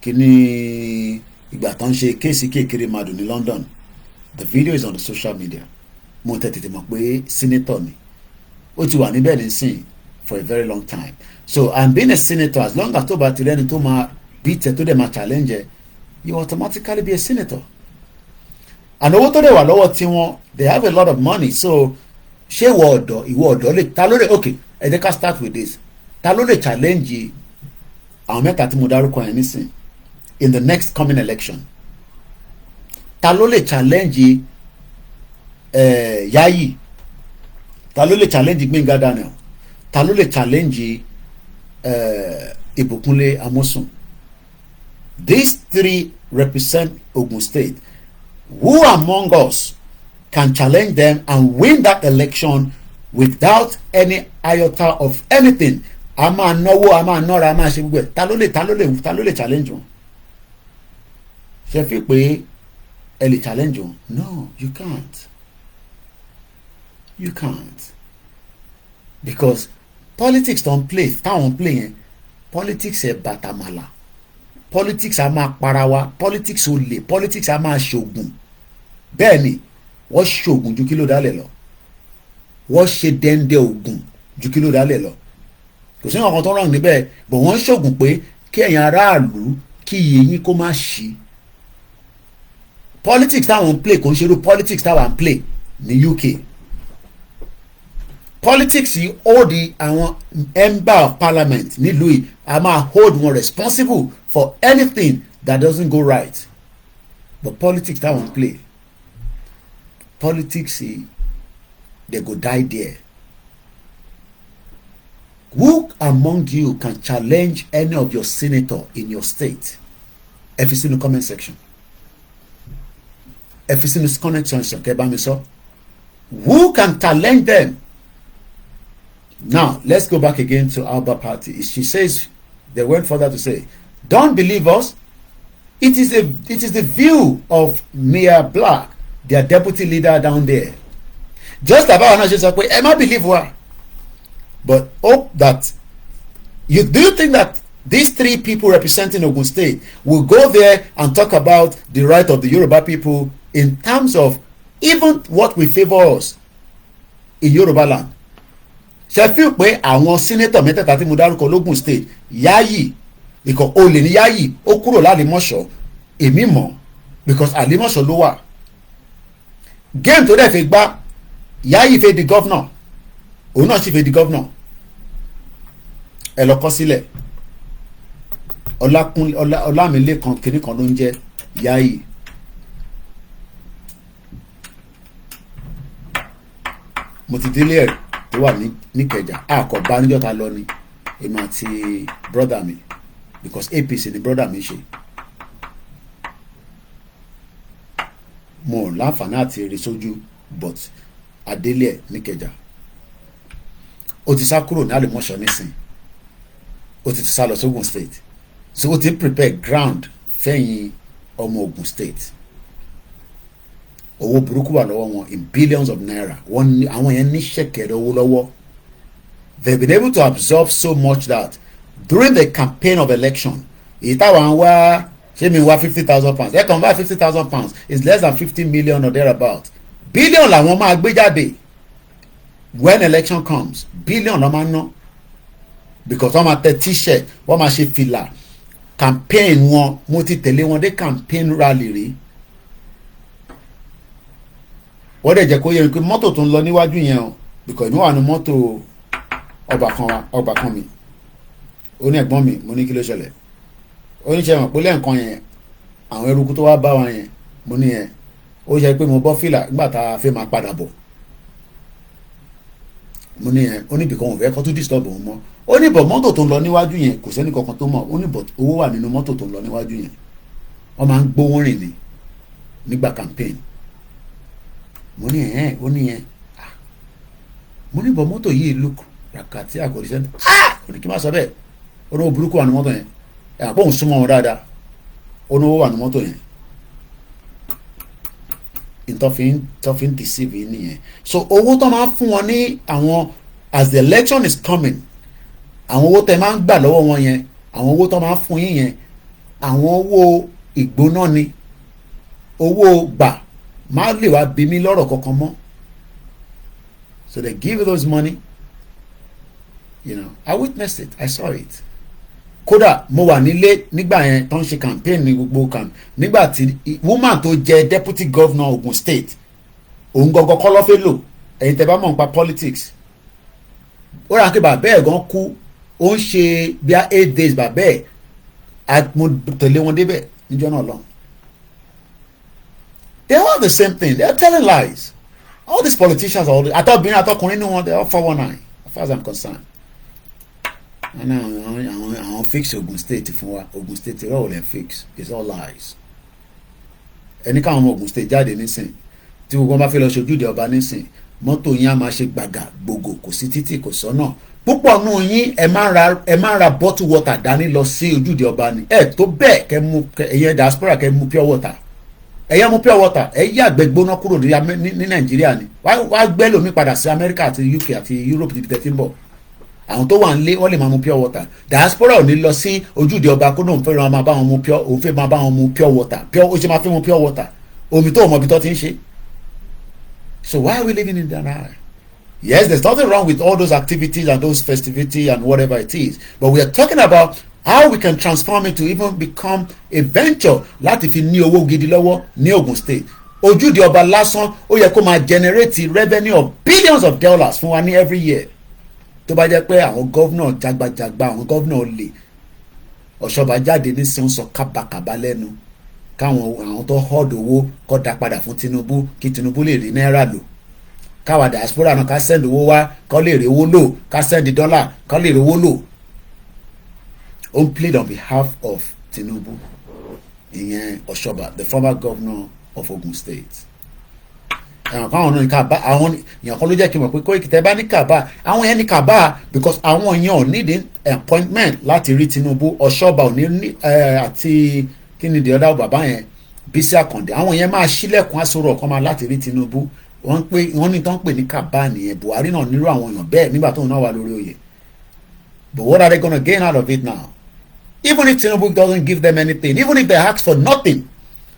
kìíní ìgbà tó ń ṣe kéèsì kékeré madu ní London. The video is on the social media. Mo tètè mọ̀ pé senator ni. Ó ti wà níbẹ̀ nísìn for a very long time. So, and being a senator, as long as tó bá ti rẹ́ni tó máa beat ẹ tó dẹ̀ máa challenge ẹ, you automatically be a senator. And owó tó dẹ̀ wà lọ́wọ́ tí wọ́n, they have a lot of money. So ṣé ìwọ ọ̀dọ́ lè ta ló lè, okay, ẹ jẹ́ ká start with this. Ta ló lè challenge àwọn mẹ́ta tí mo dárúkọ yẹn nísìn in the next coming election? Ta ló lè challenge Yayi? Ta ló lè challenge Gbénga Daniel? Ta ló lè challenge Ìbùkúnlé Amósùn? These three represent Ogun State. Who among us can challenge them and win that election without any iota of anything? A máa náwó, a máa nọ́ra, a máa ṣe gbogbo ẹ̀. Ta ló lè challenge wọn? Ṣé fi pé ẹ lè challenge wọn? No, you can't. You can't. Because politics don't play. Táwọn play yẹn, politics ẹ̀ bàtàmàlà. Politics a máa para wa, politics ò lè, politics a máa ṣògùn. Bẹ́ẹ̀ ni, wọ́n ṣògùn ju kí ló dálẹ̀ lọ. Wọ́n ṣe dẹ́ndẹ́ ògùn ju kí ló dálẹ̀ lọ. Kò sí nǹkan tó rọrùn níbẹ̀, but wọ́n ṣògùn pé kí ẹ̀yin aráàlú kí iye yín kó má ṣí. Politics táwọn ń play kò ń ṣerú politics táwọn ń play ní UK. Politics yìí hold àwọn member of parliament nílùú yìí, a máa hold wọn responsible for anything that doesn't go right. But politics táwọn ń play, politics yìí, they go die there. Who among you can challenge any of your senator in your state? Ẹ fi sínú comment section. Ẹ fi sínú comment section kẹ́ bá mi sọ. Who can challenge them? Now, let's go back again to Alba Party. She says, they went further to say, don't believe us. It is the view of Mia Black, their deputy leader down there. Just about how she said, I might believe her. But hope that do you think that these three people representing Ogun State will go there and talk about the right of the Yoruba people in terms of even what will favor us in Yoruba land? Ṣé fi pé àwọn senator mẹ́tẹ̀ẹ̀ta tí mo dárúkọ lógùn state, Yayi, ikọ̀ olè ní Yayi, ó kúrò l'Àlímọ̀ṣọ́, èmi mọ̀ because Àlímọ̀ṣọ́ ló wà. Game tó dẹ̀ fi gbá, Yayi fẹ́ di governor, òun náà sì fẹ́ di governor. Ẹ lọ kọ sílẹ̀, Ọlámilékan kìíní kan ló ń jẹ́ Yayi. Mo ti délé ẹ̀rí tó wà ní Ìkẹjà, àkọ́bá níjọ́ ta lọ ni èmi àti brother mi, because APC ni brother mi ṣe. Mo láǹfààní àti rí sójú, but adélé ẹ̀ ní Ìkẹjà. ó ti sá kúrò ní Àlùmọ̀ṣọ́ nísìn ó ti sá lọ sí Ogun State so ó ti prepare ground fẹ́yìn ọmọ Ogun State owó burúkú wà lọ́wọ́ wọn in billions of naira àwọn yẹn ní ṣẹ̀kẹ̀rẹ̀ owó lọ́wọ́ they been able to absorb so much that during the campaign of election èyí táwọn wá ṣé mi wá £50,000 ẹ kàn wá £50,000 is less than 50 million or thereabout billion làwọn máa gbé jáde when election comes billion ló máa ń ná because wọ́n máa tẹ t-shirt wọ́n máa ṣe fìlà campaign wọn mo ti tẹ̀lé wọn dé campaign rally rí wọ́n dẹ̀ jẹ́ kó yẹ pé mọ́tò tó ń lọ níwájú yẹn o because mi wà ní mọ́tò ọba kan mi ó ní ẹ̀gbọ́n mi mo ní kí ló ṣẹlẹ̀ ó ní ṣe mọ̀ pé lẹ́ǹkan yẹn àwọn eruku tó wá bá wọn yẹn mo ní yẹn ó ṣe pé mo bọ́ fìlà nígbà tá a fẹ́ máa padà bọ̀ mo ní yẹn ó ní bìkan òun fẹ́ kọ́ tó disturb òun mọ́ ó ní bọ̀ mọ́tò tó ń lọ níwájú yẹn kò sẹ́ni kankan tó mọ̀ ó ní bọ̀ owó wà nínú mọ́tò tó ń lọ níwájú yẹn wọ́n máa ń gbówó rìn ní nígbà campaign mo ní yẹn ó ní yẹn mo ní bọ̀ mọ́tò yìí look rakati àkòrí sẹ́ni ó ní kí n má sọ bẹ́ẹ̀ ó ní owó burúkú wà ní mọ́tò yẹn ẹ̀ àpò òun súnmọ́ wọn dáadáa ó ní owó wà ní mọ́tò yẹn ìtọ́fin deceive nìyẹn so owó tó máa ń fún wọn ní àwọn as the election is coming àwọn owó tẹ máa ń gbà lọ́wọ́ wọn yẹn àwọn owó tó máa ń fún yín yẹn àwọn owó ìgbóná ni owó gbà má lè wá bí mi lọ́rọ̀ kankan mọ́ so they give you those money you know I witnessed it I saw it kódà mo wà nílé nígbà yẹn tó ń ṣe campaign ní gbogbo kan nígbà tí woman tó jẹ deputy governor Ogun State òun gangan kọ́ ló fẹ́ lò ẹ̀yin tẹ́ bá mọ̀ nípa politics ó rà pé bàbá ẹ̀ gan kú ó ń ṣe bí i 8 days bàbá ẹ̀ mo tẹ̀lé wọn débẹ̀ níjọ́ náà lọ. They all the same thing. They are telling lies. All these politicians are àtọ́bìnrin àtọkùnrin ní wọn they are 419 as far as I'm concerned. àwọn fix Ogun State fún wa Ogun State rẹ̀ ò lè fix it's all lies. ẹni káwọn ọmọ Ogun State jáde nísìn tí gbogbo wọn bá fẹ́ lọ ṣojúde ọba nísìn mọ́tò yín á máa ṣe gbàgà gbogbo kò sí títì kò sọ́nà púpọ̀ nù yín ẹ máa ra bottle water dání lọ sí ojúde ọba ni ẹ tó bẹ́ẹ̀ kẹ́ mú ẹ̀yẹ diaspora kẹ́ mú pure water ẹ̀yẹ mú pure water ẹ yí àgbẹ̀ gbóná kúrò ní Nàìjíríà ni wàá gbẹ́ lómi padà sí Amẹ́ríkà àti UK àti Europe níbi tẹ́tí ń bọ̀ àwọn tó wà ń lé wọ́n lè máa mu pure water diaspora ò ní lọ sí ojúde ọba kó náà fẹ́ràn máa bá wọn mu pure òun fẹ́ máa bá wọn mu pure water ó ṣe máa fẹ́ mu pure water omi tó mọ̀ bí tó ti ń ṣe. So why are we living in denial? Yes, there's nothing wrong with all those activities and those festivities and whatever it is, but we are talking about how we can transform it to even become a venture láti fi ní owó gidi lọ́wọ́ ní Ogun State. Ojúde ọba lásán ó yẹ kó máa generate revenue of billions of dollars fún wa ní every year. Tó bá jẹ́ pé àwọn gọ́vnà jagbajagba àwọn gọ́vnà olè Ọ̀ṣọ́ba jáde ní sí ń sọ kábàkàbà lẹ́nu káwọn àwọn tó họ́ọ̀dù owó kó dá padà fún Tinubu kí Tinubu lè rí náírà lò káwa diaspora náà ká send owó wá kó lè rí owó lò ká send dollar kó lè rí owó lò ó ń plead on behalf of Tinubu ìyẹn Ọ̀ṣọ́ba the former governor of Ogun State. Àwọn náà ní kàbá àwọn èèyàn kan ló jẹ́ kí n mọ̀ pé Koiki tẹ́ bá ní kàbá àwọn yẹn ní kàbá because àwọn èèyàn ò need appointment láti rí Tinubu Ọ̀ṣọ́ba ò ní àti kí ni the other bàbá yẹn Bísí Àkàndé àwọn yẹn máa ṣílẹ̀kùn àsọ̀rọ̀ kan máa láti rí Tinubu wọ́n ní tán pè ní kàbá nìyẹn Buhari náà nírú àwọn èèyàn bẹ́ẹ̀ nígbà tóun náà wà lórí oyè but what are they gonna gain out of it now even if Tinubu doesn't give them anything even if they ask for nothing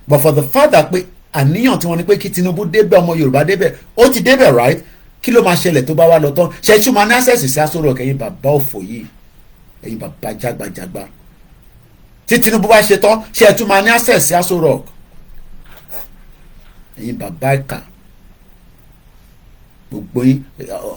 but for the fact that pé àníyàn tí wọ́n ní pé kí Tinubu débẹ̀ ọmọ Yorùbá débẹ̀ ó ti débẹ̀ right kí ló máa ṣẹlẹ̀ tó bá wà lọ tán ṣẹ́jú máa ní access sí àsọ̀rọ̀ kẹ́yìn bàbá òfò yìí ẹ̀yin bàbá jágbajàgba tí Tinubu bá ṣe tán ṣẹ́jú máa ní access sí àsọ̀rọ̀ ẹ̀yin bàbá ìkà gbogbo yín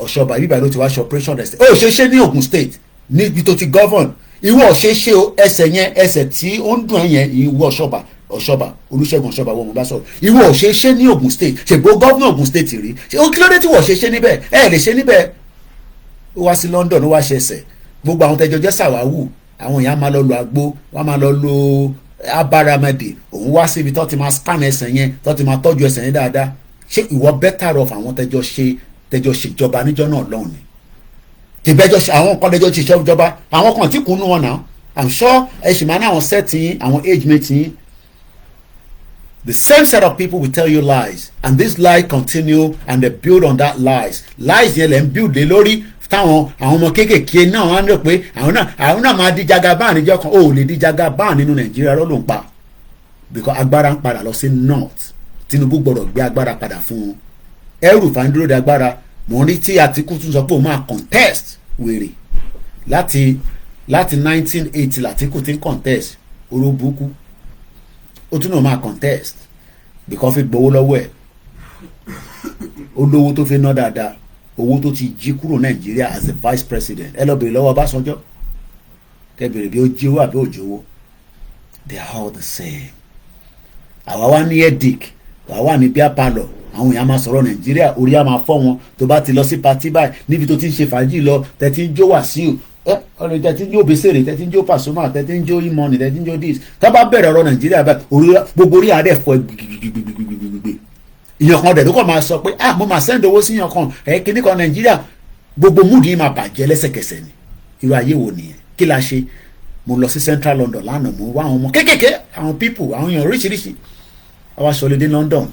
Ọ̀ṣọ́ba bíbá ló ti wá ṣe operation rẹ̀ ó ṣe ṣe ní Ogun State níbi tó ti govern ìwọ ṣe ṣe ẹsẹ̀ yẹn ẹsẹ̀ tí ó ń dùn ẹ̀yẹn ìwọ Ọ̀ṣọ́ba Olúṣẹ́gun Ọ̀ṣọ́ba wọn mo bá sọ̀rọ̀ ìwọ ò ṣe ṣe ní Ogun State ṣègbó gọ́vnà Ogun State rí ó kí ló dé tí wọ́n ṣe ṣe níbẹ̀ ẹ lè ṣe níbẹ̀ ó wá sí London ó wá ṣe ẹsẹ̀ gbogbo àwọn tẹjọ jẹ́ sàwáwù àwọn èèyàn máa lọ lo àgbo wọ́n máa lọ lo abáramẹ́dì òun wá síbi tó ti máa scan ẹsẹ̀ yẹn tó ti máa tọ́jú ẹsẹ̀ yẹn dáadáa ṣé ìwọ better off àwọn tẹjọ ṣèjọba níjọ́ náà lọ́hùn ni tìbẹ́jọ́ àwọn kan lẹ́jọ́ ti ṣiṣẹ́ ìjọba àwọn kan tí kùnú wọn náà I'm sure ẹ ṣì máa ní àwọn set yín àwọn age mate yín. The same set of people will tell you lies and this lie continue and they build on that lies yẹn lẹ́ ń build lé lórí táwọn àwọn ọmọ kéékèèké náà wọ́n á rò pé àwọn náà máa di jagaban níjọ́ kan ó lè di jagaban nínú Nàìjíríà ló ń pa because agbára ń padà lọ sí north Tinubu gbọ́dọ̀ gbé agbára padà fún wọn ẹrù fàndúró de agbára mò ń rí tí Àtíkù tún sọ pé òun máa contest wèrè láti 1980 l'Àtíkù ti ń contest oró-burúkú ó tún náà máa contest because fi gbowó lọ́wọ́ ẹ̀ ó lówó tó fi ná dáadáa owó tó ti jí kúrò Nàìjíríà as the vice president ẹ lọ bèrè lọ́wọ́ Ọbásanjọ́ kẹ bèrè bí ó jíwó àbí ó jówó they are all the same. Àwa wá ní headache àwa wà ní bíá palọ̀ àwọn èèyàn máa sọ̀rọ̀ Nàìjíríà orí á máa fọ́ wọn tó bá ti lọ sí patí báyìí níbi tó ti ń ṣe fàájì lọ tẹ̀tí ń jó Wàsíù ọ̀rẹ́ tẹ̀tí ń jó Bẹ́sẹ̀rẹ̀ tẹ̀tí ń jó Pasuma tẹ̀tí ń jó Imoni tẹ̀tí ń jó dis tá bá bẹ̀rẹ̀ ọ̀rọ̀ Nàìjíríà báyìí gbogbo orí àárẹ̀ fọ́ gbigbigbigbigbigbigbigbi ìyàn kan dẹ̀ ló kàn máa sọ pé mo máa send owó sí ìyàn kan kíní kan Nàìjíríà gbogbo mood yìí máa bàjẹ́ lẹ́sẹ̀kẹsẹ̀ ni irú ayé wo nìyẹn kí la ṣe mo lọ sí Central London lánàá mo wá àwọn ọmọ kéékèèké àwọn people àwọn èèyàn oríṣiríṣi àwa sọlódé London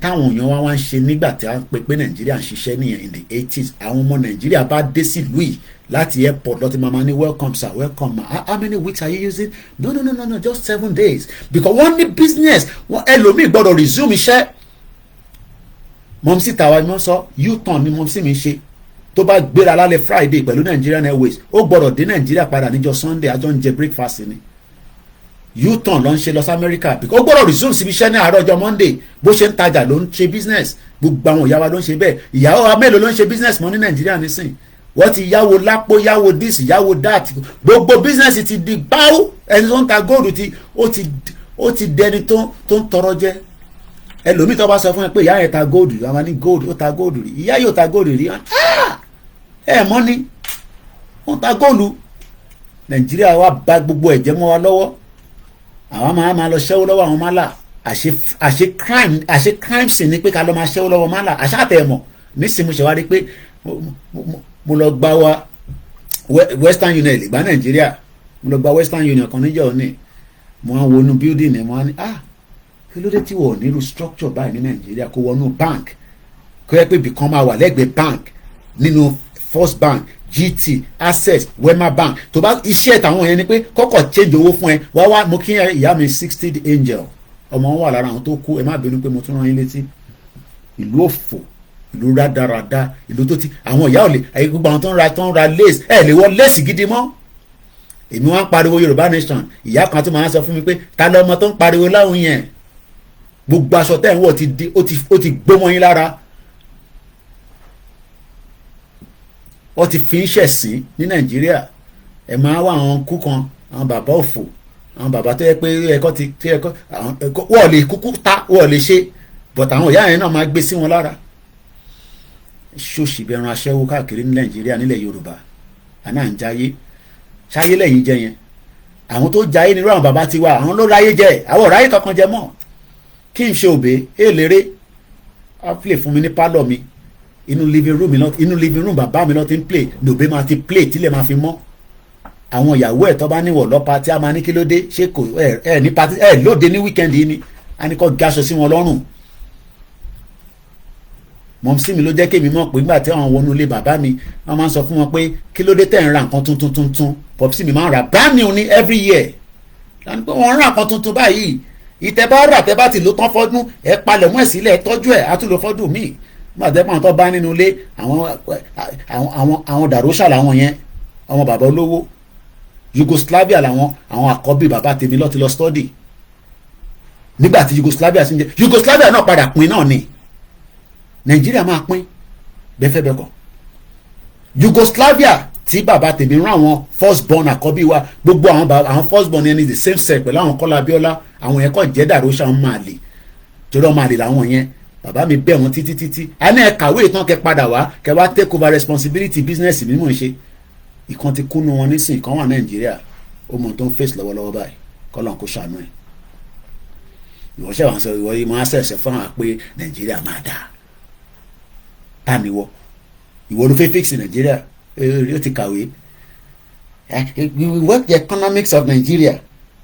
táwọn èèyàn wá ń ṣe nígbà tí a ń pè pé Nàìjíríà ń ṣiṣẹ́ nìyẹn in the 80s àwọn ọmọ Nàìjíríà bá dé sílùú yìí láti airport lọ́tí mama ní welcome sir welcome ma how many weeks are you using no just 7 days because wọ́n ní business ẹlòmíì gbọ́dọ̀ resume iṣẹ́ mọ̀mísí tàwa ni wọ́n sọ U-turn ni mọ̀mísí mi ṣe tó bá gbéra lálẹ́ Friday pẹ̀lú Nigerian Airways ó gbọ́dọ̀ dé Nàìjíríà padà níjọ́ Sunday àjọ ń jẹ breakfast ni U-turn ló ń ṣe lọ sí America because ó gbọ́dọ̀ resume síbi iṣẹ́ ní àárọ̀ ọjọ́ Monday bó ṣe ń tajà ló ń ṣe business gbogbo àwọn ìyá wa ló ń ṣe bẹ́ẹ̀ ìyàwó wa mélòó ló ń ṣe business mọ́ ní Nàìjíríà nísìn wọ́n ti yáwó lápò yáwó this yáwó that gbogbo business ti di báwó ẹni tó ń ta góòlù ó ti dẹni tó ń tọrọ jẹ ẹlòmíì tó bá sọ fún ẹ pé ìyá yẹn ta góòlù àwọn ní góòlù ó ta góòlù rí ìyá yóò ta góòlù rí ẹ mọ́ ni wọ́n ta góòlù Nàìjíríà wa bà gbogbo ẹ̀jẹ̀ mọ́ wa lọ́wọ́ àwọn máa lọ ṣẹ́wó lọ́wọ́ àwọn málà àṣe crime sì ni pé ká lọ máa ṣẹ́wó lọ́wọ́ málà àṣà àtẹ̀mọ̀ nísìnyí mo ṣe wá rí pé mo lọ gba wa Western Union ìgbà Nàìjíríà mo lọ gba Western Union kan níjọ́ ní mo á wọnú building ni mo á ní kí ló dé tí wọ́n nílùú structure báyìí ní Nàìjíríà kó wọnú bank kó yẹ pé ibìkan máa wà lẹ́gbẹ̀ẹ́ bank nínú First Bank GT Access Wema Bank tó bá iṣẹ́ tàwọn yẹn ni pé kọ́kọ́ change owó fún ẹ wá mo kí ìyá mi 60 angel ọmọ wọn wà lára àwọn tó kú ẹ má bínú pé mo tún rán yín létí ìlú òfò ìlú rádaràda ìlú tó ti àwọn ìyá ò lè ẹ̀yìn gbogbo àwọn tó ń ra lace ẹ̀ lè wọ lace gidi mọ́ èmi wá ń pariwo Yorùbá nation ìyá kan tó máa ń sọ fún mi pé ta lọ ọmọ tó ń pariwo láwọn yẹn gbogbo aṣọ tẹ̀ ń wọ̀ ó ti gbómọ yín lára wọ́n ti fi ń ṣẹ̀sín ní Nàìjíríà ẹ̀ máa wá àwọn kú kan àwọn bàbá òfò àwọn bàbá tó yẹ pé wọ́n lè kúkú ta wọ́n lè ṣe but àwọn ìyá yẹn náà máa gbé sí wọn lára ṣòṣì bẹ̀rùn aṣẹ́wó káàkiri ní Nàìjíríà nílẹ̀ Yorùbá àná ń jayé ṣáyé lẹ́yìn jẹ yẹn àwọn tó jayé nírú àwọn bàbá tiwa àwọn ló ráyé jẹ àwọn ò ráyé kankan jẹ mọ́ kí n ṣe òbé èlérè á play fún mi ní pálọ̀ mi inú living room bàbá mi lọ ti ń play lòbé máa ti play tílẹ̀ máa fi mọ́ àwọn ìyàwó ẹ̀ tó bá níwọ̀ lọ́pa tí a máa ní kí ló dé ṣé kò ẹ̀ ní pati ẹ̀ lóde ní weekend yìí ni a ní kọ́ gaṣọ sí wọn lọ́rùn mọ̀mísí mi ló jẹ́ kémi mọ̀ pé nígbà tí àwọn wọnú ilé bàbá mi wọ́n máa ń sọ fún wọn pé kí ló dé tẹ̀ ń ra nǹkan tuntun pọ̀písì mi máa ń ra brand new ní every year láti pé wọ́n ń ra nǹkan tuntun báyìí ìtẹ́ bá rà tẹ́ bá ti lò tán fọ́dún ẹ̀ palẹ̀ mọ́ ẹ̀ sílẹ̀ ẹ̀ tọ́jú ẹ̀ á tún lò fọ́dún míì nígbà tẹ́ pàǹtọ́ bá nínú ilé àwọn dàrósà làwọn yẹn ọmọ bàbá olówó Yugoslavia làwọn àwọn àkọ́bí bàbá tèmi lọ́ọ́ ti lọ study nígbà tí Yugoslavia sì ń jẹ Yugoslavia náà padà pin náà ni Nàìjíríà máa pín bẹ́fẹ́ bẹ́kọ̀ Yugoslavia tí bàbá tèmi rán àwọn first born àkọ́bí wa gbogbo àwọn first born yẹn ní the same sex pẹ̀lú àwọn Kọ́lá Abíọ́lá àwọn yẹn kọ́ jẹ́ dàrósà ń máa lè torí ọmọ àlè làwọn yẹn bàbá mi bẹ̀ wọ́n títí a ní ẹ kàwé ìtàn kẹ padà wá kẹ wá take over responsibility business mi mò ń ṣe ìkan ti kúnnú wọn nísìnyí kan wà Nàìjíríà ó mọ tó ń face lọ́wọ́lọ́wọ́ báyìí kọ́lọ́n kó ṣàánú ẹ̀ ìwọ́ṣẹ́ wọn sọ ìwọ́ yìí máa ṣẹ̀ṣẹ̀ fún wa pé Nàìjíríà máa dáa táàmì wọ ìwọ ló fẹ́ fix Nigeria ó ti kàwé we work the economics of Nigeria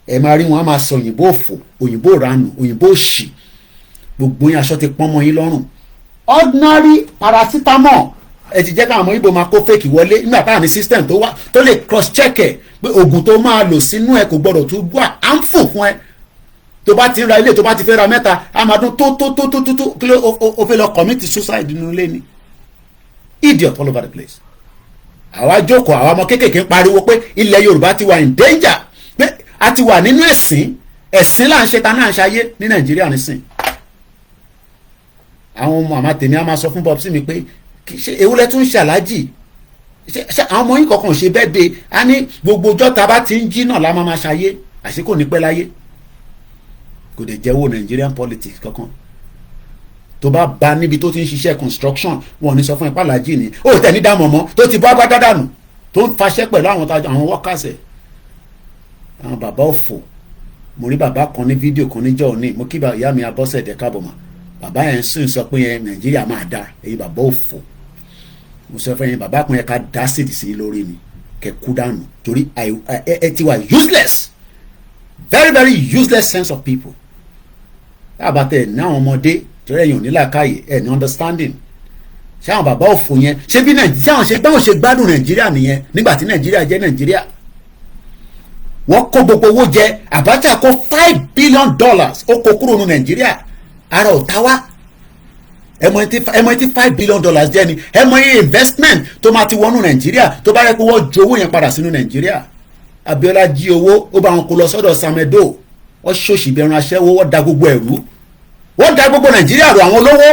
ẹ máa rí wọn á máa sọ òyìnbó òfò òyìnbó ìranù òyìnbó òṣì gbogbo yín aṣọ ti pọ́n mọ́ yín lọ́rùn ordinary paracetamol ẹ ti jẹ́ káwọn ọmọ Ìgbò máa kó fake wọlé nígbà táwọn ní system tó wá tó lè cross check ẹ̀ pé oògùn tó máa lò sínú ẹ̀ kò gbọ́dọ̀ tó wà á ń fò fún ẹ tó bá ti ń ra ilé tó bá ti fẹ́ ra mẹ́ta á máa dún tó kí ló o fẹ́ lọ commit suicide nínú ilé ni idiot all over the place. àwa jókòó àwa ọmọ kéékèèké ń pariwo pé ilẹ̀ Yorùbá ti wà in danger pé a ti wà nínú ẹ̀sìn là ń ṣe ta náà ń ṣayé ní Nàìjíríà nísìn. àwọn ọmọ àmà tèmi á máa sọ fún Bob sí mi pé ṣe ewúrẹ́ tún ń ṣàlájì ṣe àwọn ọmọ yìí kọ̀ọ̀kan ṣe bẹ́ẹ̀ de a ní gbogbo ọjọ́ ta bá ti ń jí náà la máa ṣayé àṣé kò ní pẹ́ láyé kò dé jẹ́wọ́ Nigerian politics kankan tó bá ba níbi tó ti ń ṣiṣẹ́ construction wọn ò ní sọ fún ẹ pàlájì ni ó tẹ̀ ní dààmú ọmọ tó ti bọ́ agbádá dànù tó ń faṣẹ́ pẹ̀lú àwọn workers ẹ̀ àwọn bàbá òfò mo rí bàbá kan ní fídíò kan níjọ́ òní mo kí ìyá mi Abọ́sẹ̀dé káàbọ̀ mà bàbá yẹn sì ń sọ pé yẹn Nàìjíríà máa dá èyí bàbá òfò mo sọ fún yẹn bàbá kan yẹn ká dá sídìí sí lórí ni kẹ kú dànù torí ẹ ti wà useless very very useless sense of people àbátẹ ní àwọn ọmọdé torí ẹ̀yin ò ní làákàyè ẹ̀ ní understanding ṣé àwọn bàbá òfò yẹn ṣé bí Nàìjíríà báwọn ṣe gbádùn Nàìjíríà nìyẹn nígbà tí Nàìjíríà jẹ́ Nàìjíríà wọ́n kó gbogbo owó jẹ Abacha kó $5 billion ó kó kúrò ní Nàìjíríà ara ò tá wá ẹmọ tí $5 billion jẹ́ ni ẹmọ iye investment tó máa ti wọnú Nàìjíríà tó bá yẹ kó wọ́n ju owó yẹn padà sínú Nàìjíríà Abiola jí owó ó bá wọn kó lọ sọ́dọ̀ Samedo wọ́n ṣòṣì bí ẹran aṣẹ́wó wọ́n da gbogbo ẹ̀rú wọ́n da gbogbo Nàìjíríà rú àwọn olówó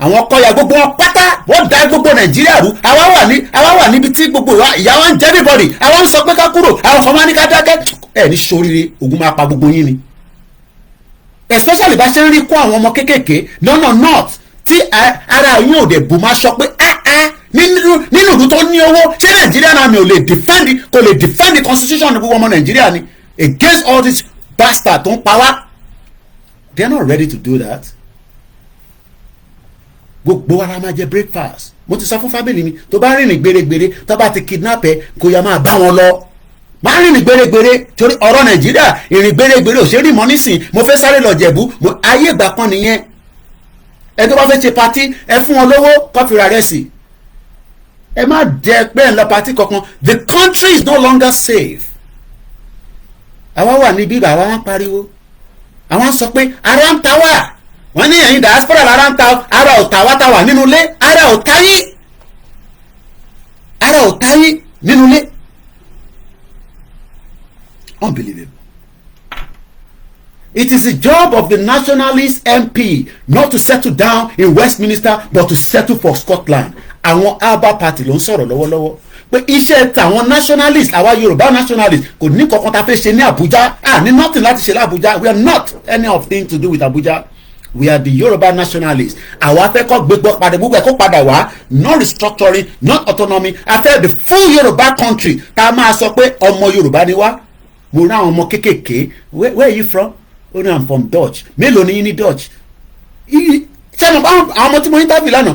àwọn kọ́ya gbogbo wọn pátá wọ́n da gbogbo Nàìjíríà rú àwa wà níbi tí gbogbo ìyá wa ń jẹ́ everybody àwa ń sọ pé ká kúrò àwọn kan máa ní ká dákẹ́ ẹ̀ ní sóríire ogun máa pa gbogbo yín ni especially bá ṣe ń rí kó àwọn ọmọ kéékèèké lọ́nà north tí ara yín ò dẹ̀ bù máa sọ pé nínú ìlú tó ní owó ṣé Nàìjíríà náà mi ò lè defend the constitution ní gbogbo ọmọ Nàìjíríà ni against all this bastard tó ń pa wá they are not ready to do that. gbogbo wa la máa jẹ breakfast mo ti sọ fún family mi tó bá rìnrìn gbèrègbèrè tó bá ti kidnap ẹ kó yá máa bá wọn lọ máa rìnrìn gbèrègbèrè torí ọ̀rọ̀ Nàìjíríà ìrìn gbèrègbèrè ò ṣe rí mọ́ nísìn mo fẹ́ sáré lọ Jẹ̀bú ayé ìgbà kan nìyẹn ẹ tó bá fẹ́ ṣe patí ẹ fún wọn lówó kọfìrà rẹ̀ sí ẹ má jẹ pé ẹ ń lọ patí kankan the country is no longer safe. àwa wà ní bíbá àwa wọn pariwo àwọn sọ pé ara ń ta wá wọn ní ẹ̀yin diaspora lára ń ta ara ò ta wá ta wà nínú ilé ara ò ta yín nínú ilé unbelievable. It is the job of the nationalist MP not to settle down in Westminster but to settle for Scotland. Àwọn Alba Party ló ń sọ̀rọ̀ lọ́wọ́lọ́wọ́ pé iṣẹ́ tàwọn nationalist àwa Yorùbá nationalist kò ní kankan tá a fẹ́ ṣe ní Abuja ní nothing láti ṣe ní Abuja we are not any of thing to do with Abuja we are the Yorùbá nationalists àwa fẹ́ kọ́ gbégbọ́ padà gbogbo ẹ̀ kó padà wá not restructuring not autonomy a fẹ́ the full Yorùbá country tá a máa sọ pé ọmọ Yorùbá ni wá mo rí àwọn ọmọ kéékèèké where are you from? Oh no, I'm from Dutch mélòó ni yín ní Dutch sẹ́nu àwọn ọmọ tí mo interview lánàá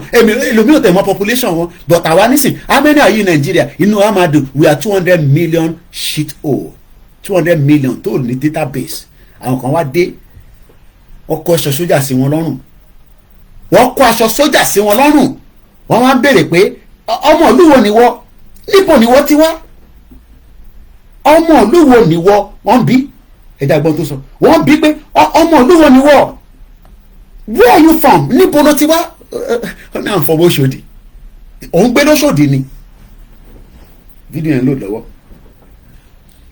èlòmí ò tẹ̀ mọ́ population wọn but àwa nísìn how many are you in Nigeria inú amadu we are 200 million shit hole 200 million tó ní database àwọn kan wá dé wọ́n kó aṣọ sójà sí wọn lọ́rùn wọ́n wá ń béèrè pé ọmọ ìlú wo ni wọ́ níbo ni wọ́ ti wá ọmọ ìlú wo ni wọ́ wọ́n bí ẹ̀dá gbọ́n tó sọ wọ́n bí pé ọmọ ìlú wo ni wọ́ where are you from níbo ló ti wá ọ̀nà àǹfọ̀mọ́ Òṣòdì òun gbé lóṣòdì ni fídíò yẹn lò lọ́wọ́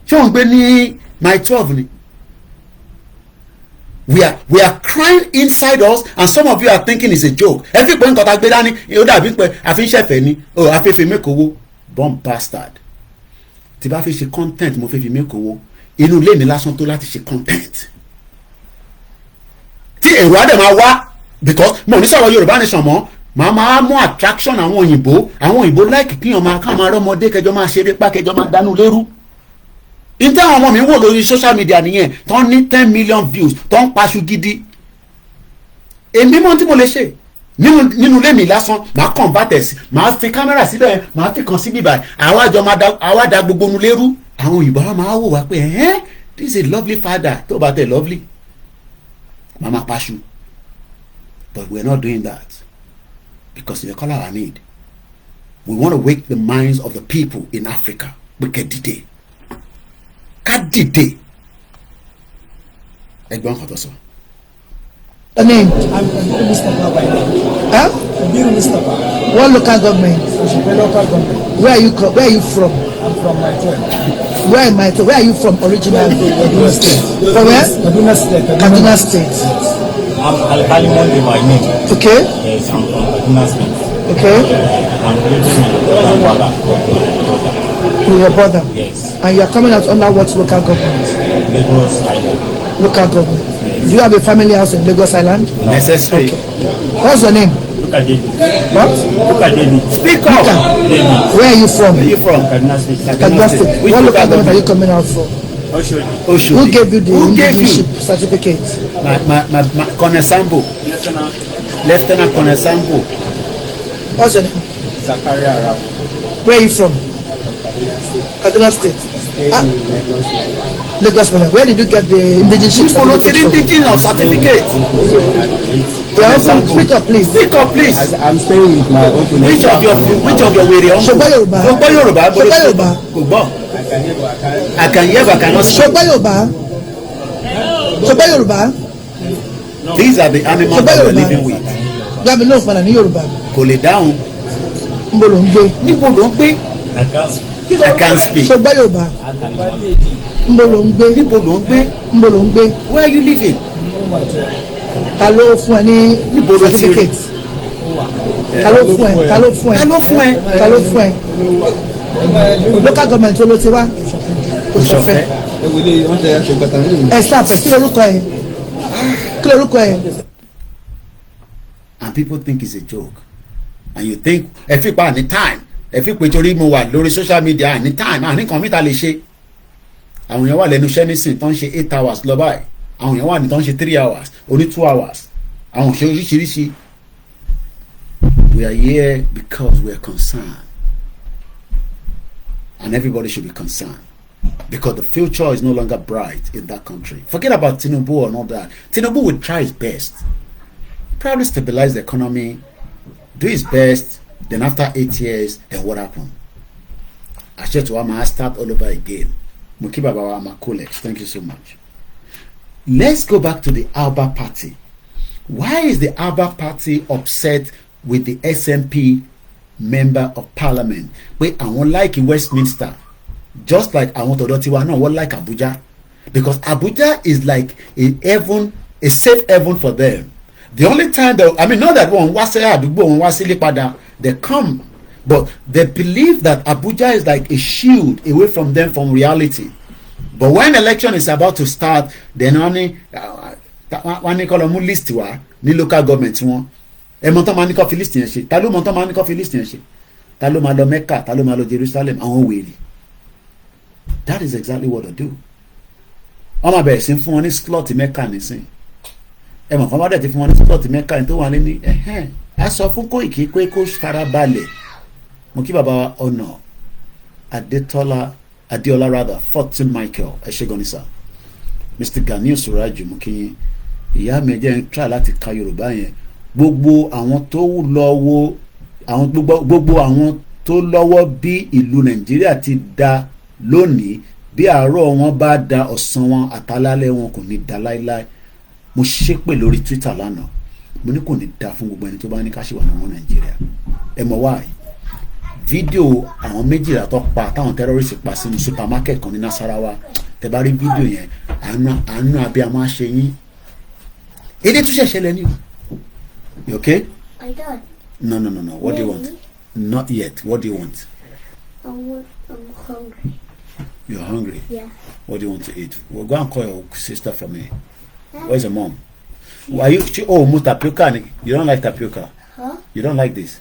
ṣé òun gbé ní my 12 ni we are crying inside us and some of you are thinking it's a joke ẹ fi pé nǹkan tá a gbé dání ó dàbí pé àfihàn ní afẹ́fẹ́ mẹ́kọ̀ọ́wọ́ bomb bastard tí bá fi ṣe content mo fẹ́ fi mẹ́kọ̀ọ́wọ́ inú ilé mi lásán tó láti ṣe content tí èrò adé máa wá because mo ní sọ̀rọ̀ Yorùbá nation mọ́ máa mú attraction àwọn òyìnbó like kí wọn máa ká máa rọ́mọdé kẹjọ máa ṣeré pa kẹjọ máa dánú lérú ìtẹ́ àwọn ọmọ mi wò lórí social media nìyẹn tó ń ní 10 million views tó ń paṣu gidi èmi mọ́ tí mo lè ṣe nínú ilé mi lásán màá convert sí màá fi kámẹ́rà síbẹ̀ màá fi kàn sí bíbá àwa àjọ àwa da gbogbo nu lérú àwọn òyìnbó wa máa wò wá pé this is a lovely father tó bá tẹ̀ lovely mama pashu but we are not doing that because the colour I need we want to wake the minds of the people in Africa we can dìde ká dìde ẹgbọ́n kan tó sọ. The name? I'm Kabiru Mustapha by name. Huh? Kabiru Mustapha. What local government? Oshipe local government. Where are you from? I'm from Maitwe. Where are you from originally? Kaduna State. From where? Kaduna State. Kaduna State. I'm Alkali Monde by name. Okay. Yes, I'm from Kaduna State. Okay. I'm living in Zamfara. With your brother? Yes. And you are coming out under what local government? Lagos Island. Local government. Do you have a family house in Lagos Island? No. Necessary. Okay. What's your name? Look at David. What? Look at David. Speak up. David. Where are you from? Where are you from? Kaduna State. Kaduna State. What local government are you coming out from? Oshodi. Who gave you the indigenship you? certificate? My Colonel Sambo. Lieutenant Colonel Sambo. What's your name? Zakaria Arab. Where are you from? Kaduna State. Lagos Island. Where did you get the indigenship certificate? Speak up, please. Speak up, please. I'm staying with my uncle. Which of your way? Ṣọgbọ́n Yorùbá. Ṣọgbọ́n Yorùbá. Ṣọgbọ́n Yorùbá. Kò gbọ́. I can hear but I cannot speak. Ṣọgbọ́n Yorùbá. Ṣọgbọ́n Yorùbá. These are the animals that we're living with. Gbàmí ló ń padà ní Yorùbá. Kò lè dáhùn. Níbo ló ń gbé? Níbo ló ń gbé? I can't speak. Ṣọgbọ́n Yorùbá. Níbo ló ń gbé? Níbo ló ń gbé? Níbo ló ń gbé? Where are you living? Ta ló fún ẹ ní certificate? Ta ló fún ẹ? Ta ló fún ẹ? Ta ló fún ẹ? Ta ló fún ẹ? Local government tó ló ti wá? Òṣòfẹ́. Ẹ sáàpẹ̀ kí lorúkọ ẹ? Kí lorúkọ ẹ? And people think it's a joke. And you think ẹ fi pa ní time ẹ fi pé torí mo wà lórí social media ní time àní kan mìta lè ṣe. Àwọn èèyàn wà lẹ́nu iṣẹ́ nísìn tó ń ṣe 8 hours lọ báyìí. Àwọn èèyàn wà ní tó ń ṣe 3 hours oní 2 hours. Àwọn òṣèré oríṣiríṣi. We are here because we are concerned. And everybody should be concerned. Because the future is no longer bright in that country. Forget about Tinubu and all that. Tinubu will try his best. Probably stabilize the economy, do his best, then after 8 years, then what happened? I said to him, I start all over again. Mukibabawa Amakolex, thank you so much. Let's go back to the Alba Party. Why is the Alba Party upset with the SNP member of parliament? Wait, I won't like in Westminster. Just like I want to Odotiwa, no, what like Abuja? Because Abuja is like a heaven, a safe heaven for them. The only time that, I mean, not that one was they come, but they believe that Abuja is like a shield away from them from reality. But when election is about to start, then only one call them list ni local government one. E montan mani ko list yẹn ṣe. Ta ló montan mani ko list yẹn ṣe. Ta ló máa lọ Mecca, ta ló máa lọ Jerusalem, àwọn wèrè. That is exactly what they do. Wọ́n máa bẹ̀rẹ̀ sí fún wọn ní slot Mecca nísìn. Ẹ mọ̀ kàn bá dẹ̀ ti fún wọn ní slot Mecca ní tó wà ní a sọ fún Koiki pé kó fara balẹ̀. Mo kí bàbá ọ̀nà Adéọlá rather Fortune Michael ẹ ṣé gan ni sir. Mr. Ganiu Suraju mo kí ìyá mi jẹ́ ń try láti ka Yorùbá yẹn. Gbogbo àwọn tó lọ́wọ́ àwọn gbogbo àwọn tó lọ́wọ́ bí ìlú Nàìjíríà ti da lónìí bí àárọ̀ wọn bá da ọ̀sán wọn àtàlálẹ̀ wọn kò ní da láíláí. Mo ṣépè lórí Twitter lánàá mo ní kò ní da fún gbogbo ẹni tó bá ní ká ṣe wà ní Nàìjíríà. Ẹ mọ̀ wáyé fídíò àwọn méjìlá tó pa táwọn terrorists pa sínú supermarket kan ní Nasarawa tẹ́ bá rí fídíò yẹn àánú àbí a máa ṣe yín èdè tún ṣẹ̀ṣẹ̀ lẹ́ni you okay? I don't. No. What do you want? Not yet. What do you want? I'm hungry. You're hungry? Yeah. What do you want to eat? Well, go and call your sister for me. Where's your mom? Why you? Tapioca. You don't like tapioca? Huh? You don't like this?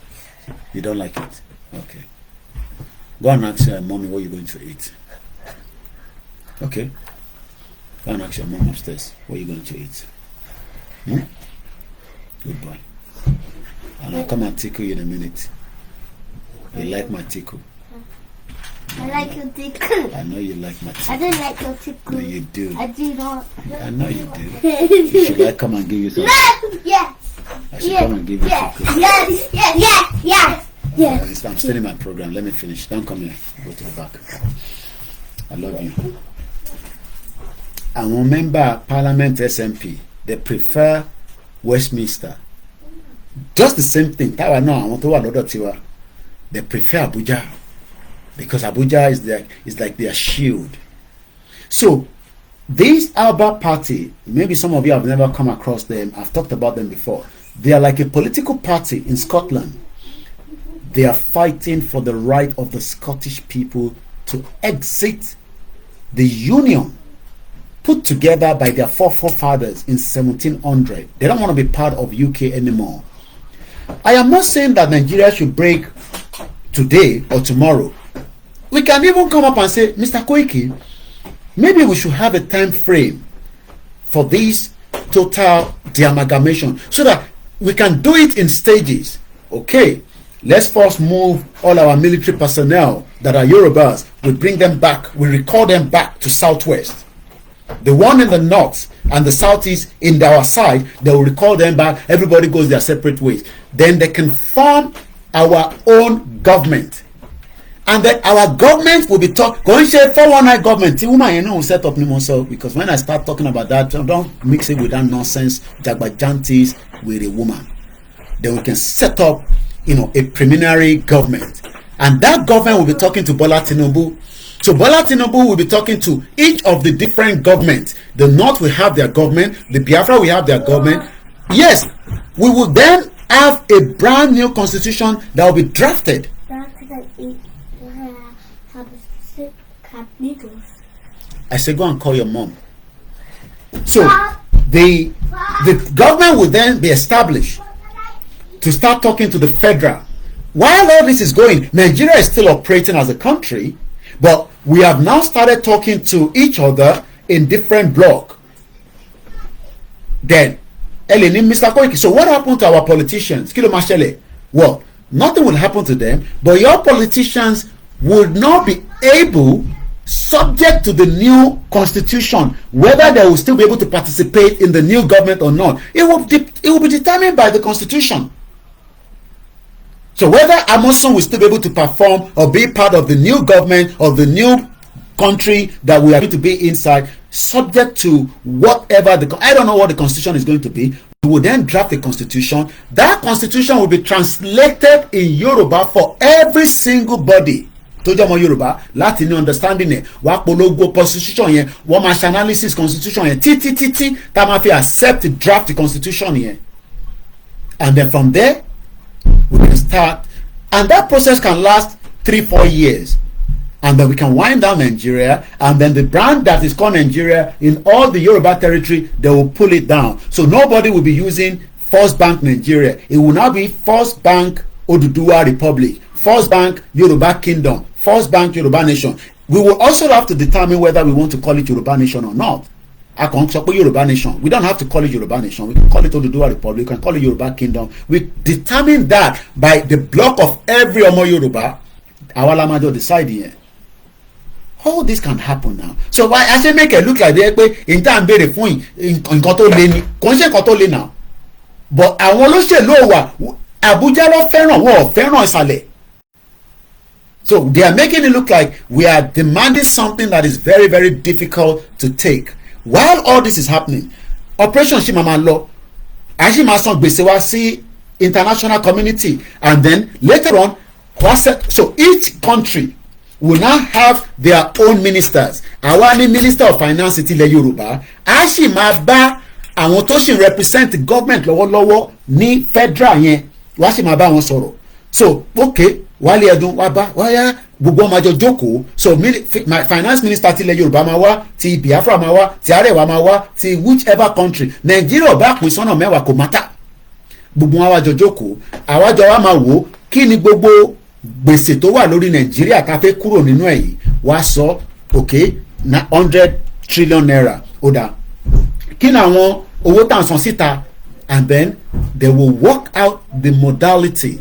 You don't like it? Okay. Go and ask your mommy what you're going to eat. Okay. Go and ask your mom upstairs what you're going to eat. Good boy. And I'll come and tickle you in a minute. You like my tickle? I like your tickle. I know you like my tickle. I don't like your tickle. No, you do. I do not. I know you do. Should I come and give you some? Yes. I should come and give you tickle. Yes. I'm still in my program. Let me finish. Don't come here. Go to the back. I love you. And remember, Parliament SMP, they prefer Westminster. Just the same thing. I want to they prefer Abuja because Abuja is like their shield. So this Alba party, maybe some of you have never come across them. I've talked about them before. They are like a political party in Scotland. They are fighting for the right of the Scottish people to exit the union put together by their forefathers in 1700. They don't want to be part of UK anymore. I am not saying that Nigeria should break today or tomorrow. We can even come up and say, Mr. Koiki, maybe we should have a time frame for this total de-amalgamation so that we can do it in stages. Okay, let's first move all our military personnel that are Yorubas. We bring them back. We recall them back to Southwest. The one in the north and the southeast in our side, they will recall them back. Everybody goes their separate ways. Then they can form our own government. And then our government will be going to say 419 government. The woman you know will set up Nimoso, because when I start talking about that, don't mix it with that nonsense Jagbajantis with a woman. Then we can set up, a preliminary government. And that government will be talking to Bola Tinubu. So Bola Tinubu will be talking to each of the different governments. The North will have their government. The Biafra will have their government. Yes, we will then have a brand new constitution that will be drafted. I say go and call your mom. So the government will then be established to start talking to the federal. While all this is going, Nigeria is still operating as a country, but we have now started talking to each other in different blocks. Then, Mr. Koiki, so what happened to our politicians? Well, nothing will happen to them, but your politicians would not be able, subject to the new constitution, whether they will still be able to participate in the new government or not. It will be determined by the constitution. So whether Amazon will still be able to perform or be part of the new government of the new country that we are going to be inside, subject to whatever I don't know what the constitution is going to be. We will then draft a constitution. That constitution will be translated in Yoruba for every single body. Tojomo Yoruba, Latin understanding it. Wa polongo constitution yen, wa mash analysis constitution yen. Titi, ta ma fi accept the draft the constitution yen. And then from there, we can start, and that process can last 3-4 years, and then we can wind down Nigeria, and then the brand that is called Nigeria in all the Yoruba territory, they will pull it down. So nobody will be using First Bank Nigeria. It will now be First Bank Oduduwa Republic, First Bank Yoruba Kingdom, First Bank Yoruba Nation. We will also have to determine whether we want to call it Yoruba Nation or not. I can't say Yoruba Nation. We don't have to call it Yoruba Nation. We can call it Oduduwa Republic. We can call it Yoruba Kingdom. We determine that by the block of every Omo Yoruba. Our Lamajo decide here. All this can happen now. So why I say make it look like they in time be the phone in control lane. Conscious control lane now. But I want to say lower Abuja lo fẹ́ràn wo fẹ́ràn ìsàlẹ̀. So they are making it look like we are demanding something that is very, very difficult to take. While all this is happening, Operation Shimama Law, Ashimasan Gbesewa see international community, and then later on, so each country will now have their own ministers. Awani Minister of Finance Itile Yoruba, Ashimaba, àwọn tó ṣì represent government lọ́wọ́lọ́wọ́ ní federal yẹn, wá sì máa bá wọn sọ̀rọ̀. So okay, Wálé Ẹdùn wá bá wáyà gbogbo ọmọ àjọ jókòó. So my finance minister tilẹ̀ Yorùbá máa wá, ti Biafra máa wá, ti Arewa máa wá, ti whichever country. Nàìjíríà bá pín sọ́nà mẹ́wàá kò mátà. Gbogbo wọn àjọ jókòó. Àwájọ wa máa wò kí ni gbogbo gbèsè tó wà lórí Nàìjíríà ká fẹ́ kúrò nínú ẹ̀ yìí. Wá sọ okay na 100 trillion naira. Ó dà. Kí ni àwọn owó tá à ń san síta and then they will work out the modality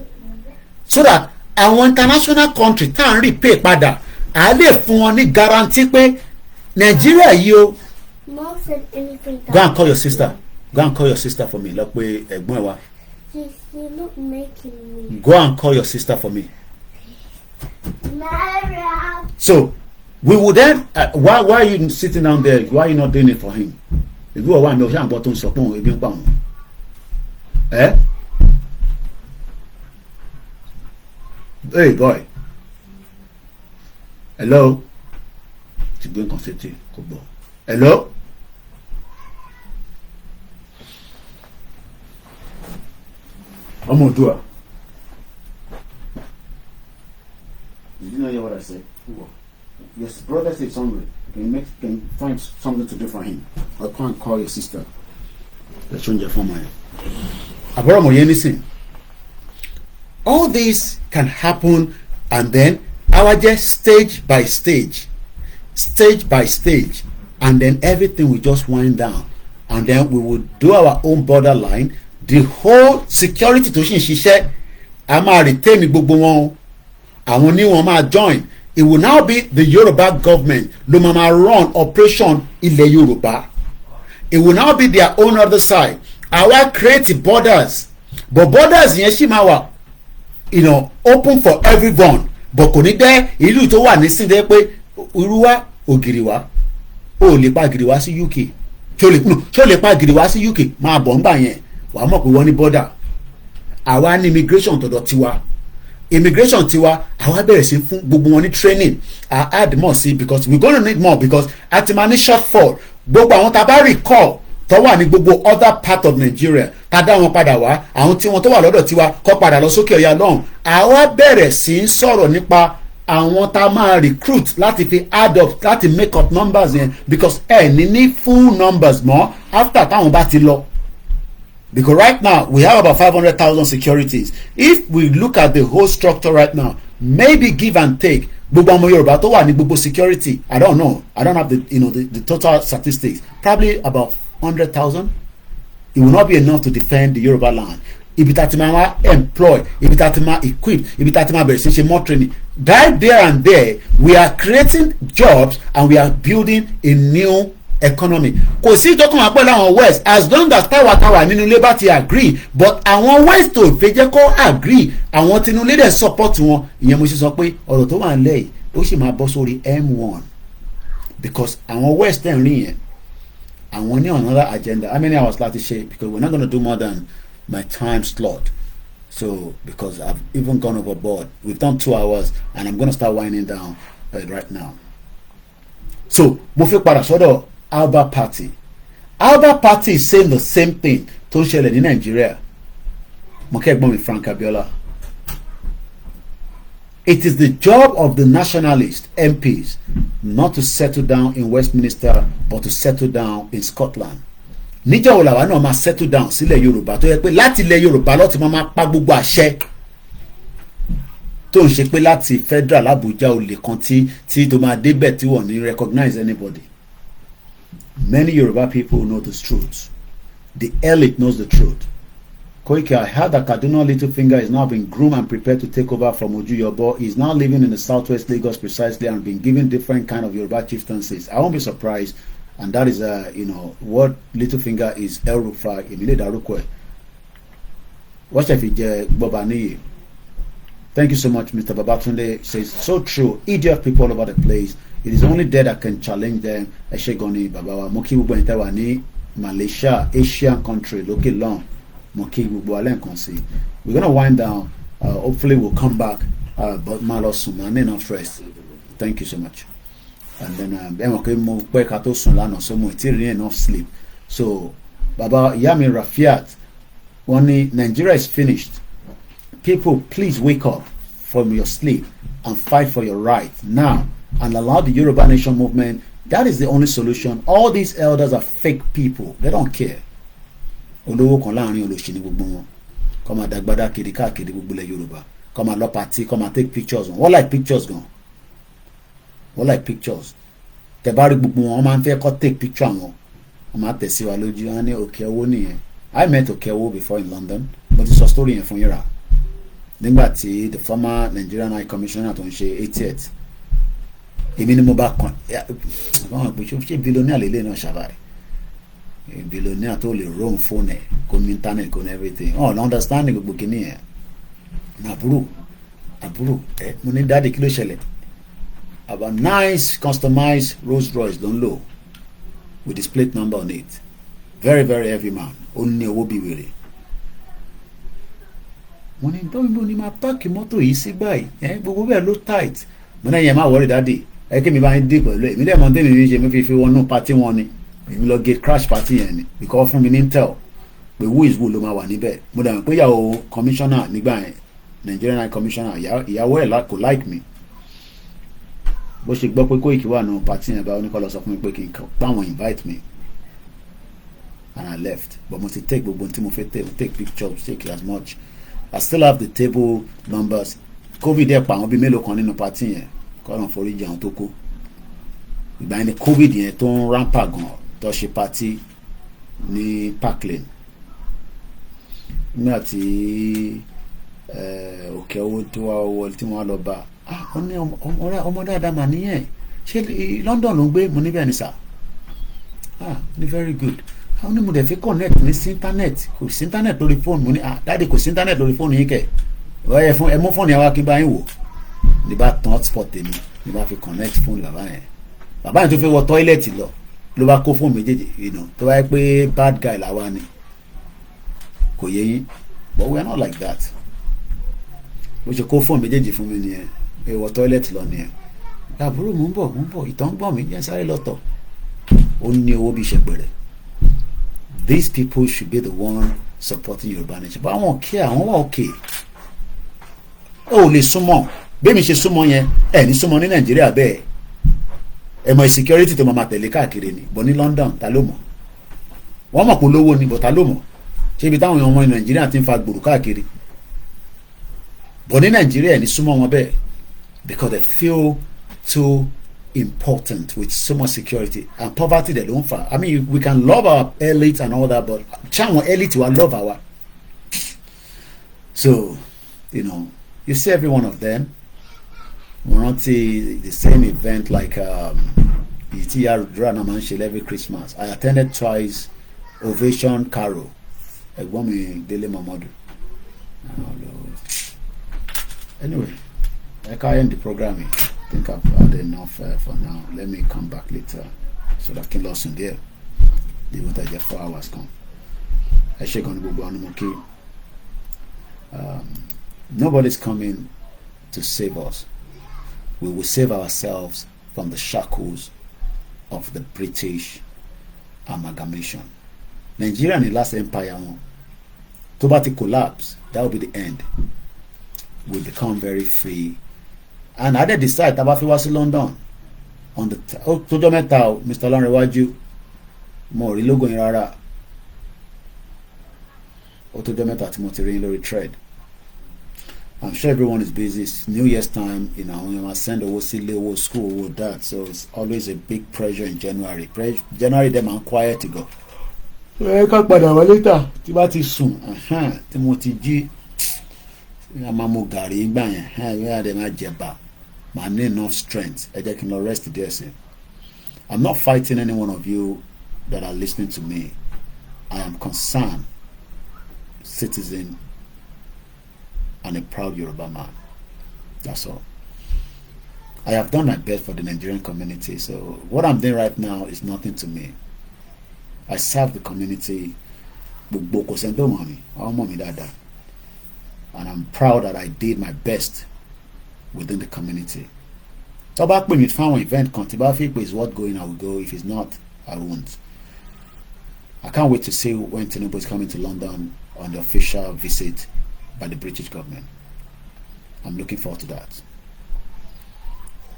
so that our international country can repay padà a lè fún wọn ní guarantee pé Nigeria yìí o. Mom said anything. Go and call your sister. Go and call your sister for me. Look, ẹ̀gbọ́n ẹ wá. You're not making me. Go and call your sister for me. Mara. So we would then why are you sitting down there? Why are you not doing it for him? If you want me, I'm going to support ebi npa wọn. Hey boy. Hello. Ti gbé nǹkan sétí kò gbọ́. Hello. ọmọ Odua. Did you not hear what I said? Your brother says hungry. Can find something to do for him. I can't call your sister. Let's change your phone. All this can happen, and then our just stage by stage, and then everything will just wind down, and then we will do our own borderline. The whole security to ṣiṣẹ́ a máa retain gbogbo wọn, àwọn ní wọn máa join. It will now be the Yoruba government ló máa run operation ilẹ̀ Yorùbá. It will now be their own other side. Àwa create borders, but borders yẹn ṣì máa wà, open for everyone. But kò ní dẹ́ ìlú tó wà nísìnyí pé irú wa ògiri wa ó lè pa ògiri wa sí UK ṣó lè pa ògiri wa sí UK máa bọ̀ ńgbà yẹn wàá mọ̀ pé wọ́n ní border. Àwa ní immigration tọ̀dọ̀ tiwa àwa bẹ̀rẹ̀ sí fún gbogbo wọn ní training. I add more sí because we gonna need more because àti máa ní shortfall. Gbogbo àwọn tá a bá recall tó wà ní gbogbo other part of Nigeria ká dá wọn padà wá, àwọn tí wọn tó wà lọ́dọ̀ tiwa kó padà lọ sókè ọ̀yà lọ́hùn. Àwa bẹ̀rẹ̀ sí ń sọ̀rọ̀ nípa àwọn tá a máa recruit láti fi add up láti make up numbers yẹn because ní full numbers mọ́ after táwọn bá ti lọ. Because right now we have about 500,000 securities. If we look at the whole structure right now, maybe give and take, gbogbo ọmọ Yorùbá tó wà ní gbogbo security, I don't know, I don't have the total statistics, probably about 100,000. It will not be enough to defend the Yoruba land. Ibi tá ti máa employ, ibi tá ti máa equip, ibi tá ti máa bẹ̀rẹ̀ sí ṣe more training. Right there and there, we are creating jobs and we are building a new economy. Kò sí ìjọkùn àpẹ́ láwọn west as long as táwa nínú labour ti agree, but àwọn west ò fẹ́ jẹ́ kó agree, àwọn tinú lédè support wọn. Ìyẹn mo ṣe sọ pé ọ̀rọ̀ tó wà nílẹ̀ yìí ó sì máa bọ́ sórí M1 because àwọn west ẹ̀ ń rí yẹn àwọn ní another agenda. How many hours láti ṣe because we're not going to do more than my time slot. So because I've even gone overboard, we've done 2 hours and I'm going to start winding down right now. So mo fi padà sọ́dọ̀ Alba Party. Alba Party is saying the same thing tó ń ṣẹlẹ̀ ní Nigeria. Mo kẹ́gbọ́n mi Frank Abiola. It is the job of the nationalist MPs not to settle down in Westminster but to settle down in Scotland. Níjọ́ wo làwa náà máa settle down sílẹ̀ Yorùbá tó yẹ pé láti ilẹ̀ Yorùbá lọ́ọ́ ti máa pa gbogbo àṣẹ tó ń ṣe pé láti federal Abuja olè kan tí tó máa débẹ̀ tí wọ́n ní recognize anybody. Many Yoruba people know the truth. The elite knows the truth. Koiki, I heard that Kaduna Littlefinger is now being groomed and prepared to take over from Ojuyobo. He is now living in the southwest Lagos precisely and being given different kind of Yoruba chieftaincies. I won't be surprised, and that is what Littlefinger is El Rufai Emile Darukwe. What if he Bobani? Thank you so much, Mr. Babatunde. Says so true. Idiot people all over the place. It is only dead that can challenge them. Eshegoni Babawa Moki Bubentawani Malaysia, Asian country, Loki long. Moki Bubualen Konsi. We're gonna wind down. Hopefully we'll come back. But Malos Suman enough rest. Thank you so much. And then enough sleep. So Baba Yami Rafiat, when Nigeria is finished, people please wake up from your sleep and fight for your right now and allow the Yoruba Nation movement. That is the only solution. All these elders are fake people. They don't care. Olówó kan láàrin olóṣì ní gbogbo wọn. Come and dagbada kiri káàkiri gbogbo ilẹ̀ Yorùbá. Come and lọ party, come and take pictures. What like pictures gan? What like pictures? Tẹ́ bá rí gbogbo wọn máa ń fẹ́ kó take picture wọn. Wọ́n máa tẹ̀sí wa lójú wọn ní òkè owó nìyẹn. I met Okewo before in London, but it's a story in Funyira. Nígbà tí the former Nigerian High Commissioner tó ń ṣe 80th, èmi ni mo bá kàn àwọn àpò ṣe billionaire lélẹ̀ náà ṣàbàrẹ̀. Billionaire tó lè roam phone ẹ̀ kó ní internet kó ní everything. Oh, understanding gbogbo kìíní ẹ̀. Àbúrò mo ní dáàdì kí ló ṣẹlẹ̀? About nice customized Rolls Royce ló ń lò with his plate number on it. Very very heavy man. Ó ní owó bí wèrè. Mo ní báwo ni máa páàkì mọ́tò yìí sí báyìí? Gbogbo bẹ́ẹ̀ ló tight. Mo náà yẹn máa wọrí dáàdì. Kí mi bá ń dé pẹ̀lú ẹ̀. Mi dẹ̀ mọ̀ tẹ́mi mi ṣe mi fi wọnú party wọn ni. Èmi lọ gate crash party yẹn ni. Because fún mi ní intel pé who is who ló máa wà níbẹ̀. Mo dẹ̀ mọ̀ pé ìyàwó commissioner nígbà yẹn, Nigerian High Commissioner, ìyàwó ẹ̀ kò like me. Bó ṣe gbọ́ pé Koiki wà nù party yẹn bá oníkọ́ lọ sọ fún mi pé kí n báwọn invite me. And I left. But must take gbogbo tí mo fẹ́ take pictures, take as much. I still have the table numbers. COVID ẹ̀ pa àwọn bíi mélòó kan nínú party yẹn. Kọ́lọ̀ forí jẹun tó kó. Ìgbà yẹn ni COVID yẹn tó ń rampa gan tó ṣe party ní Park Lane. Nígbà tí Okewo tó wá wọlé tí wọ́n lọ bá ọmọ dáadáa mà nìyẹn. Ṣé London ló ń gbé? Mo níbẹ̀ ni sà. Ní very good. Àwọn ní mo dẹ̀ fi connect ní sí internet, kò sí internet lórí fóònù. Mo ní dáàdi kò sí internet lórí fóònù yín kẹ̀ ẹ mú fóònù yẹn wá kí n bá yín wò. Ní bá tán hotspot tèmi ní bá fi connect fóònù bàbá yẹn tó fẹ́ wọ tọ́ílẹ̀tì ló bá kó fóònù méjèèjì tó bá yẹ pé bad guy làwa ni kò yé yín, but we are not like that. Bó ṣe kó fóònù méjèèjì fún mi nìyẹn pé wọ tọ́ílẹ̀tì lọ nìyẹn. Àbúrò mò ń bọ̀ ìtàn gbọ̀n mi jẹ́ sáré lọ́tọ̀. Ó ní owó bí ṣẹpẹrẹ. These people should be the one supporting Yoruba nation. But àwọn kí àwọn wà okay. Ó lè súnmọ́ bí mi ṣe súnmọ́ yẹn ní súnmọ́ ní Nàìjíríà bẹ́ẹ̀. Ẹ mọ̀ security tó máa tẹ̀lé káàkiri ni, but ní London ta ló mọ̀? Wọ́n mọ̀ pé olówó ni, but ta ló mọ̀? Ṣé ibi táwọn ọmọ Nàìjíríà ti ń fa gbòòrò káàkiri? But ní Nàìjíríà ní súnmọ́ wọn bẹ́ẹ̀ because they feel too important with so much security and poverty they don't fall. I mean, we can love our elite and all that, but our elite will love our. So, you see every one of them. We're not the same event like every Christmas. I attended twice Ovation Carol. Anyway, I can't end the programming. I think I've had enough for now. Let me come back later so that I can listen there. The water just 4 hours come. I shake on the bobo. Nobody's coming to save us. We will save ourselves from the shackles of the British amalgamation. Nigeria in the last empire, to collapse, that will be the end. We'll become very free. And I did decide Tabafi was in London on the Tojo Metal, Mr. Lanrewaju, more logo in Rara. Tojo Metal Timothy Lori trade. I'm sure everyone is busy. It's New Year's time, I send a silly school with that. So it's always a big pressure in January. January them are quiet to go. Later, Tibati soon. Timothy G. Amamu Gary Bang. My enough strength. I can rest there. I'm not fighting any one of you that are listening to me. I am concerned citizen and a proud Yoruba man. That's all. I have done my best for the Nigerian community, so what I'm doing right now is nothing to me. I serve the community, and I'm proud that I did my best within the community. So back when we found an event, if is what going, I will go. If it's not, I won't. I can't wait to see when Tinubu is coming to London on the official visit by the British government. I'm looking forward to that.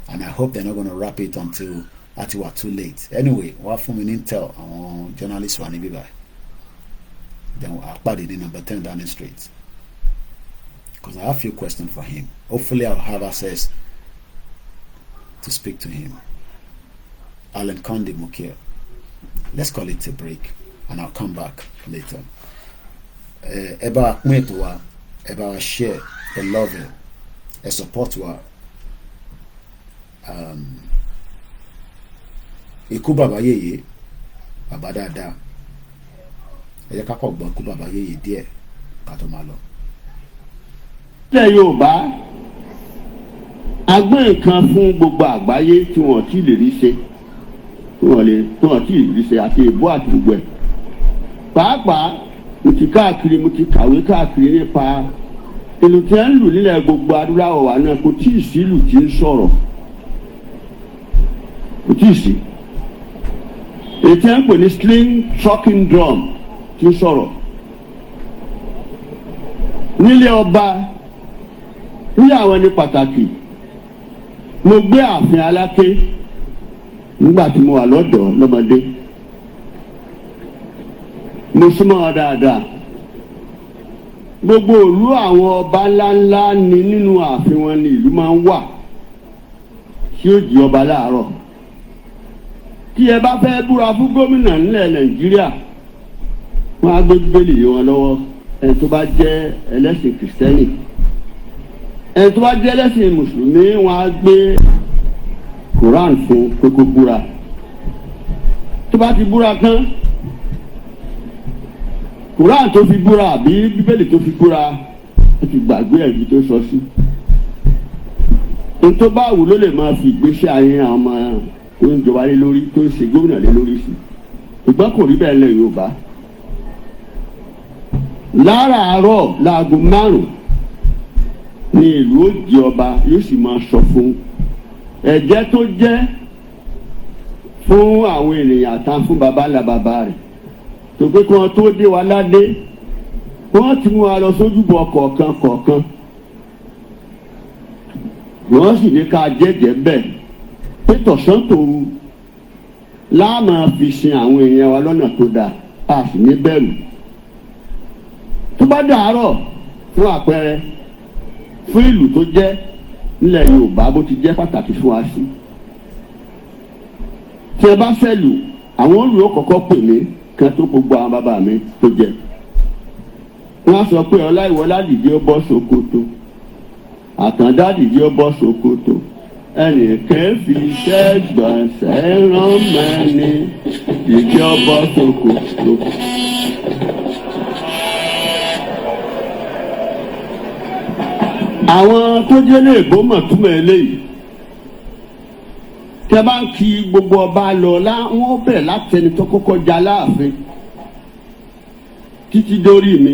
And I hope they're not going to wrap it until we're too late. Anyway, what from an intel, our journalists were by. Then I'll put it in number 10 Downing Street. Because I have a few questions for him. Hopefully I'll have access to speak to him. Alan Conde Mukir. Let's call it a break and I'll come back later. ẹ bá wa pín ètò wa, ẹ bá wa share, ẹ love ẹ support wa. Ikú bàbá yèyé, bàbá dáadáa, ẹ jẹ́ ká kọ́ gbọ́ ikú bàbá yèyé díẹ̀ ká tó máa lọ. Ilẹ̀ Yorùbá agbé nǹkan fún gbogbo àgbáyé tí wọ́n ti lè rí ṣe, tí wọ́n ti lè rí ṣe àti ìbò àti gbogbo ẹ̀. Pàápàá mo ti káàkiri, mo ti kàwé káàkiri nípa ìlù tí ń lù nílẹ̀ gbogbo adúláwọ̀ wa náà, kò tí ì sí ìlù tí ń sọ̀rọ̀, kò tí ì sí. Ètí ẹ̀ ń pè ní sling trucking drum tí ń sọ̀rọ̀. Nílé ọba, ní àwọn ẹni pàtàkì, mo gbé ààfin Aláké nígbà tí mo wà lọ́dọ̀ lọ́mọdé. Mo súnmọ́ wọn dáadáa. Gbogbo ìlú àwọn ọba ńláńlá ni nínú ààfin wọn ni ìlú máa ń wà tí ó jí ọba láàárọ̀. Tí ẹ bá fẹ́ búra fún gómìnà nílẹ̀ Nàìjíríà, wọ́n á gbé bíbélì lé wọn lọ́wọ́, ẹni tó bá jẹ́ ẹlẹ́sìn kìrìsìtẹ́nì. Ẹni tó bá jẹ́ ẹlẹ́sìn mùsùlùmí, wọ́n á gbé Quran fún kókó búra. Tó bá ti búra tán, Quran tó fi búra àbí bíbélì tó fi búra, ó ti gbàgbé ẹ̀rí tó sọ sí. Ohun tó bá wù ló lè máa fi ìgbésí ayé àwọn ọmọ tó ń jọba lé lórí, tó ń ṣe gómìnà lé lórí sí. Ìgbọ́n kò rí bẹ́ẹ̀ lẹ̀ Yorùbá. Láràárọ̀ láago 5 ní ìlú ó jí ọba, yóò sì máa sọ fún ẹ̀jẹ́ tó jẹ́ fún àwọn ènìyàn àtàn fún baba ńlá bàbá rẹ̀. Tó pé kí wọ́n tó dé wa ládé, wọ́n ti mú wa lọ sójúbọ kọ̀ọ̀kan. Wọ́n sì ní ká jẹ́jẹ́ bẹ́ẹ̀ pé tọ̀sán tòru láàmà fi sin àwọn èèyàn wa lọ́nà tó dáa, a sì ní bẹ̀rù. Tó bá dàárọ̀ fún àpẹẹrẹ fún ìlú tó jẹ́ nílẹ̀ Yorùbá bó ti jẹ́ pàtàkì fún wa sí. Tí ẹ bá fẹ́ lù, àwọn olùyọ kọ̀ọ̀kan pè mí kan tó gbogbo àwọn bàbá mi tó jẹ. Wọ́n sọ pé Ọláìwọlá dìde ó bọ́ Sókótó, Àtàndá dìde ó bọ́ Sókótó, ẹnìkan fi iṣẹ́ gbọ̀nsẹ̀ rán mẹ́ni dìde ó bọ́ Sókótó. Àwọn tó jẹ́ lè bó mọ̀ túmọ̀ eléyìí. Tẹ́ bá ń kí gbogbo ọba lọ wọ́n bẹ̀rẹ̀ láti ẹni tó kọ́kọ́ já láàfin títí dórí mi.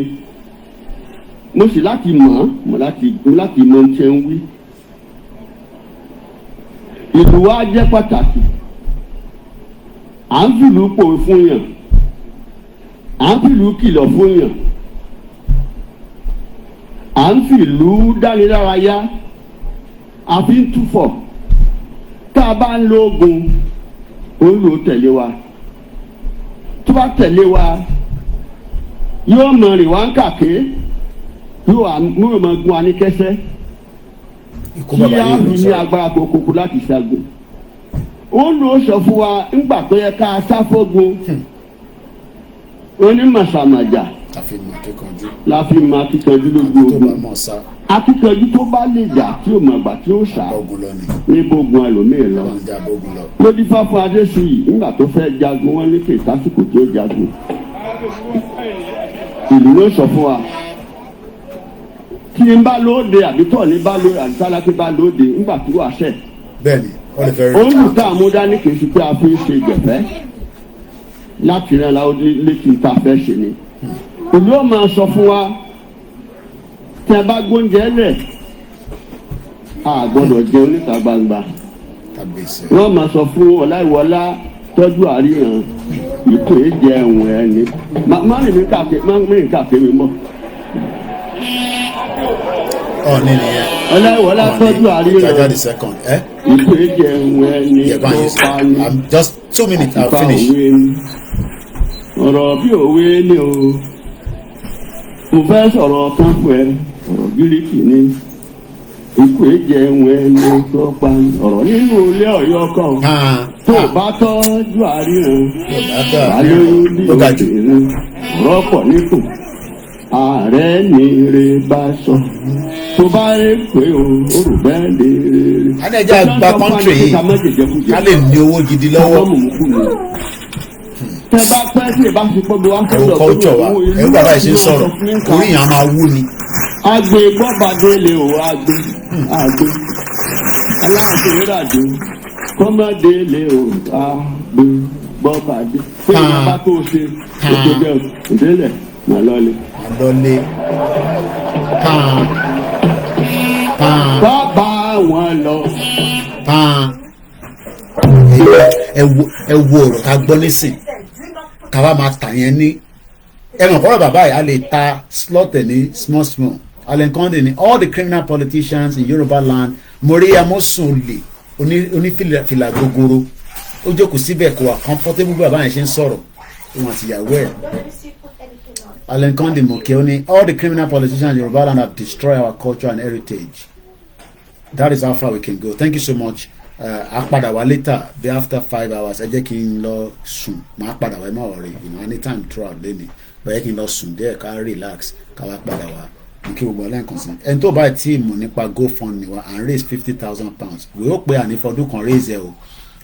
Mo sì láti mọ̀ láti mọ̀ ní ṣe ń wí. Ìlú wa jẹ́ pàtàkì. À ń fìlú pòwe fún yàn. À ń fìlú kìlọ̀ fún yàn. À ń fìlú dánilárayá. A fi ń túfọ̀. Tá a bá ń lo ogun, ó ń lò tẹ̀lé wa. Tó bá tẹ̀lé wa, yóò mọ rìn wá ń kàké, yóò mọ gun wa ní kẹsẹ́. Kí á fi ní agbára kòkòkò láti ṣàgbé. Ó ń lò sọ fún wa ńgbà tó yẹ ká sáfógun. Onímọ̀sàmàjà la fi mọ akíkanjú lójú ogun. Akíkanjú tó bá lè jà tí ò mọ̀gbà tí ó sà ní gbógun ẹlòmíì lọ. Lódì fáfún Adésùyì nígbà tó fẹ́ jagun wọn ní kèé tásìkò tí ó jagun. Ìlú ló sọ fún wa. Tí n bá lóde àbí tọ̀ ní bá lóde àbí tálákì bá lóde nígbà tí wàá ṣẹ̀. Bẹ́ẹ̀ni, wọ́n lè fẹ́ rí. Olùkọ́ àmúdání kì í ṣe pé a fi ń ṣe ìgbẹ̀fẹ́ láti rẹ̀ la ó létí ta fẹ́ ṣe ni. Òlú ó máa sọ fún wa tí a bá gbóúnjẹ lẹ̀ a gbọ́dọ̀ jẹun níta gbangba. Wọ́n máa sọ fún Ọláìwọlá tọ́jú àríyàn ìkó jẹ ẹ̀wọ̀n ẹni. Má rìn káàkiri mi mọ́. Ọ̀ní nìyẹn. Ọláìwọlá tọ́jú àríyàn ìkó jẹ ẹ̀wọ̀n ẹni tó pa ni. Just 2 minutes, I'll finish. Ọ̀rọ̀ bí òwe ni o. Mo fẹ́ sọ̀rọ̀ kan fún ẹ, ọ̀rọ̀ gíríkì ni. Ikú èjẹ ẹ̀wọ̀n ẹni tó pa ni. Ọ̀rọ̀ nínú ilé Ọ̀yọ́ kan. Tó bá tọ́jú àríyàn, balóyún bí obìnrin, ọ̀rọ̀ pọ̀ nípò. ààrẹ ní rè bá sọ tó bá rí pé o rò bẹ́ẹ̀ lè rè. Adéjà gba kọ́ńtì yìí ká lè ní owó gidi lọ́wọ́. Tẹ bá pẹ́ tí ẹ bá fi pọ́ bí wọ́n kọ́ lọ́wọ́ ẹ̀rù bàbá yìí ṣe ń sọ̀rọ̀ orí yẹn á máa wú ni. Agbe gbọ́bàdélé o agbe aláàfin kọ́mọdélé o agbe gbọ́bàdé. Pé ìjọba tó ṣe ètò bẹ́ẹ̀ ìdílé náà lọ́lé. Bàbá wọn lọ. Ẹ wo ọ̀rọ̀ ká gbọ́ nísìn ká wá máa tà yẹn ní ẹ̀wọ̀n kọ́ra bàbá yìí a lè ta slaughter ní small alenkande ní all the criminal politicians in Yoruba land mori amosun olè onífìlà gogoro ó jókòó síbẹ̀ kó wà comfortable bàbá yẹn ṣe ń sọ̀rọ̀ òun àti ìyàwó ẹ̀ alenkande mọ̀kẹ́ ó ní all the criminal politicians in Yoruba land have destroyed our culture and heritage. That is how far we can go. Thank you so much. A padà wá later bí after 5 hours ẹ jẹ́ kí n lọ sùn máa padà wá ẹ má worry anytime throughout lẹ́nu bẹ́ẹ̀ yẹ kí n lọ sùn díẹ̀ ká relax ká wá padà wá kí gbogbo ẹlẹ́ǹkan sí. ẹni tó bá tí mọ̀ nípa GoFundMe wa and raise £50,000 we ó pé ànífọdún kan raise ẹ o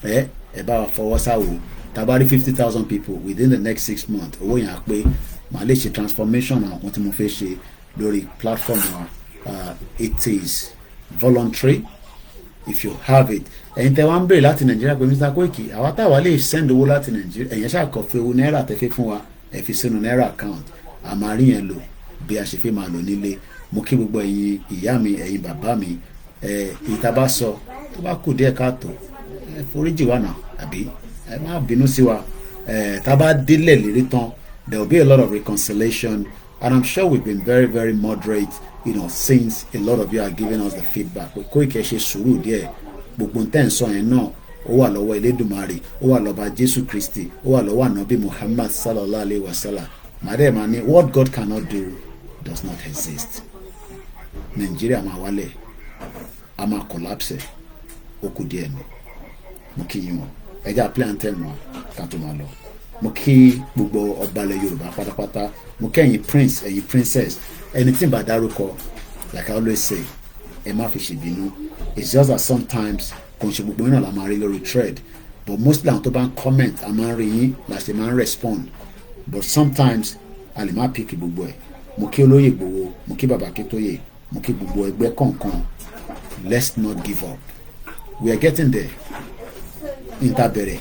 ẹ bá wa fọwọ́ sáwò tàbá rí 50,000 people within the next 6 months owó yẹn á pé màá lè ṣe transformation àwọn kan tí mo fẹ́ ṣe lórí platform wa it is voluntary if you have it. ẹ̀yin tẹ́ wá ń bèrè láti Nàìjíríà pé Mr. Koiki àwa táwa lè send owó láti Nàìjíríà ẹ̀yin ṣàkọfẹ́ owó náírà tẹ́fẹ́ fún wa ẹ fi sínú náírà account àmàrí yẹn lò bí a ṣe fi máa lò nílé. Mo kí gbogbo ẹ̀yin ìyá mi ẹ̀yin bàbá mi ìta bá sọ tó bá kù díẹ̀ káàtó ẹ foríjì wa náà àbí ẹ má bínú sí wa tá a bá délẹ̀ lérí tán there will be a lot of reconciliation and I'm sure we've been very very moderate since a lot of you are giving us the feedback. Koiki ṣe sùúrù díẹ̀ gbogbo ntẹ́ ń sọ yẹn náà ó wà lọ́wọ́ Elédùmarè ó wà lọ́ba Jésù Kristi ó wà lọ́wọ́ ànábì Muhammad sallallahu alayhi wa sallam. Màdé ni what God cannot do does not exist. Nàìjíríà máa wálẹ̀ a máa collapse ó kù díẹ̀ ni. Mo kí yín o ẹja play anthem wọn ká tó máa lọ. Mo kí gbogbo ọba ilẹ̀ Yorùbá pátápátá mo kí ẹ̀yin prince ẹ̀yin princess ẹni tí n bá dárúkọ like I always say ẹ má fi ṣèbínú. It's just that sometimes kò ń ṣe gbogbo náà la máa rí lórí thread but mostly àwọn tó bá ń comment a máa ń rí yín la ṣe máa ń respond but sometimes a lè má pick gbogbo ẹ̀. Mo kí olóyè Ìgbòho mo kí bàbá Akíntóyè mo kí gbogbo ẹgbẹ́ kọ̀ọ̀kan let's not give up we are getting there. Interbere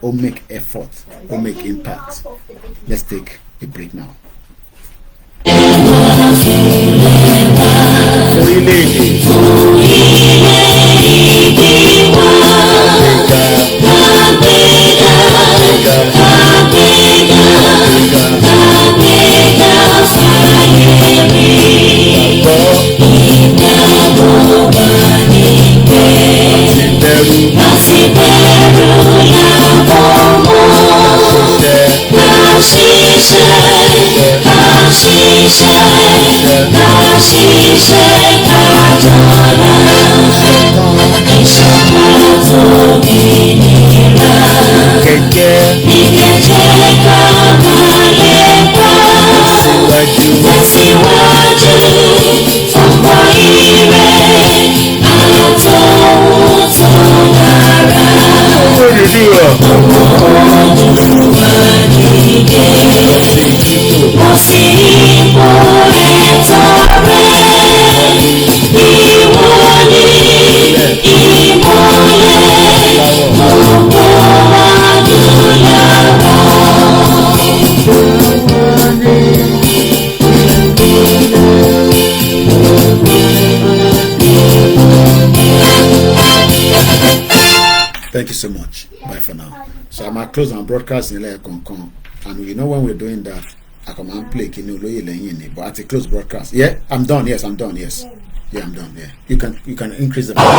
or make effort or make impact. Let's take a break now. Thank you so much. Bye for now. So I might close my broadcast in like and when we're doing that, I come and play but at a close broadcast. Yeah, I'm done. Yes, I'm done. Yes. Yeah, I'm done. Yeah. You can increase the volume.